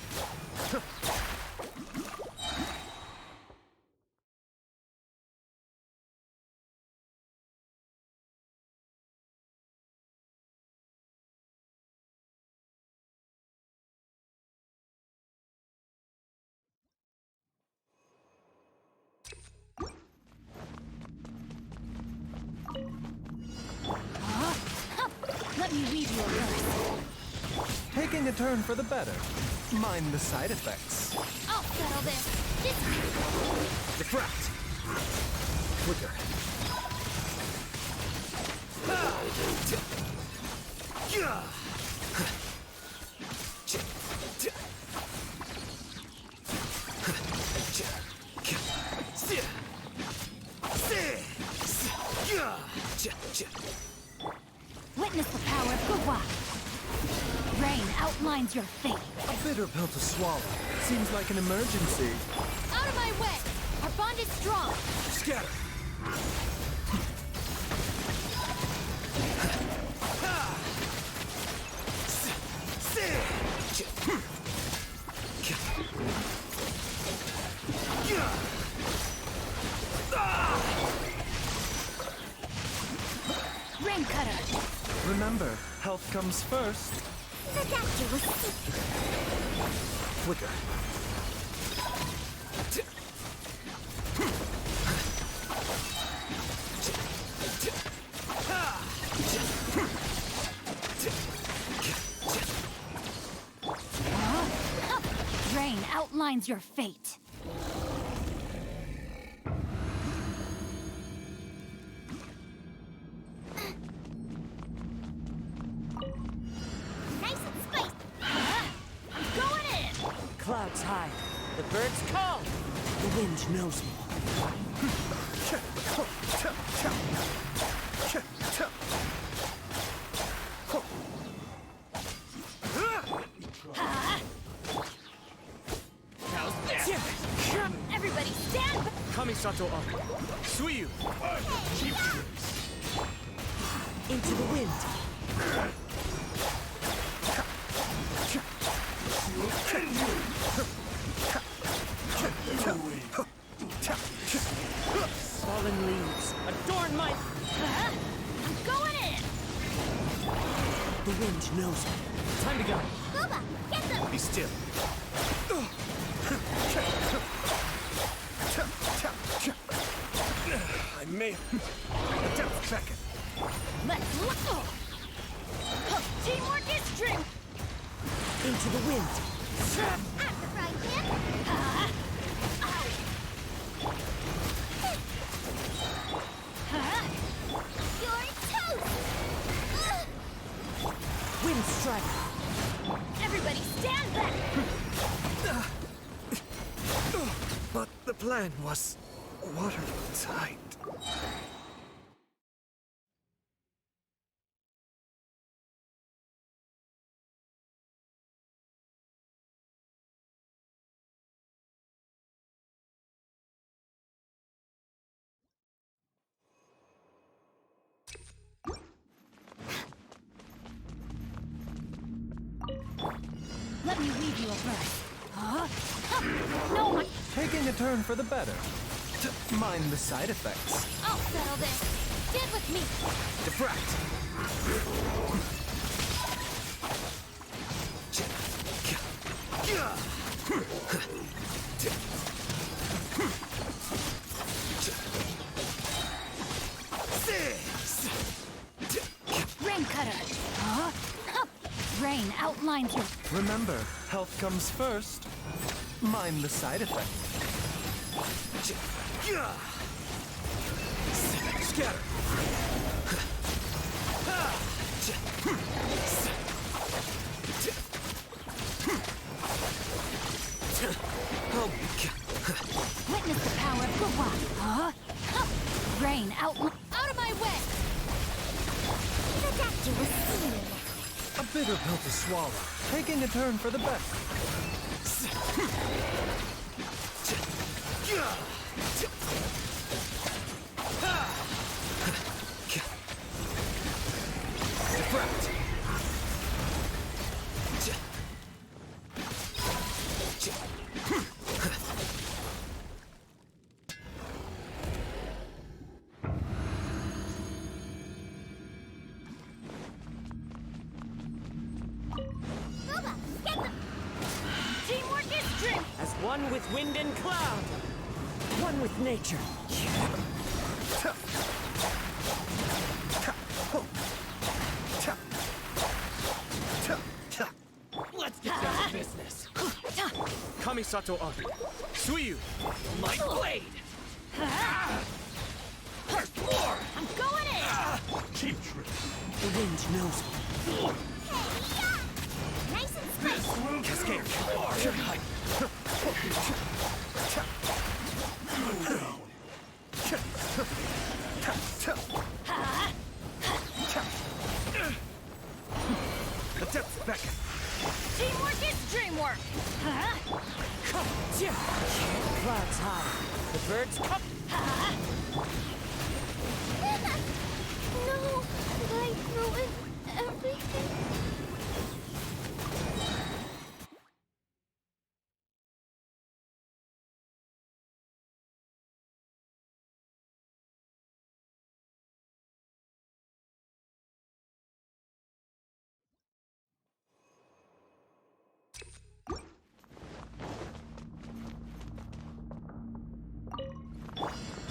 Let me read you a verse. Taking a turn for the better. Mind the side effects. I'll settle this. Diffract. Flicker. Witness the power of Gugwa. Rain outlines your fate. A bitter pill to swallow. Seems like an emergency. Out of my way! Our bond is strong! Scatter. Rain cutter. Remember, health comes first. The doctor was Flicker. Rain outlines your fate. nice and spicy. I'm going in! Clouds high. The birds call. The wind knows me. Everybody stand back! Kamisato up. Suiyu. Into the wind. Fallen leaves adorn my... I'm going in! The wind knows me. Time to go. Booba, get them! Be still. I may have... Depth beckon. Let's look! Teamwork is dream! Into the wind. At the frying pan! Your toast! Wind strike. Everybody stand back! But the plan was watertight. Let me read you a verse. No, my... Taking a turn for the better. Mind the side effects. I'll settle this. Stand with me. Diffract. Rain cutter. Rain outlines your... Remember, health comes first. Mind the side effects. Scatter. Witness the power of Gugwa. Rain outline... you were seeing. A bitter pill to swallow, taking a turn for the better. Defract! Teamwork is dream. As one with wind and cloud, one with nature. Let's get down to business. Kamisato Art. Suiyu. My blade. First war. I'm going in. Cheap trick. The wind knows me. Nice and spicy. Cascade. Pure height. The depths beckon. Teamwork is dreamwork. Clouds high. The birds come. No! Did I ruin everything?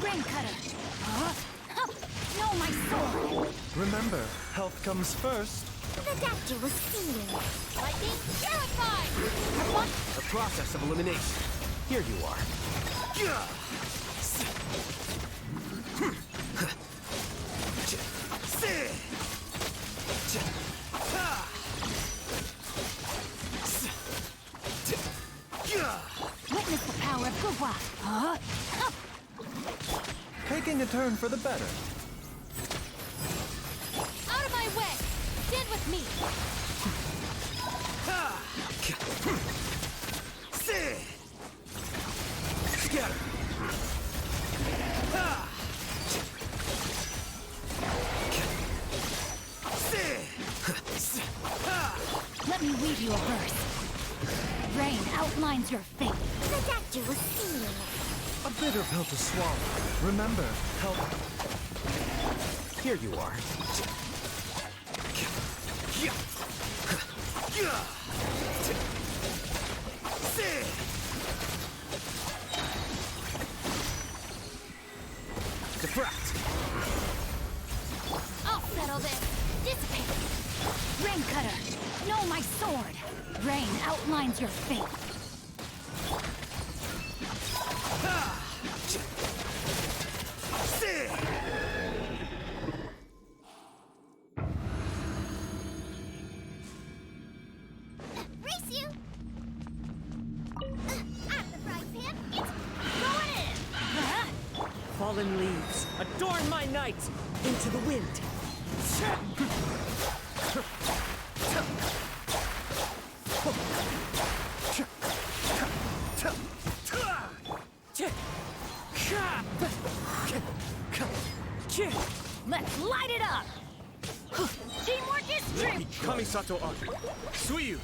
Rain cutter. No, my sword. Remember, health comes first. The doctor was seeing. Lightning terrified. What? The process of elimination. Here you are. Witness the power of Gugwa. Taking a turn for the better. Out of my way. Stand with me. Scatter. Let me weave you a verse. Rain outlines your fate. The doctor was seeing. A bitter pill to swallow. Remember, health. Here you are. Defract. I'll settle this. Dissipate. Rain cutter. Know my sword. Rain outlines your fate. Race you! Out of the frying pan, it's Going in. Fallen leaves, adorn my night into the wind. Let's light it up. Teamwork is dream. Kamisato Art. Suiyu.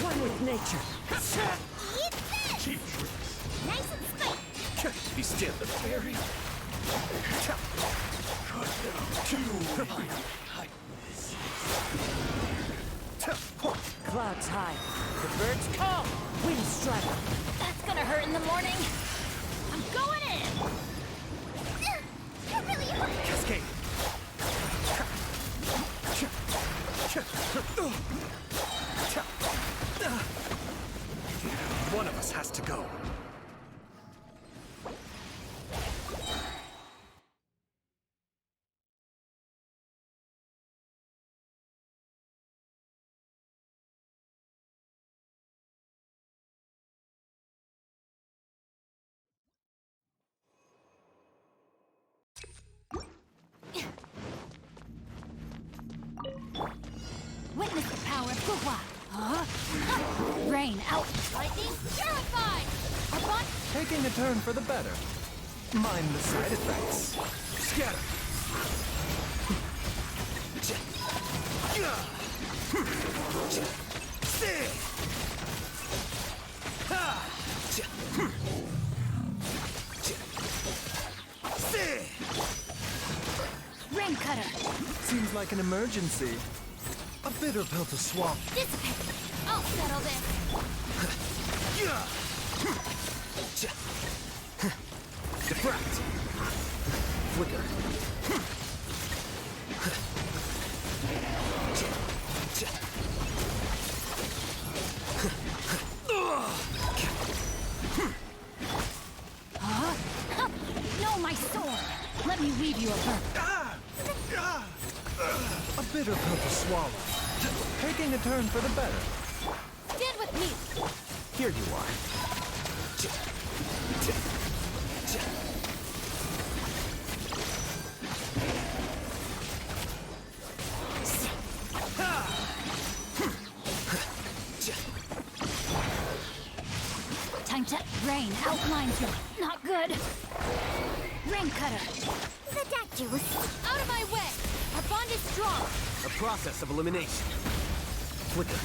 One with nature. Eat this! Cheap tricks. Nice and spicy. Be still, the fairy. Clouds high. The birds come. Wind strike. That's gonna hurt in the morning. I'm going in. You're really hurt. Cascade. One of us has to go. Rain out. Lightning purified. Upon Taking a turn for the better. Mind the side effects. Scatter. rain cutter. Seems like an emergency. A bitter pill to swallow. Dissipate. I'll settle this. Diffract. Flicker. No, my sword. Let me weave you a verb. A bitter pill to swallow. Taking a turn for the better. Stand with me. Here you are. Time to rain outlines you. Not good. Rain cutter. The deck juice. Out of my way. Our bond is strong. A process of elimination. Flicker.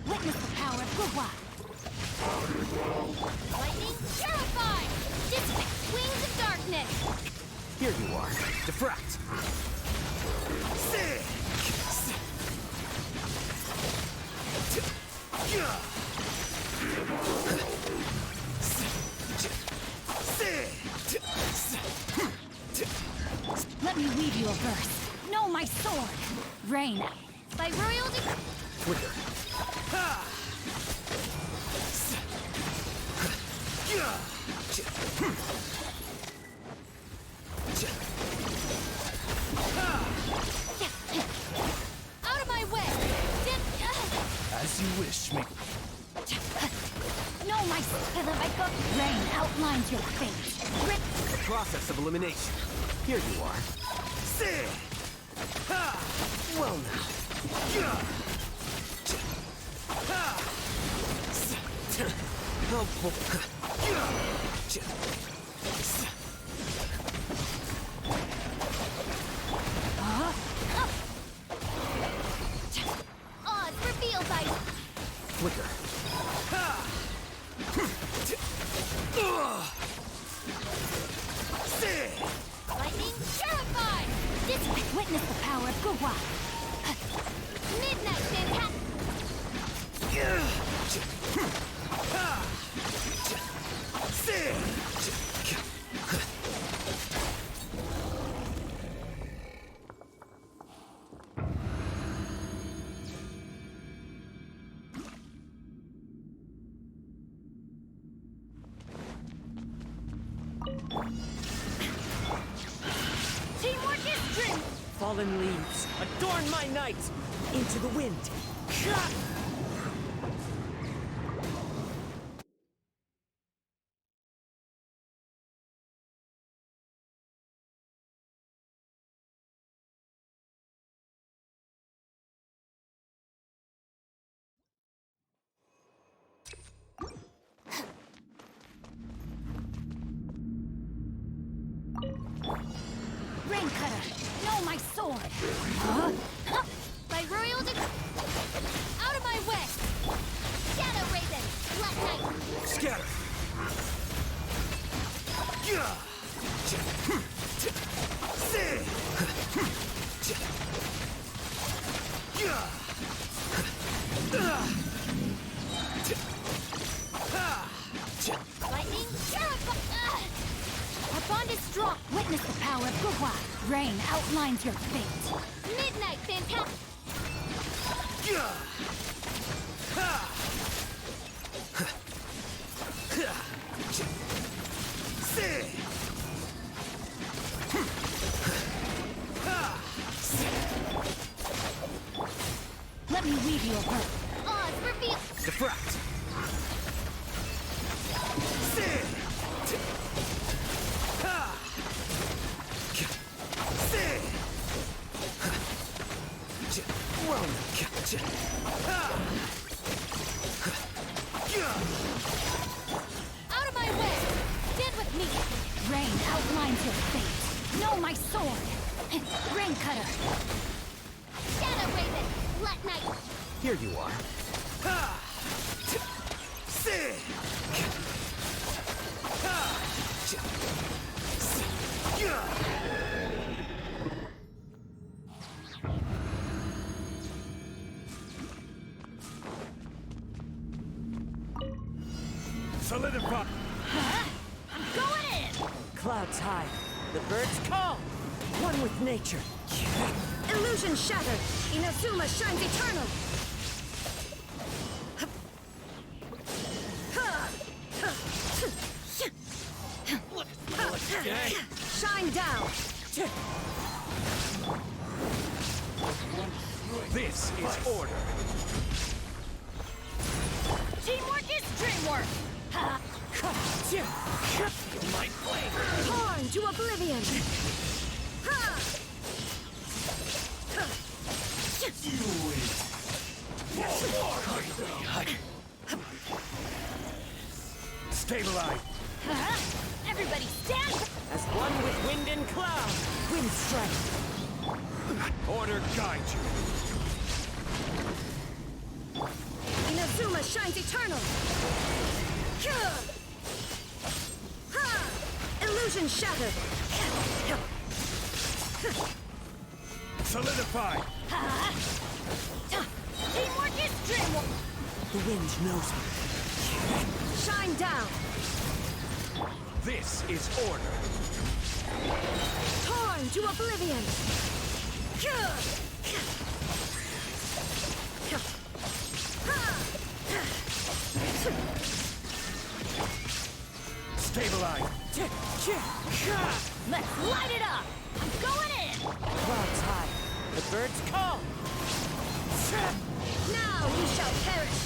Witness the power of Gugwa. Lightning purified. Dissipate. Wings of darkness. Here you are. Diffract. Let me weave you a verse. Know my sword. Rain. By royal decree. Flicker. Out of my way. As you wish, me. No, my rain outlines your fate. Rip. A process of elimination. Here you are. Well now. Oh boy. Odds revealed by Flicker. lightning purified. Dissipate. Witness the power of Gugwa. Midnight Manhattan. Teamwork is strength. Fallen leaves, adorn my night! Into the wind. my sword! By royal out of my way! Shadow Raven, Black Knight! Scatter! Lightning, terrify! Our bond is strong! Witness the power of Gugwa! Rain outlines your fate! Midnight, fantastic! Let me weave you a rope. Oz, reveal! Diffract! Out of my way! Stand with me! Rain outlines your fate! Know my sword! Rain cutter! Shadow Raven, Black Knight! Here you are. Solidify! I'm going in! Clouds high. The birds call. One with nature. Illusion shattered! Inazuma shines eternal! Shine down! This is order. Teamwork is dreamwork! You might play. Torn to oblivion! Stabilize. Everybody stand! As one with wind and cloud. Wind strike. Order guide you. Inazuma shines eternal! Illusion shattered! Solidify. Teamwork is dreamwork! The wind knows me. Shine down! This is order. Torn to oblivion! Stabilize. Let's light it up! I'm going in! Clouds high. The birds call. Now you shall perish!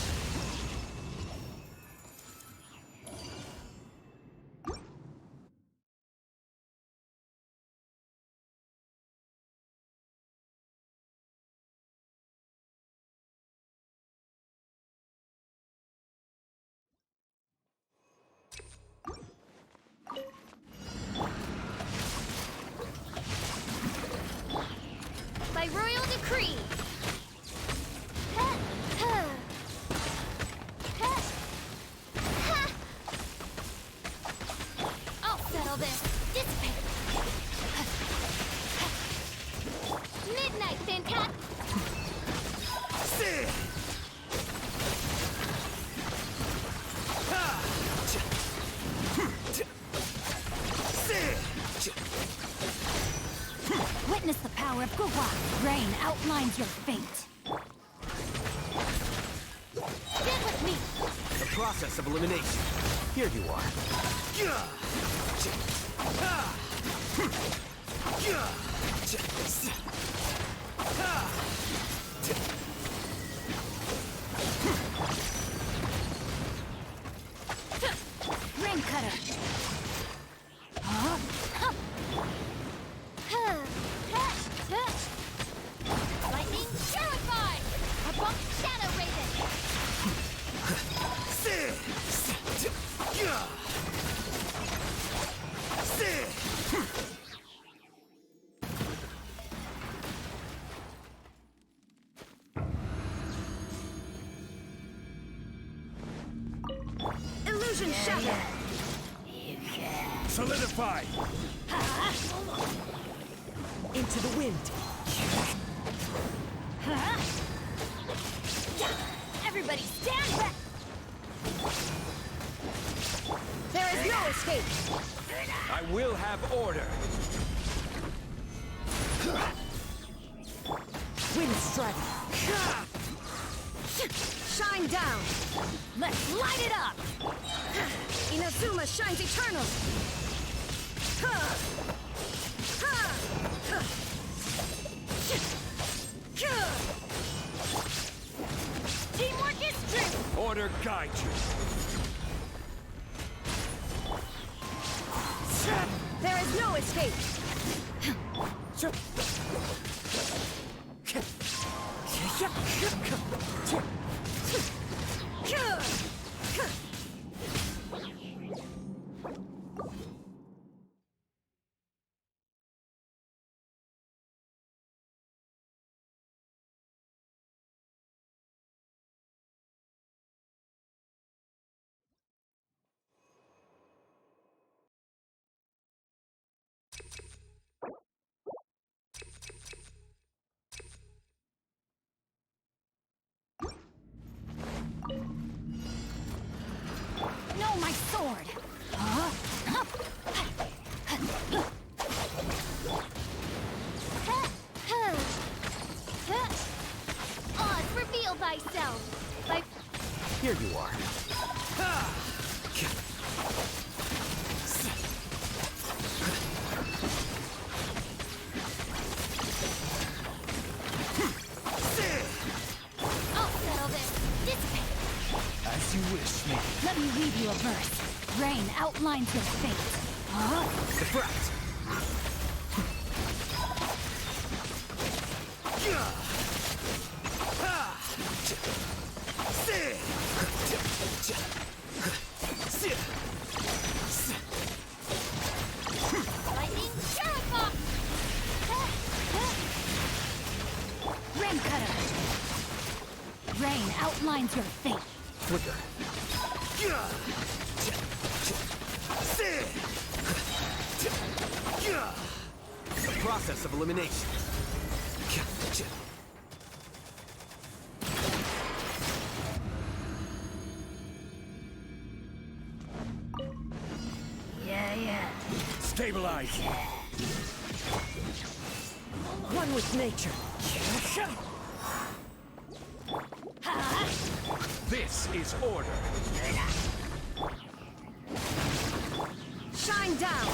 By royal decree! I'll settle this. Dissipate! Midnight, fantastic! Witness the power of Gugwa! Rain outlines your fate! Stand with me! The process of elimination. Here you are. Rain cutter! Lightning, terrified! A bump, Shadow Raven! shatter! Solidify! Into the wind! Everybody stand back! There is no escape! I will have order! Wind strike! Shine down! Let's light it up! Inazuma shines eternal! Teamwork is strength! Order guide you! There is no escape! No, my sword! Oz, reveal thyself! By Here you are. I'll settle this! Dissipate! As you wish, me. Let me read you a verse. Rain outlines your fate. The brat. lightning Sheriff! Rain cutter. Rain outlines your fate. Flicker. The process of elimination. Yeah. Stabilize! One with nature! This is order! Shine down!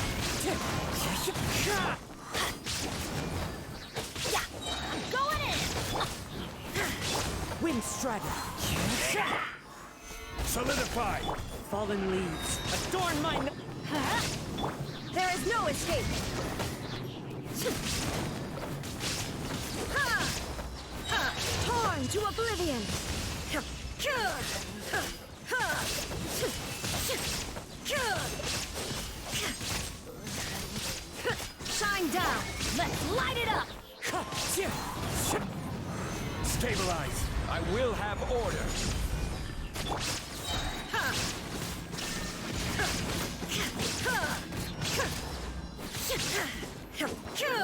Going in! Wind strider! Solidify! Fallen leaves! Adorn my... There is no escape! Torn to oblivion! Shine down! Let's light it up! Stabilize! I will have order!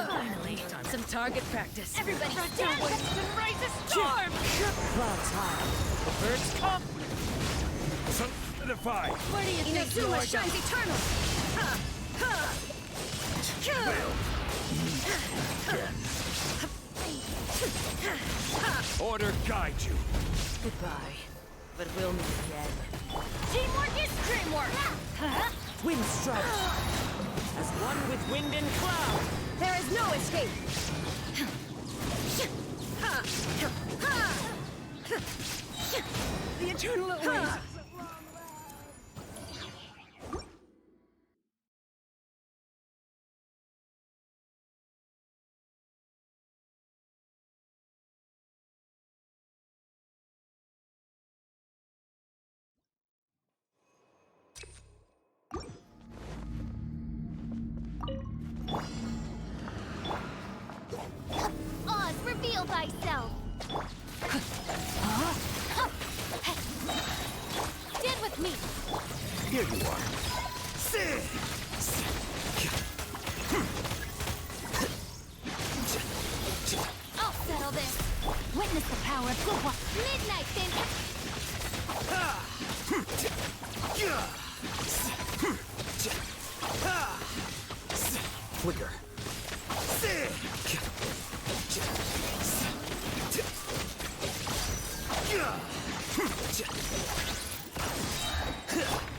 Finally, some target practice. Everybody stand up and raise a storm! Clouds high! The birds come! Solidify! Where do you think you're Inazuma shines eternal! Order guide you! Goodbye. But we'll meet again. Teamwork is dreamwork! Wind strike! As one with wind and cloud! There is no escape! The eternal oasis! Oz, reveal thyself! Stand with me! Here you are. I'll settle this. Witness the power of good one. Midnight, Flicker.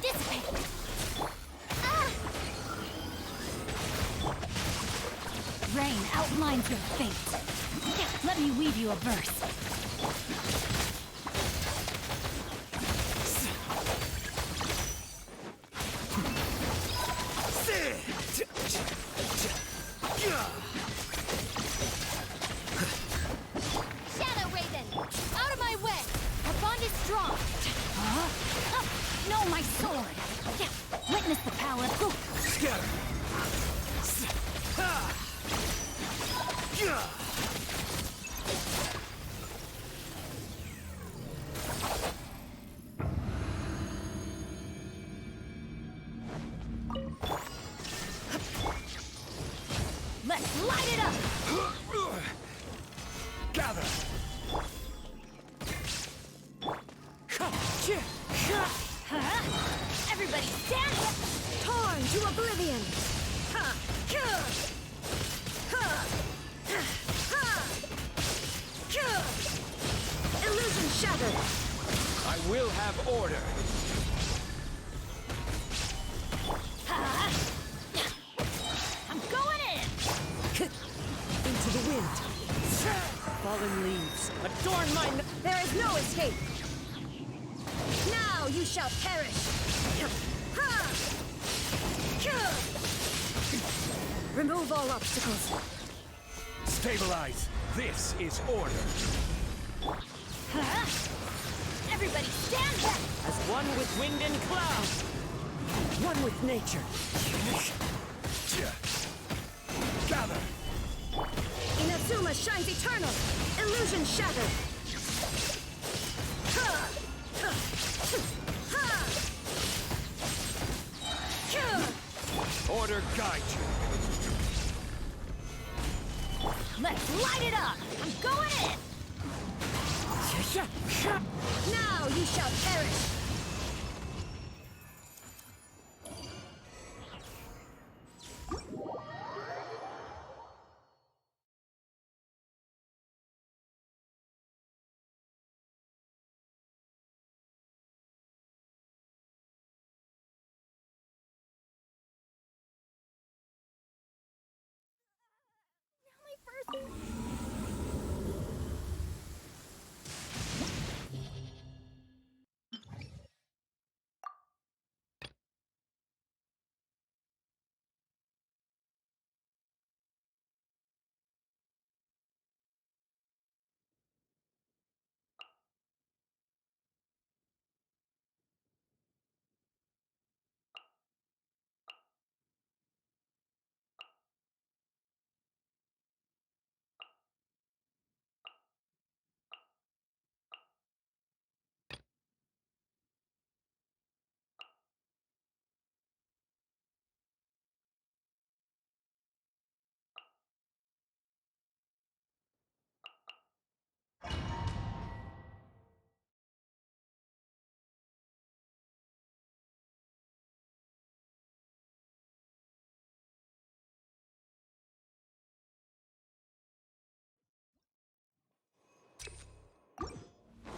Dissipate. Rain outlines your fate. Let me weave you a verse. Shadow Raven! Out of my way! Our bond is strong! No, my sword! Witness the power of good. Scatter. Let's light it up! Gather. Everybody stand up! Torn to oblivion! Illusion shattered! I will have order. I'm going in! Into the wind. Fallen leaves, adorn my... There is no escape! Now you shall perish! Remove all obstacles. Stabilize. This is order. Everybody stand back! As one with wind and cloud. One with nature. Gather. Inazuma shines eternal! Illusion shattered! Order guide you. Let's light it up! I'm going in! Now you shall perish!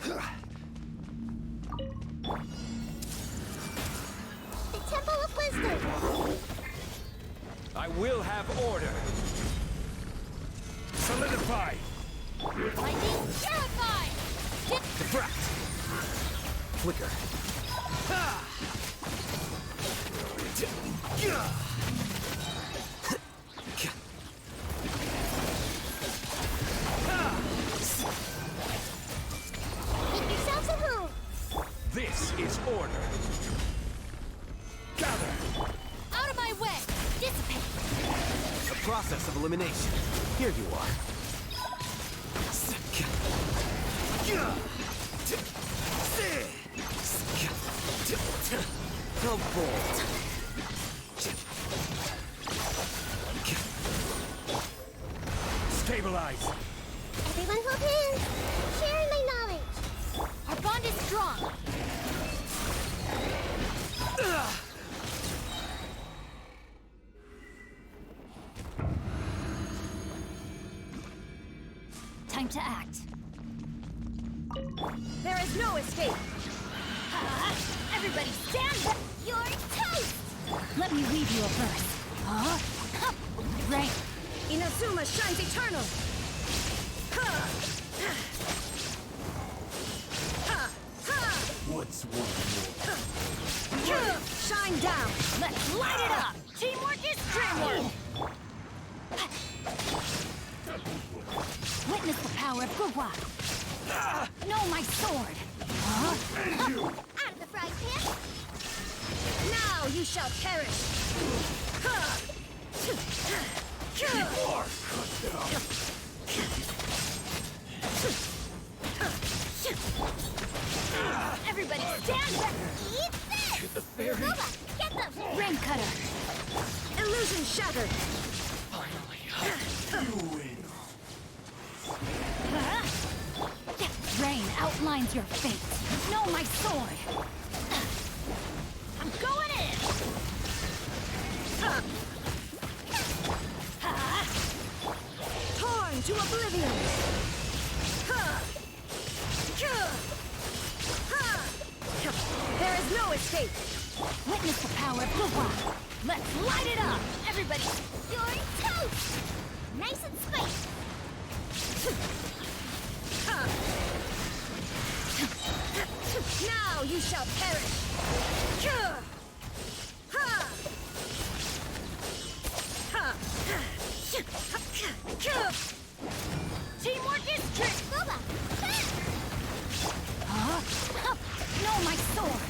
The Temple of Wisdom! I will have order. Solidify. Lightning purified! Diffract. Flicker. Make yourselves at home! This is order. Gather. Out of my way! Dissipate! The process of elimination. Here you are. Final bolt. Stabilize. Everyone hold hands. Sharing my knowledge. Our bond is strong. Time to act. There is no escape. Everybody stand back. You're toast! Let me weave you a verse. Rain. Inazuma shines eternal. What's one more? Shine down. Let's light it up. Teamwork is dreamwork. Witness the power of Gugwa. Know my sword. Out of the frying pan. Now you shall perish. Everybody stand back. Eat this! The fairy. Boba, get them! Rain cutter. Illusion shattered. You win. Rain outlines your fate. Know my sword. I'm going in. Torn to oblivion. There is no escape. Witness the power of Gugwa. Let's light it up. Everybody. You're toast! Nice and spicy. Now you shall perish. Teamwork is trick. Boba, Know my sword.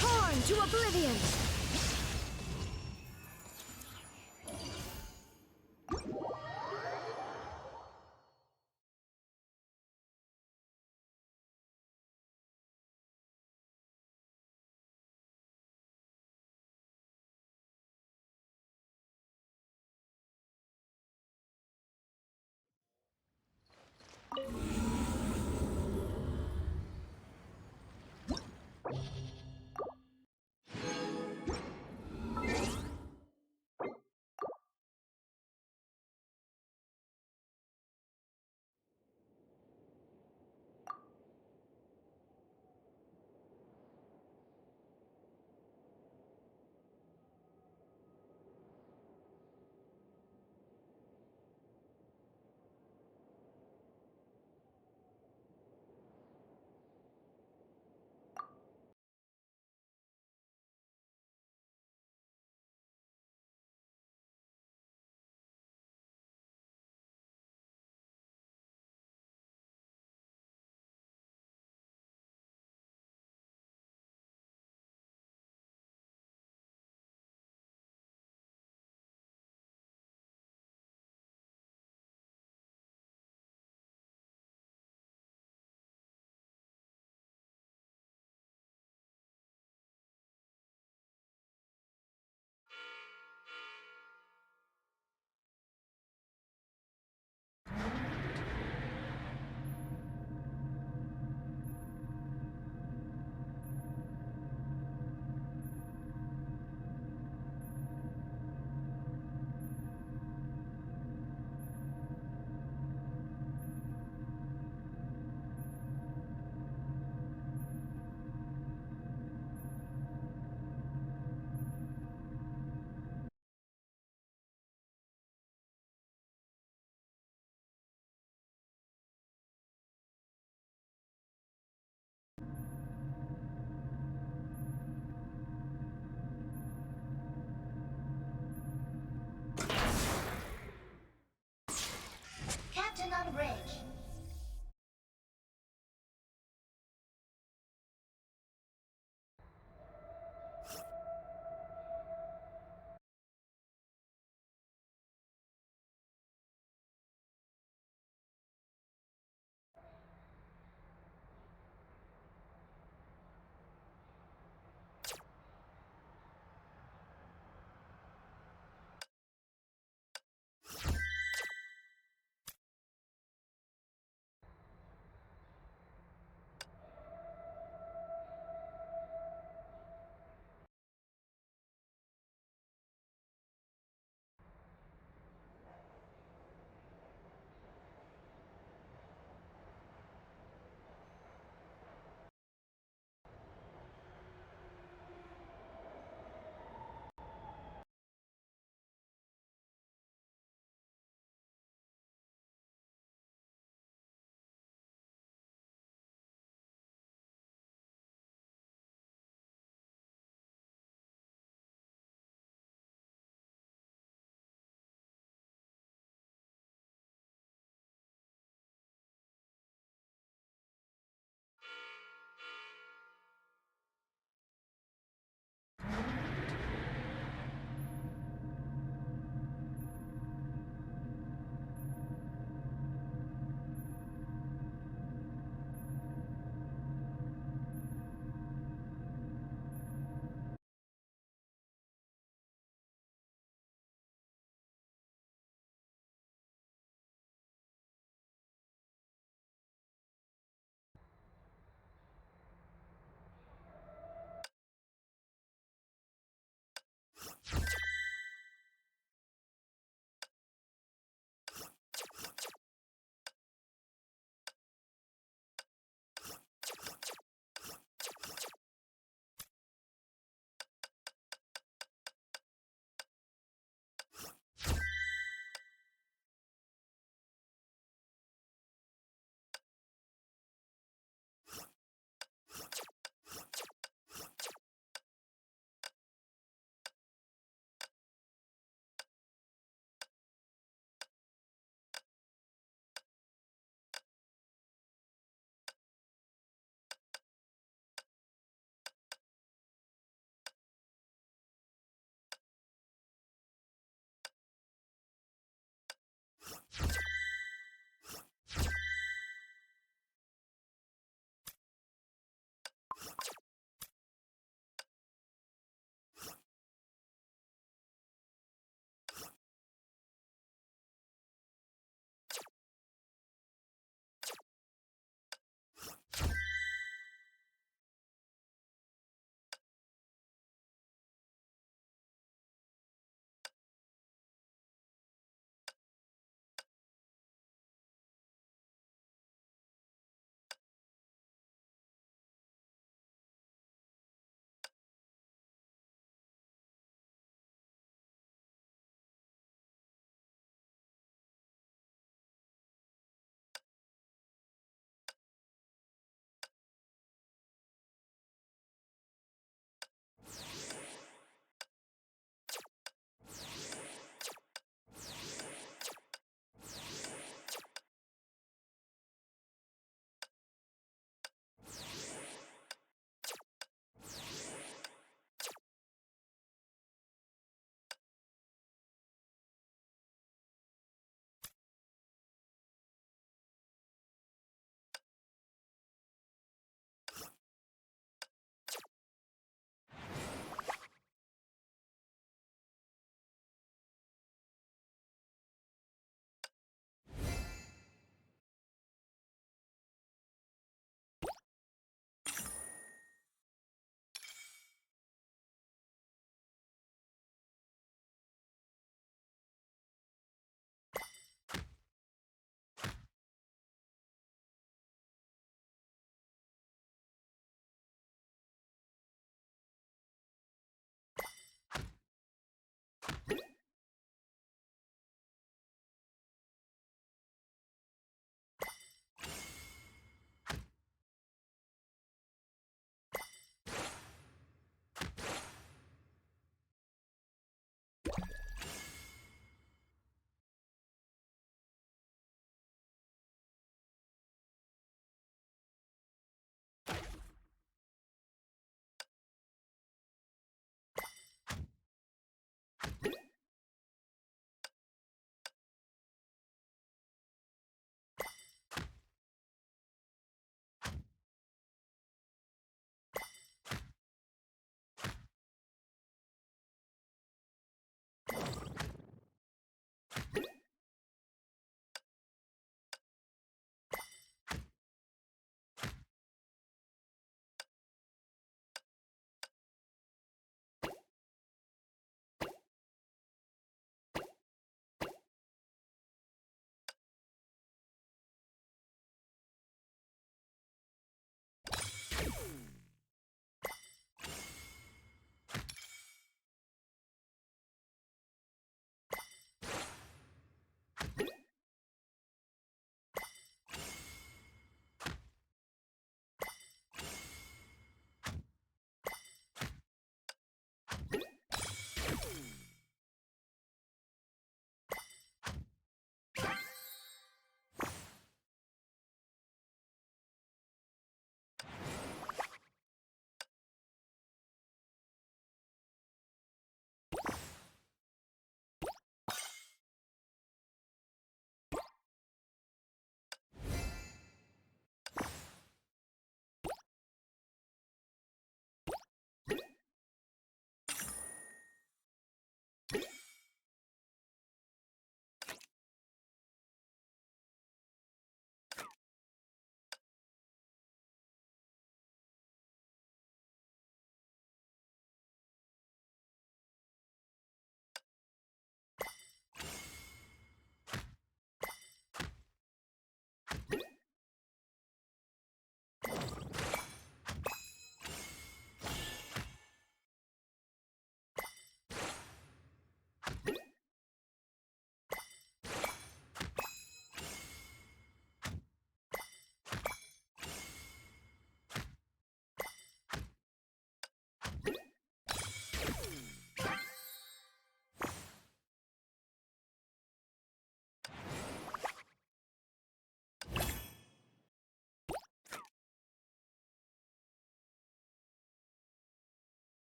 Torn to oblivion.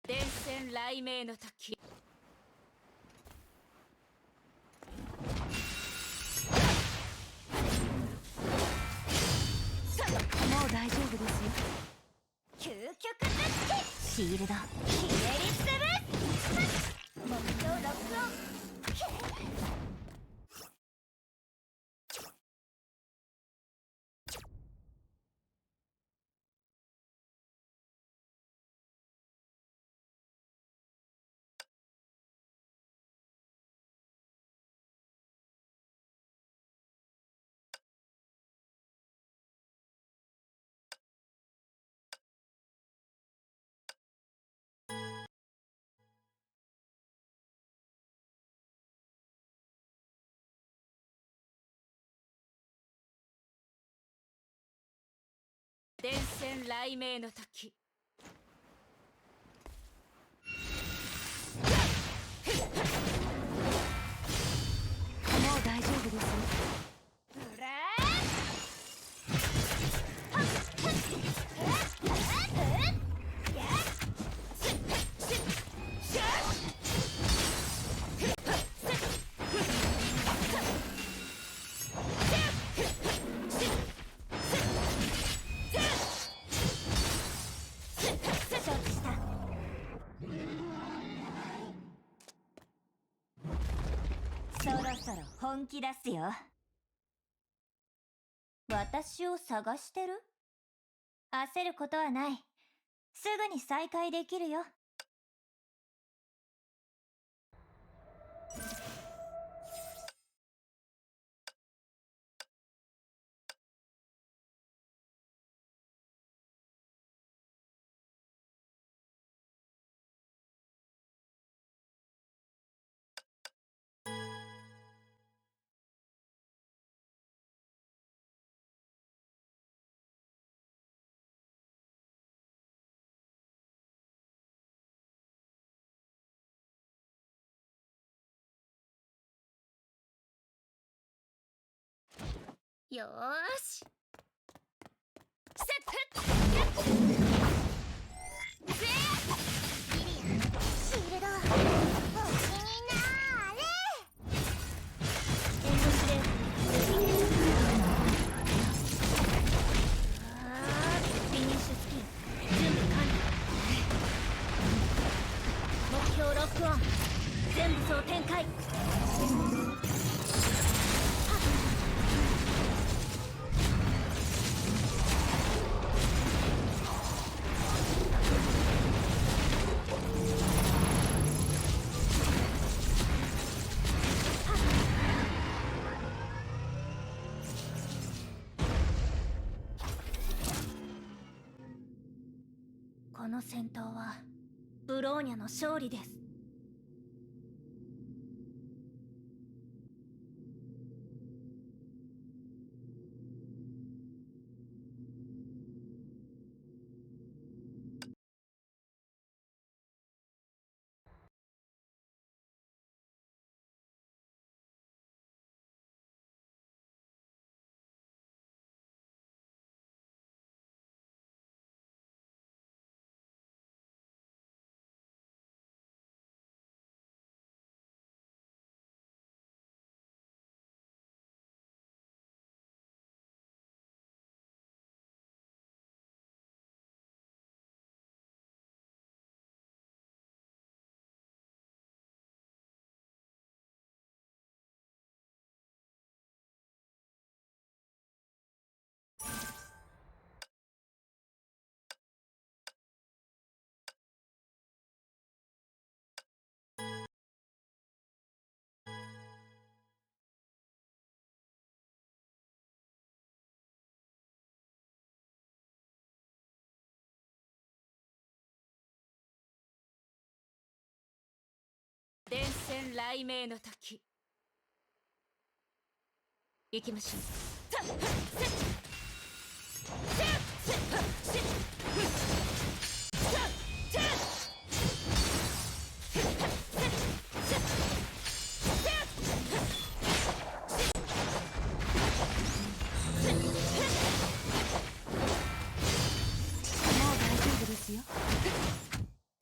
電線雷鳴の時。もう大丈夫ですよ。究極のつシールド。けひねりする目標ロックオン電線雷鳴の時。もう大丈夫ですよ。ブラそろそろ本気出すよ。私を探してる？焦ることはない。すぐに再開できるよ。よーし。セット。シールド星になーれ。エンドスレート。フィニッシュスキン準備完了。目標ロックオン。全部総展開。この戦闘はブローニャの勝利です。戦雷鳴の時。行きましょう。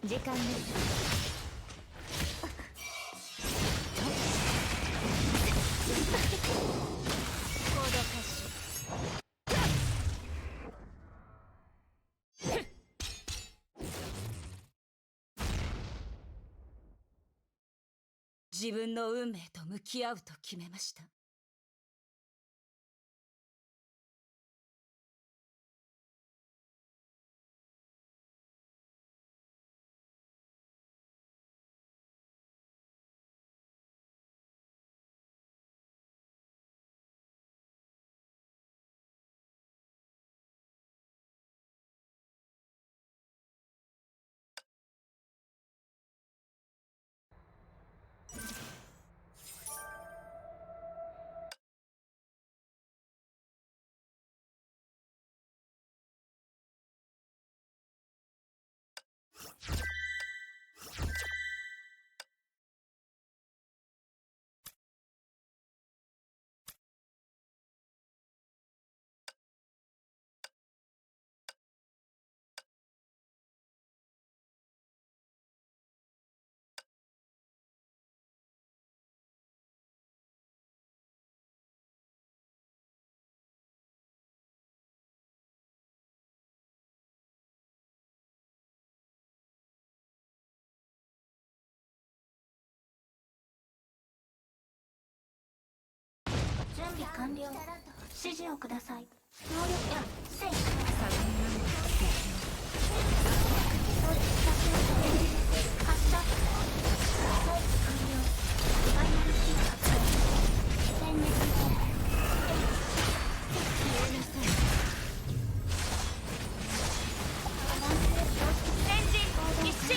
時間です。行動開始。自分の運命と向き合うと決めました。準備完了。指示をください。能力や制御発射。完了。ファイナルキー発動。戦略消えなさい。先陣一致。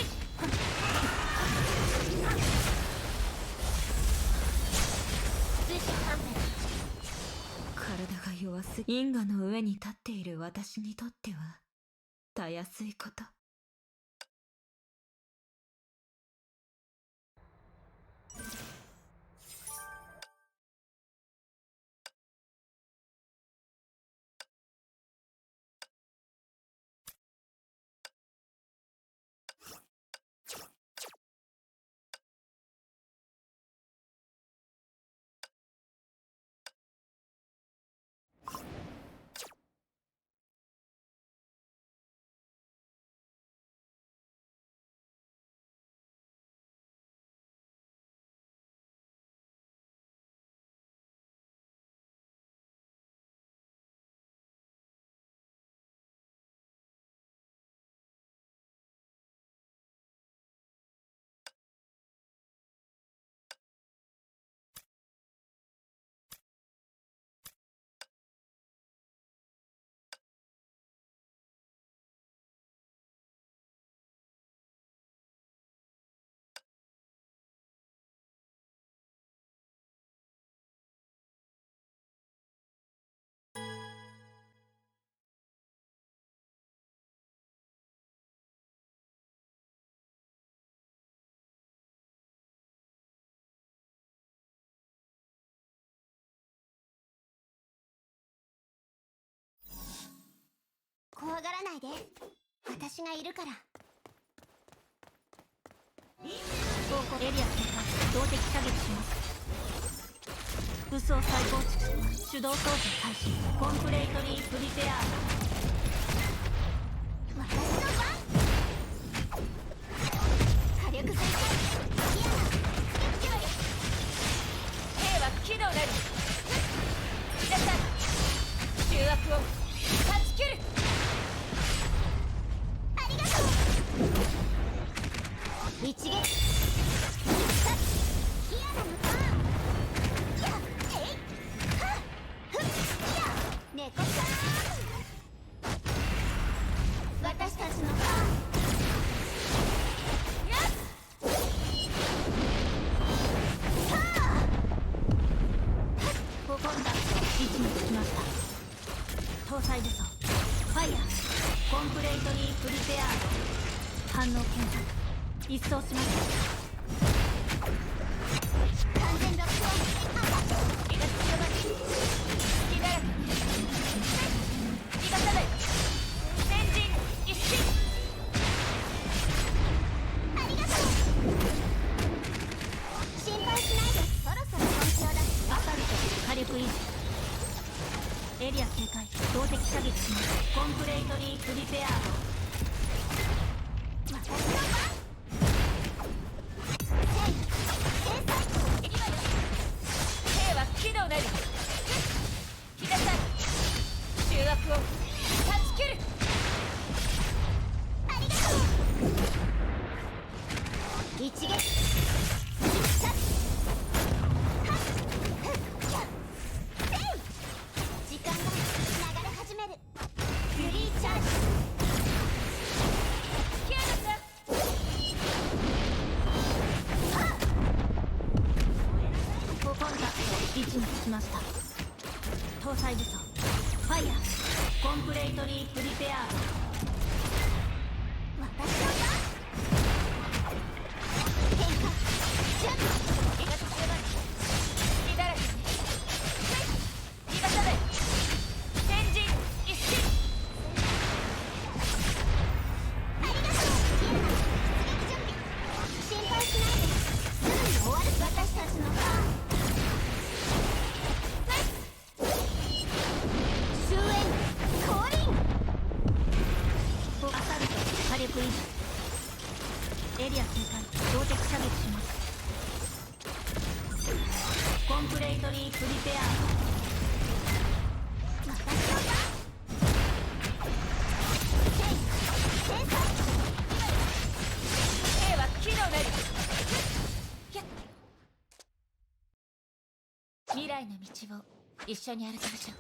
体が弱すぎ、因果の上に立っている私にとってはたやすいこと。怖がらないで。私がいるから。エリア展開、動的射撃します。武装再構築、手動操作開始。コンプレートリープリペア。私の番。火力全開。兵は機能なり。いらっしゃい。醜悪を断ち切る。ありがとう。一撃。猫ちゃん。私たちの番。やっ。搭載武装ファイヤーコンプレートリープリペアード反応検索一掃します完全ロックオン気が強まり気だらけ気がさない先陣一進ありがとう心配しないでそろそろ本気を出すアサルト火力維持エリア警戒動的射撃しますコンプレートリープリペアード私の番兵は機動なり気ださい醜悪を断ち切るありがとう一撃必殺時間が流れ始めるフリーチャージキューですコンタクト位置につきました搭載武装ファイヤーコンプレートリープリペアード私の番変化準備気が強まり気だらけ気がさない先陣一進ありがとうイエナ出撃準備心配しないですぐに終わる私たちの番終焉降臨アサルト火力維持エリア警戒動的射撃しますコンプレートリープリペアー私の番天才兵は機動なり未来の道を一緒に歩きましょう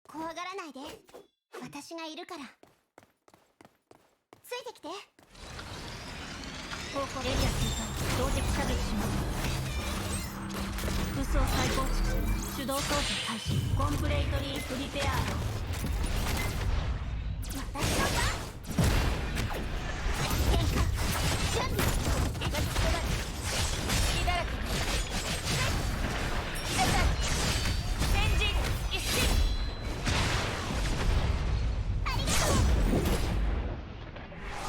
怖がらないで私がいるからついてきて方向エリア警戒動的射撃します武装再構築手動操作開始コンプレートリープリペアー私の番変化準備ド気が強まり気だらけ気ださい先陣一進ありがとう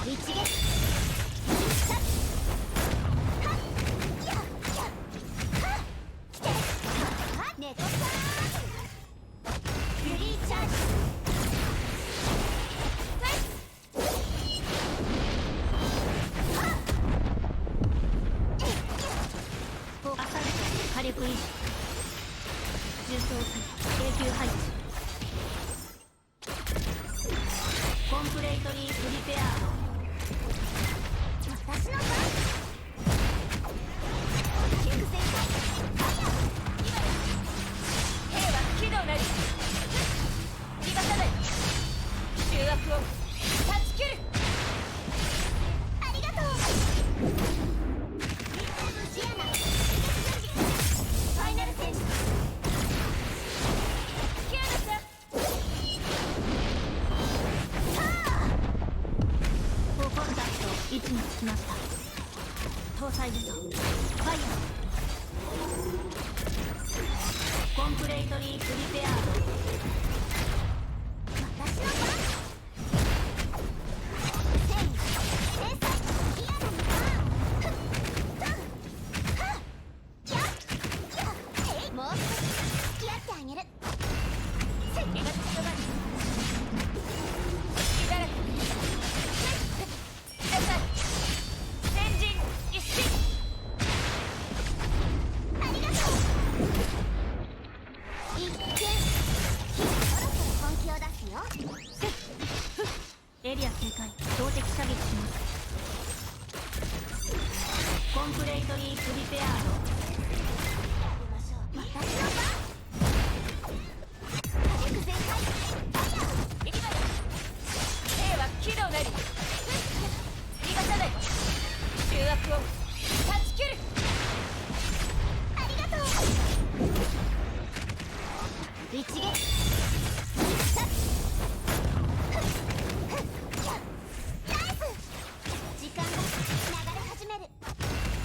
一撃必殺はっやっやっはっ来てはっ猫さんフリーチャージアサルト火力維持重装備永久配置コンプレートリープリペアー私の番火力全開ファイヤー兵は機動なり気がさない醜悪を断ち切るありがとうシアナファイナル戦士キューですコンタクト位置につきました搭載武装ファイヤーコンプレートリープリペアード私の番天才イアナの番ふっふっはっやっやっもう少し付き合ってあげる気が強まり気だらけ気ださい先陣一進エリア警戒、動的射撃します。コンプレイトリープリペアード。私の番。火力全開。行きます。A は軌道なり。逃がさない。中悪を断ち切る。ありがとう。一撃。時間が流れ始める。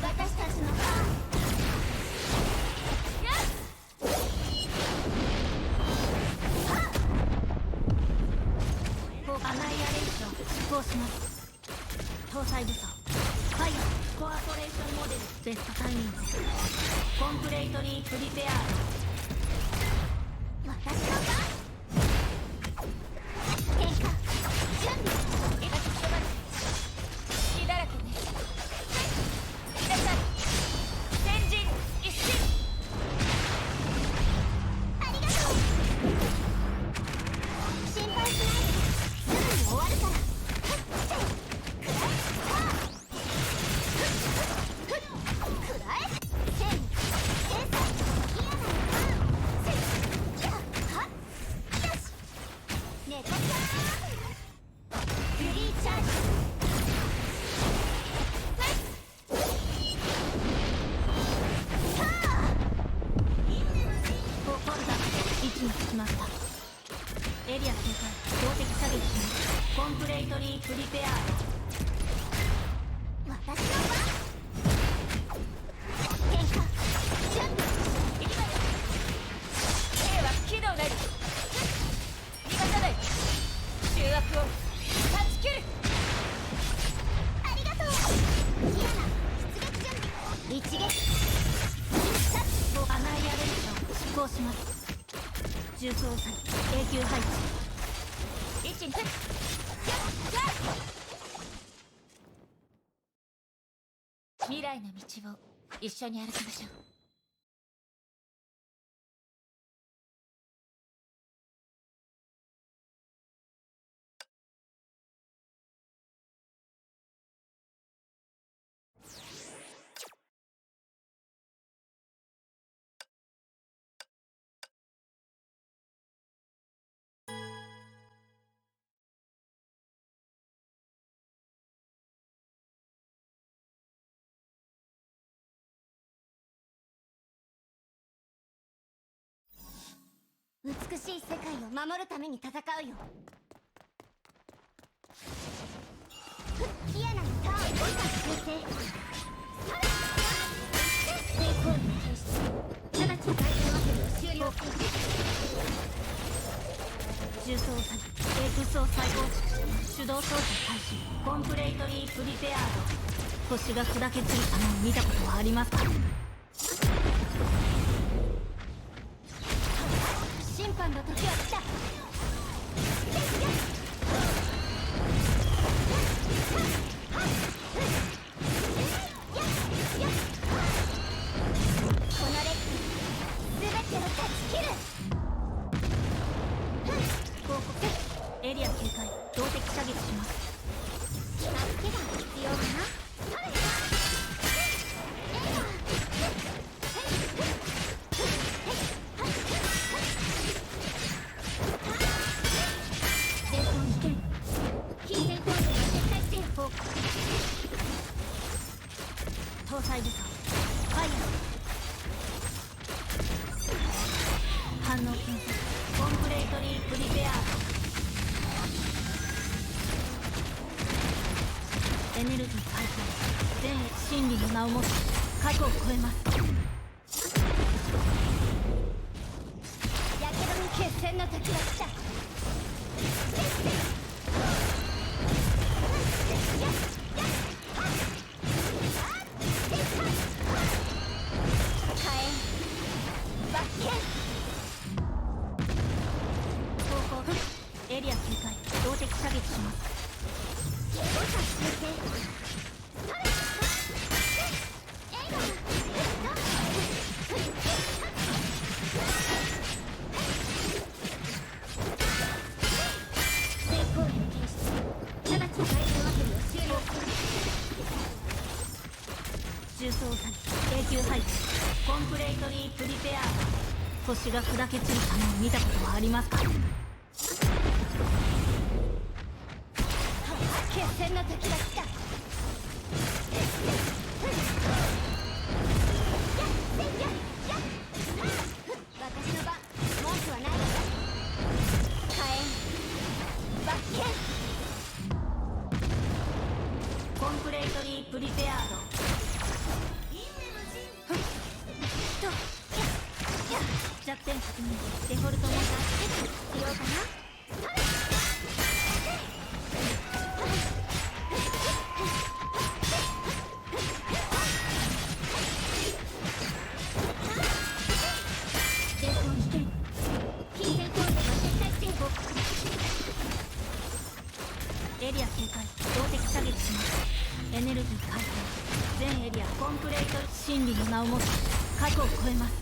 私たちの番。アナイアレーション執行します。搭載武装ファイアコアポレーションモデルベストタイミング。コンプレイトリープリペアード。私の番。喧嘩準備。描き広がる。血だらけね。いらっしゃい。先陣一進。ありがとう。心配しないで。すぐに終わるから。エリア警戒、動的射撃します。コンプレイトリープリペアード。私の番。喧嘩準備。行きます。A は軌道なり。逃がさない。中悪を断ち切る。ありがとう。ギアナ出撃準備。一撃。アナイアレーション執行します。重装作永久配置。1、2、未来の道を一緒に歩きましょう。美しい世界を守るために戦うよ。ギアナのターンを修正。成功の停止。直ちに回転ワケルを終了。重装作武装再構築。手動操作開始。コンプレイトリープリペアード。星が砕け散る様を見たことはありますか？審判の時は来た。このレック全てを断ち切る。報告。エリア警戒、動的射撃します。助けが必要かな。搭載武装ファイア反応検索。コンプレイトリープリペアード。エネルギー解放。全真理の名を持つ過去を超えます。やけどに決戦の時が来た。エリア警戒、動的射撃します。成功への検出。重装作永久配置コンプレートリープリペア星が砕け散る様を見たことはありますか？決戦の時が来た。私の番、文句はないわよ。火炎罰剣コンプレートリープリペアード弱点確認デフォルトモーター使用かな。エリア警戒動的射撃します。エネルギー回復全エリアコンプレート真理の名を持つ過去を超えます。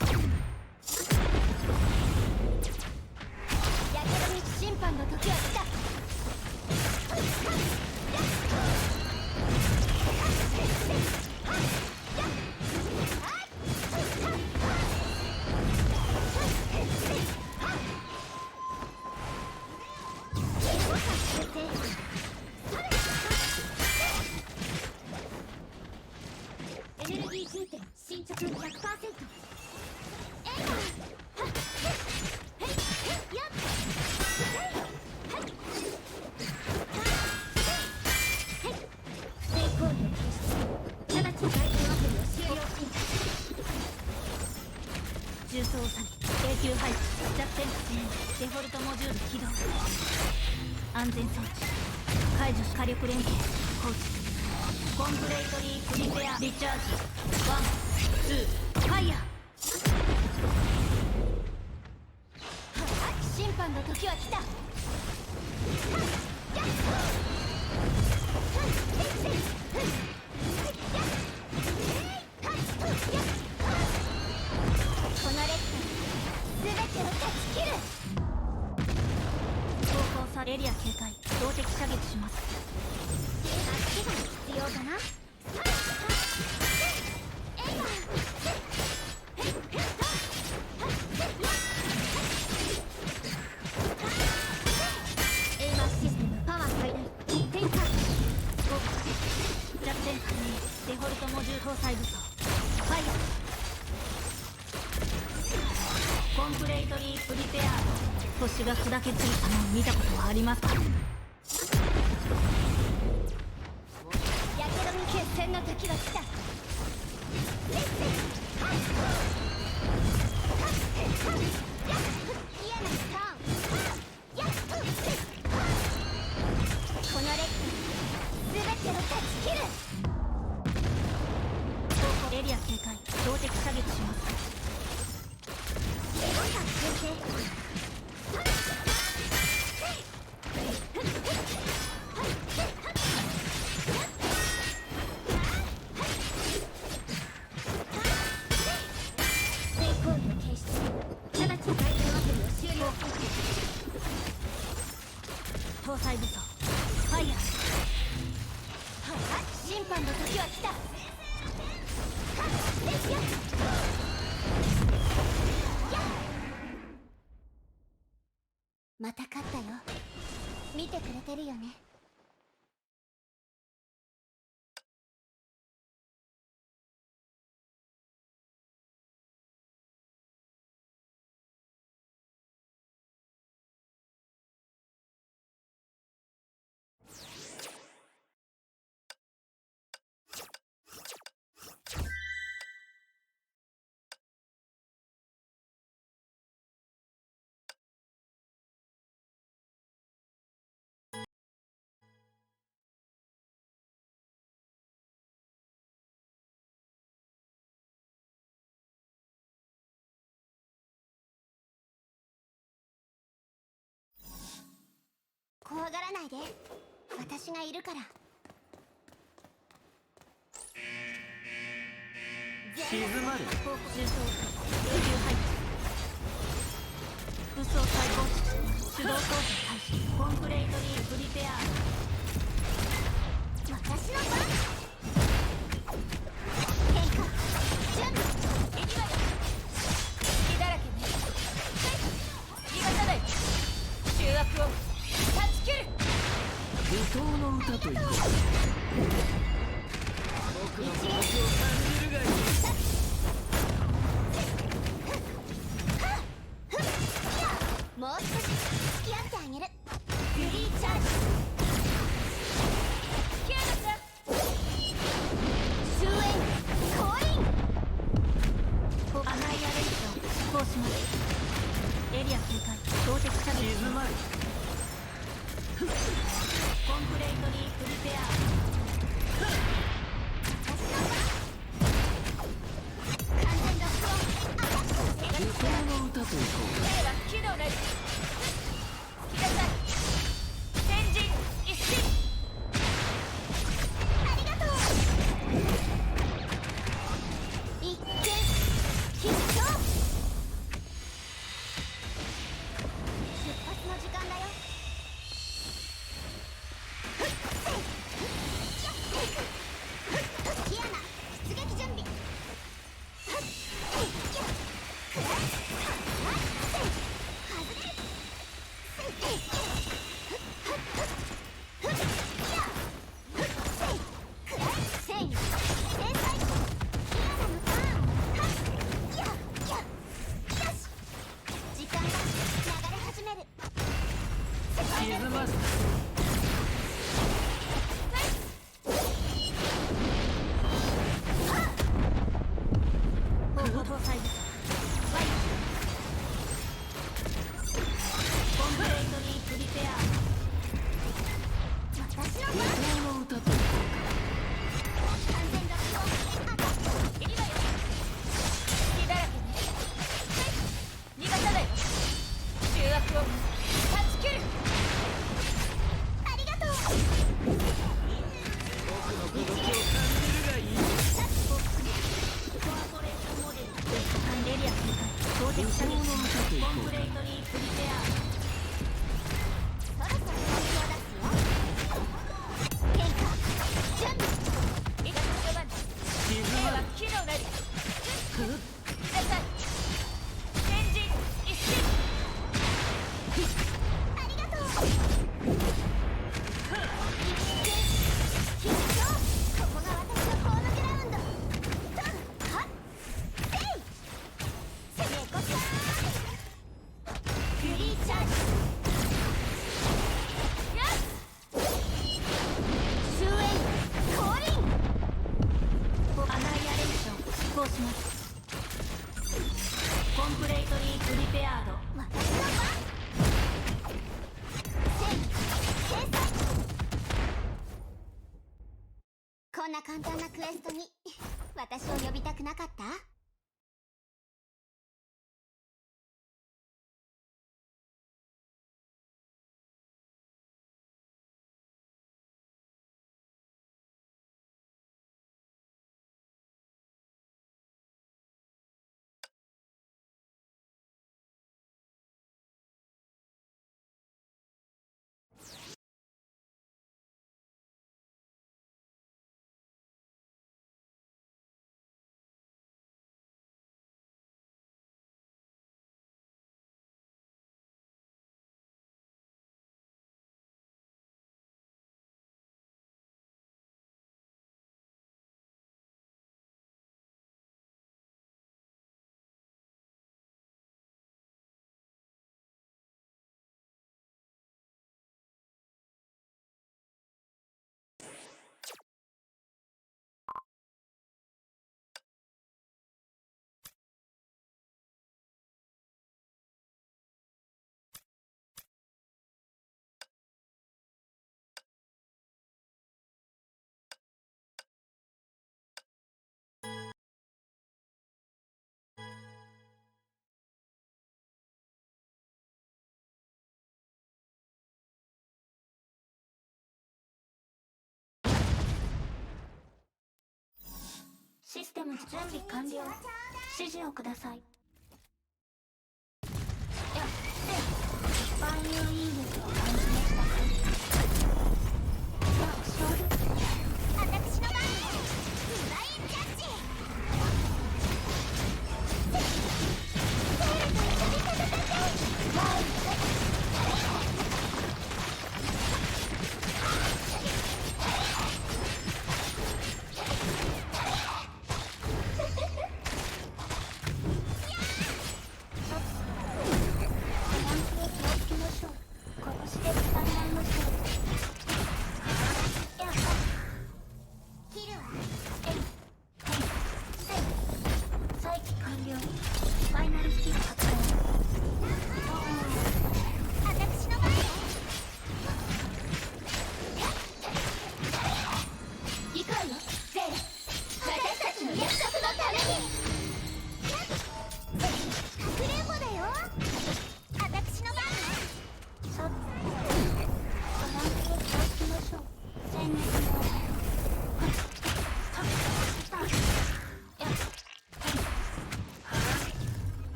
やけどに審判の時は来た。エネルギー充填進捗 100%。重装作永久配置弱点確認デフォルトモジュール起動安全装置解除火力連携構築コンプレートリープリペアリチャージワンツーファイヤー審判の時は来た。このレッド全てを断ち切る。走行さエリア警戒動的射撃します。助けが必要かな。エイマーシステムパワー最大展開弱点確認デフォルトモジュール搭載武装ファイヤーコンプレートリープリペアード星が砕け散る様を見たことはありますか？やけどに決戦の時が来た。嫌なストーンこのレッド全てを断ち切る。エリア警戒動的射撃します。搭載武装ファイヤー審判の時は来た。また勝ったよ。見てくれてるよね。怖がらないで。私がいるから。静まる。重装永久配置武装再構築手動操作開始コンプレートリープリペア闘の歌といこう。僕の気持ちを感じるがいい。もう少し付き合ってあげる。フリーチャージ。キューブス終焉降臨。アナイアレーション施行します。エリア警戒標的射撃静まる。コンプレートリープリペア。完全ロックオン。武闘の歌といこう。 A は機動なり。引き出さい。先陣一進。ありがとう。一見必勝。出発の時間だよ。キアナ出撃準備。時間が流れ始める。静まる。方法搭載です。ファイア。コンプレートリープリペア。私の武闘の歌といこ完全ロックオン。アタック。いいわよ。隙だらけね。逃がさないわ。重圧を断ち切る。ありがとう。僕の動きを感じるがいい。コーポレーションモデル。エリア警戒標的射撃。コンプレートリープリペア。そろそろ本気を出すよ。変化準備。いざ序盤。A は機動なり。引き出さい。先陣一進。ありがとう。必勝。ここが私のホームグラウンド。はっせい。攻めこそ。フリーチャージ。よし。終焉降臨。アナイアレーション施行します。コンプレートリープリペアード。私の番。制裁。こんな簡単なクエストに私を呼びたくなかった？システム準備完了。指示をください。万有引力を感じましたか？勝負。私の番。ディバインジャッジ。セールと一緒に戦って。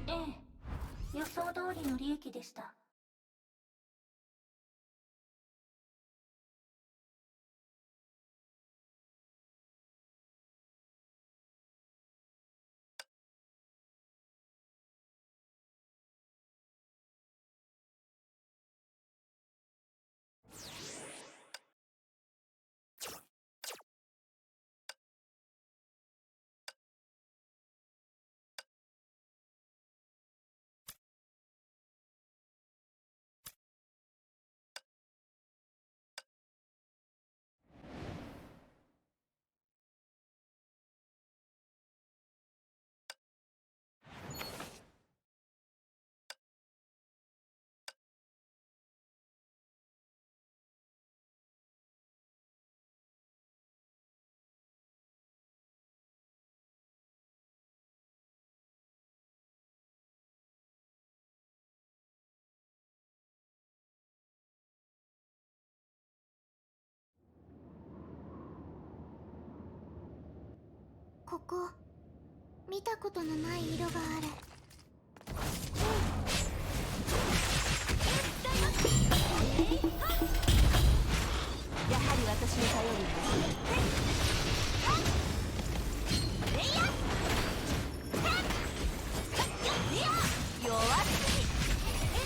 ええ、予想通りの利益でした。ここ見たことのない色がある。やはり私に頼るんですね。弱すぎ。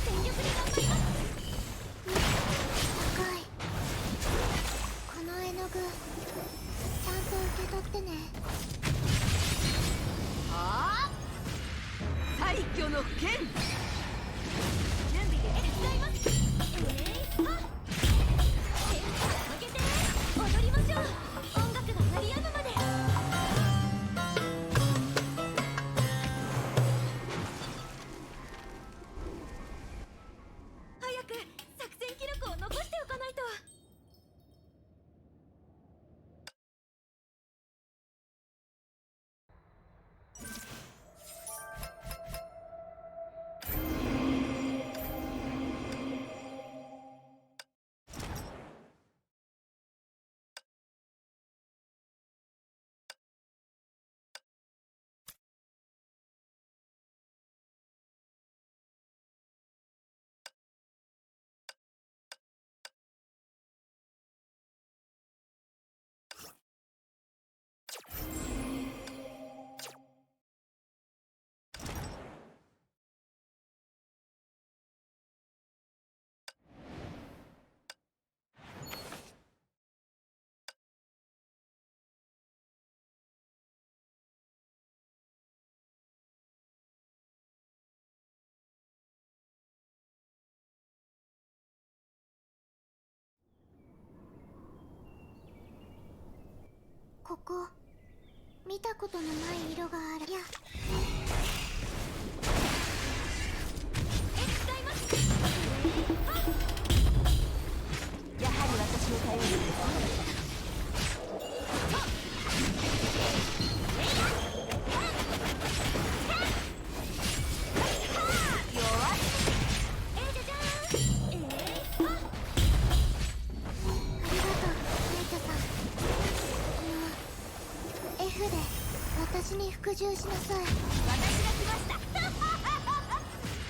全力で頑張ります。高い。この絵の具ちゃんと受け取ってね。廃墟の剣。準備で手伝います。負けて踊りましょう。音楽が鳴り止むまで。早く作戦記録を残しておかないと。ここ見たことのない色がある。やはり私に頼るんですね。F で私に服従しなさい。私が来ました。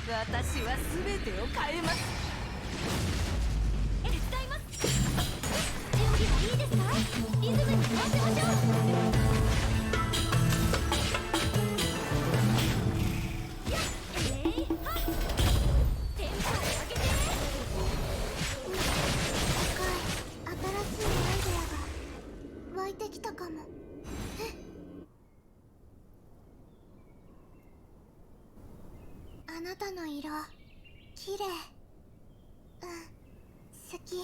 私は全てを変えます。手伝います。準備はいいですか？リズムに合わせましょう。やっテンポを上げて。新しいアイデアが湧いてきたかも。あなたの色綺麗。好き。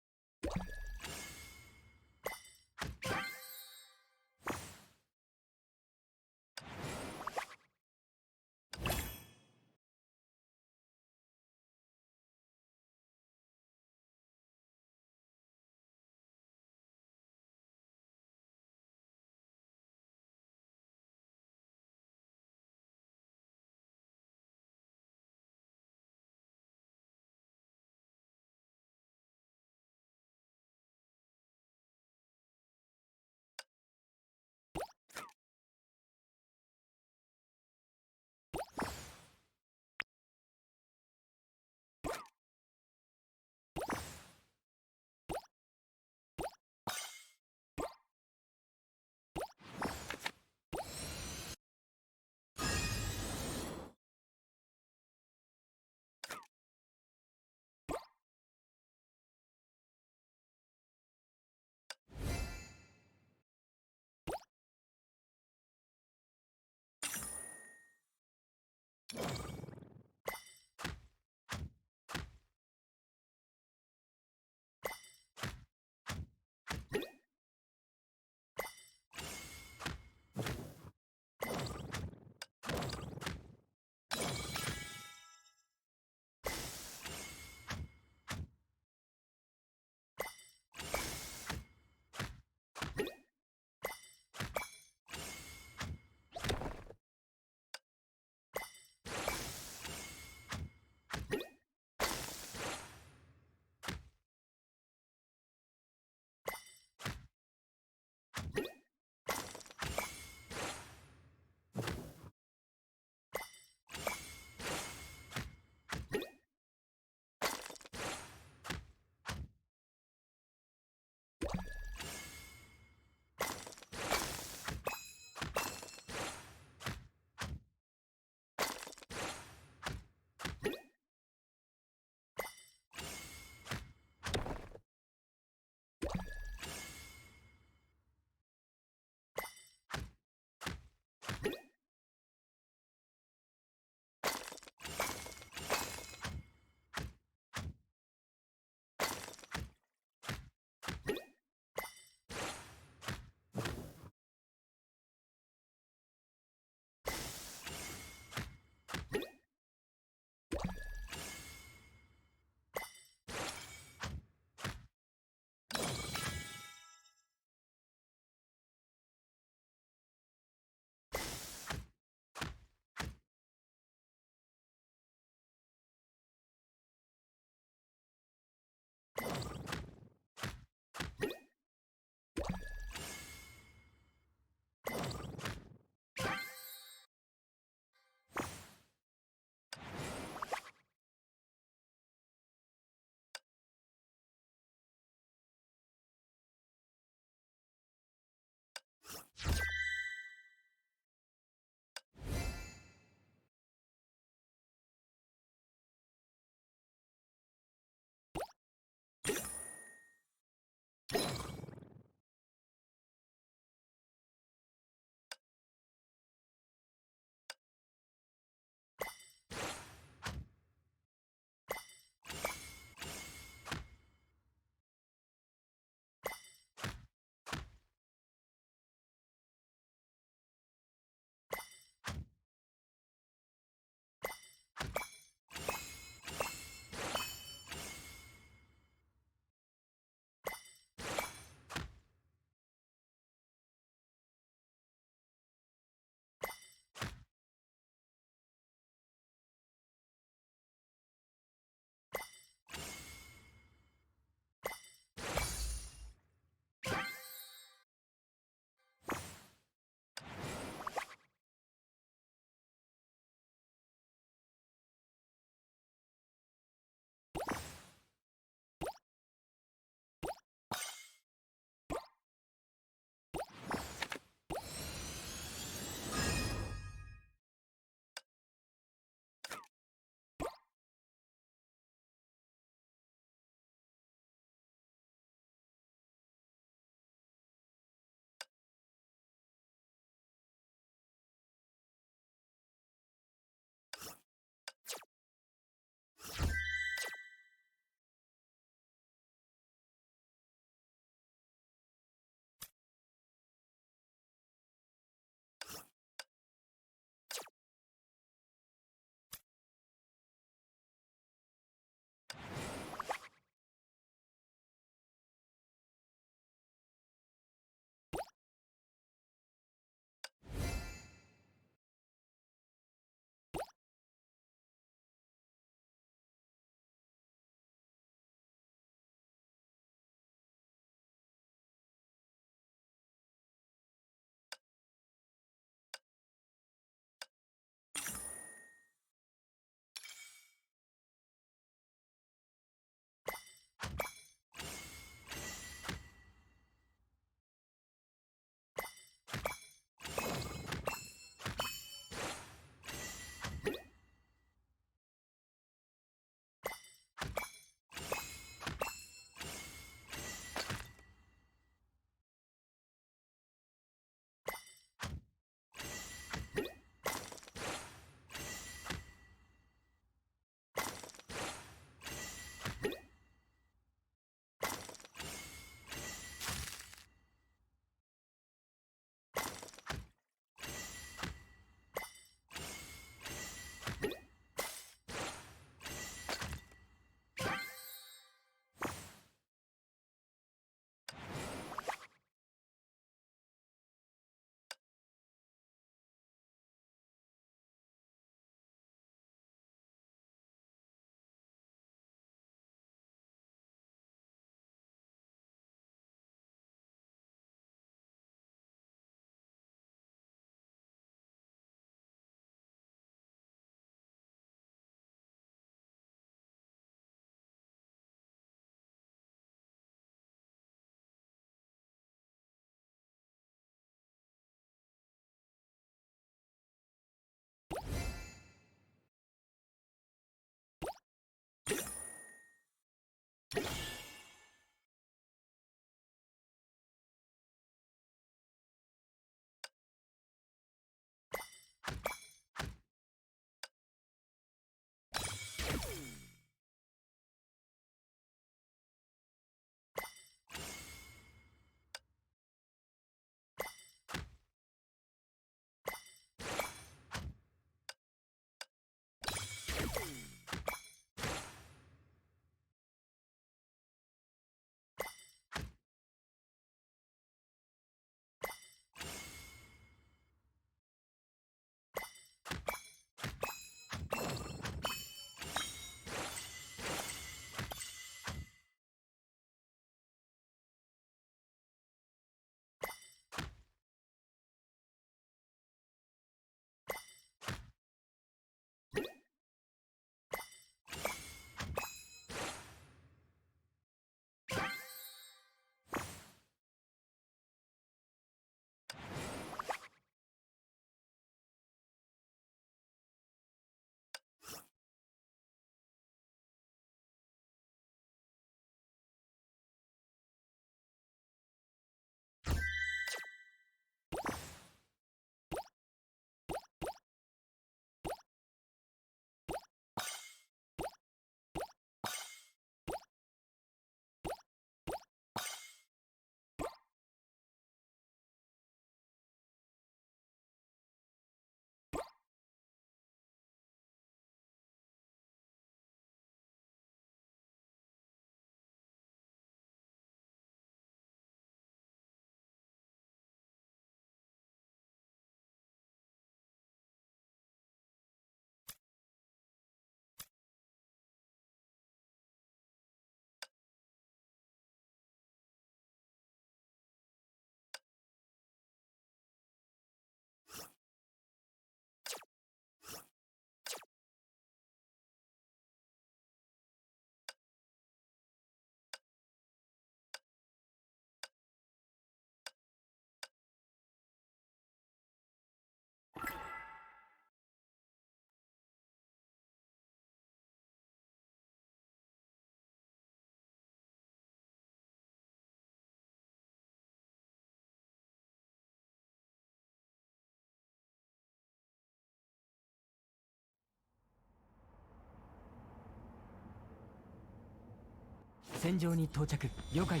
戦場に到着。了解。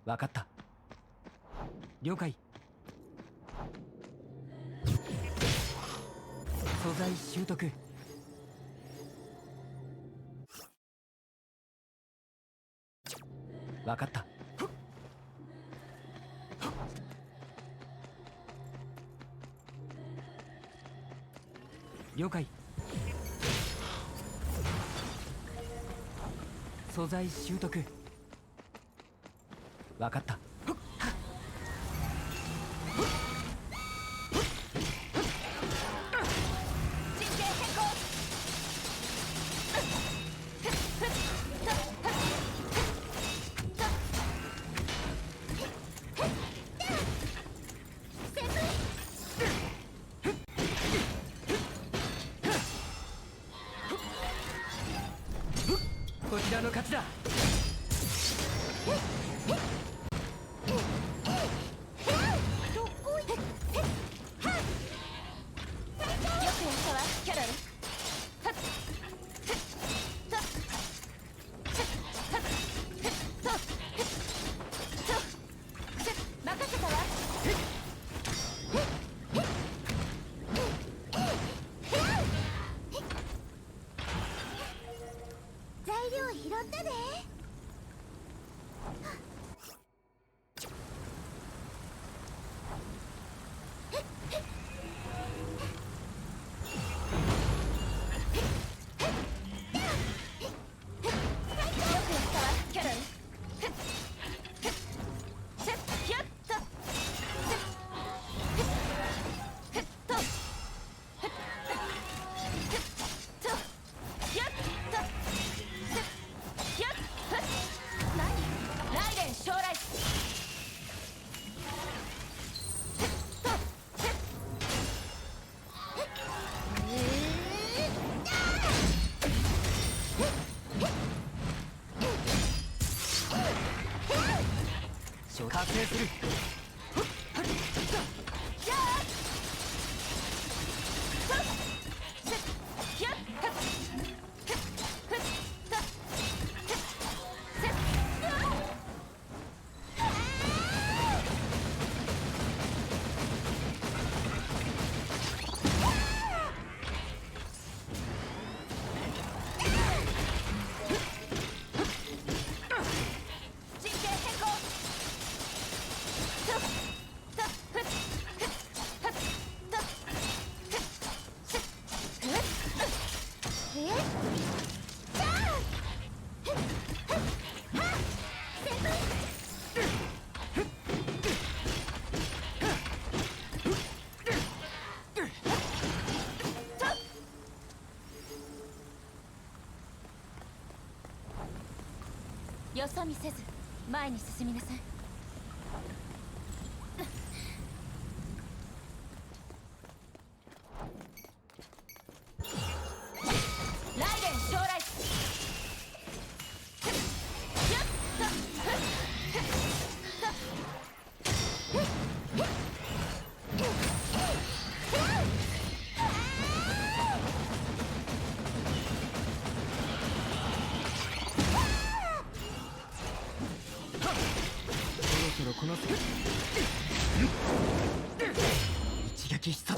わかった。了解。素材習得。わかった。了解。素材習得。わかった。こちらの勝ちだ。材料拾ったで。覚醒する。よそ見せず前に進みなさい。ライデン将来。そろこの一撃必殺。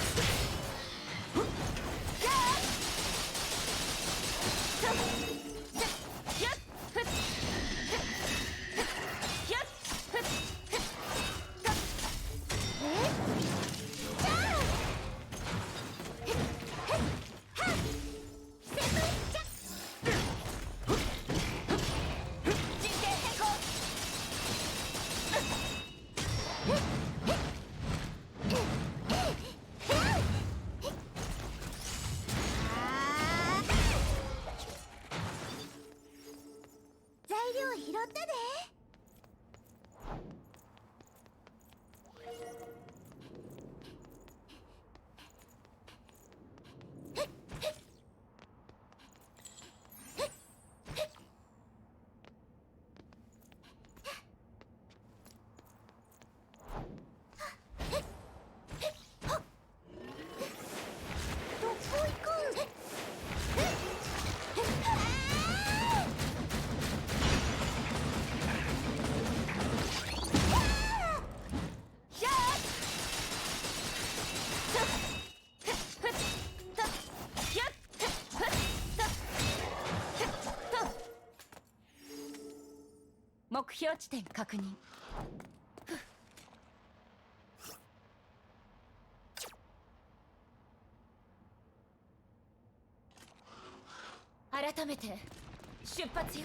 標地点確認。改めて出発よ。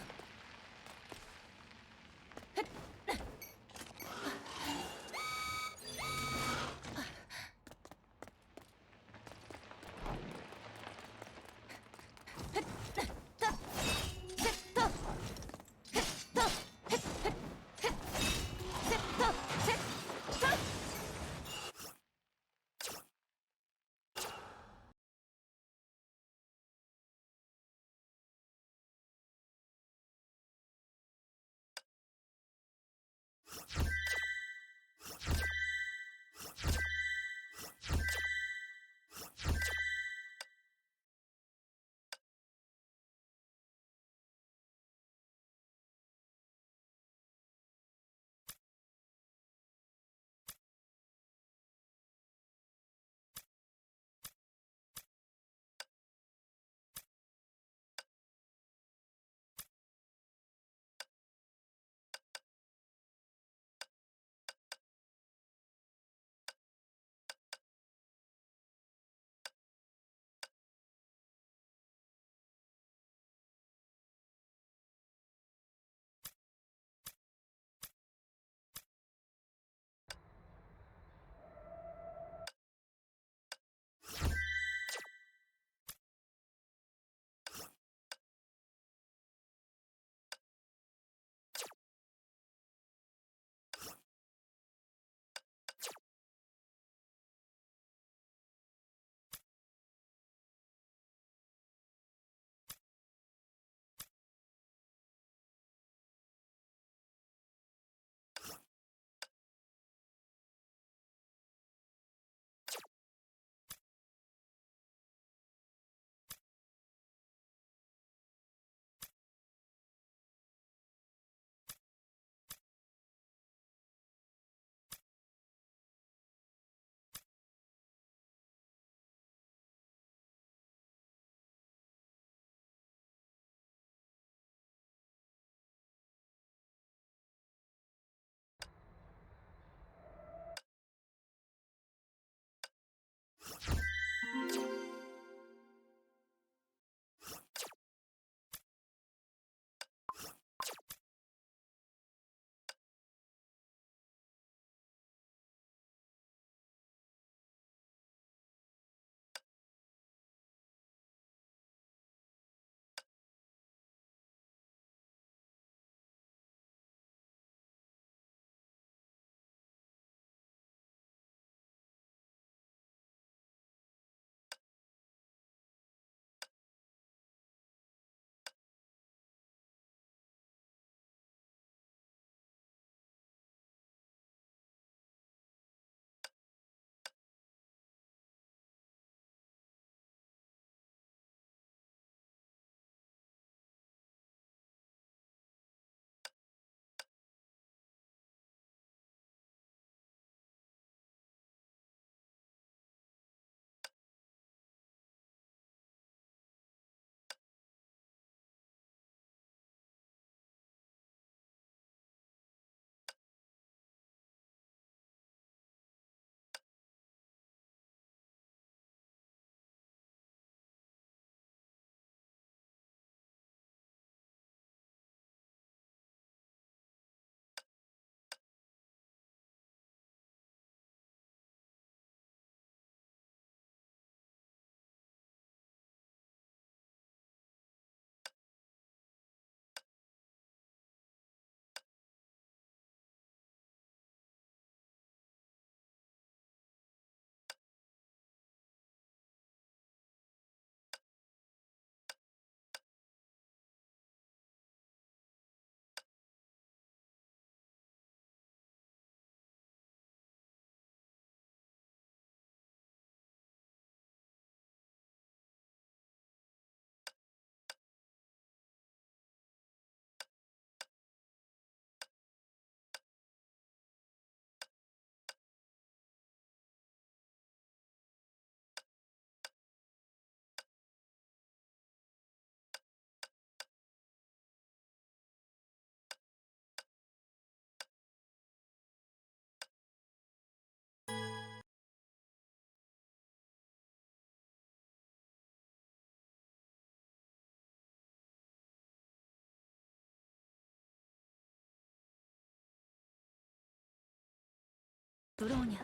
ブローニャ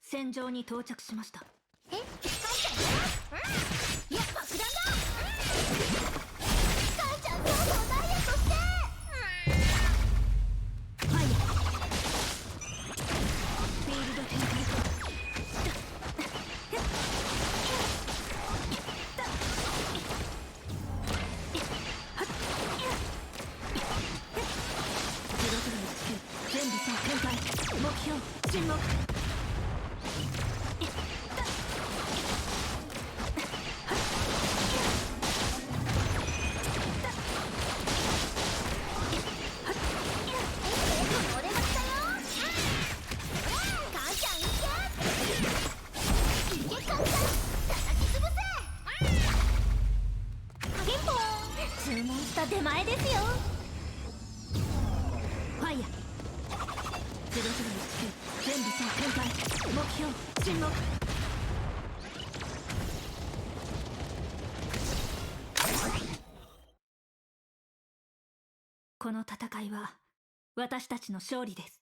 戦場に到着しました。え、カイちゃんいや、爆弾だカイちゃん、そうそうダイエットしてファイヤーフィールド展開全部さ展開目標沈黙注文した出前ですよ。ファイヤー009全部さ展開目標沈黙この戦いは私たちの勝利です。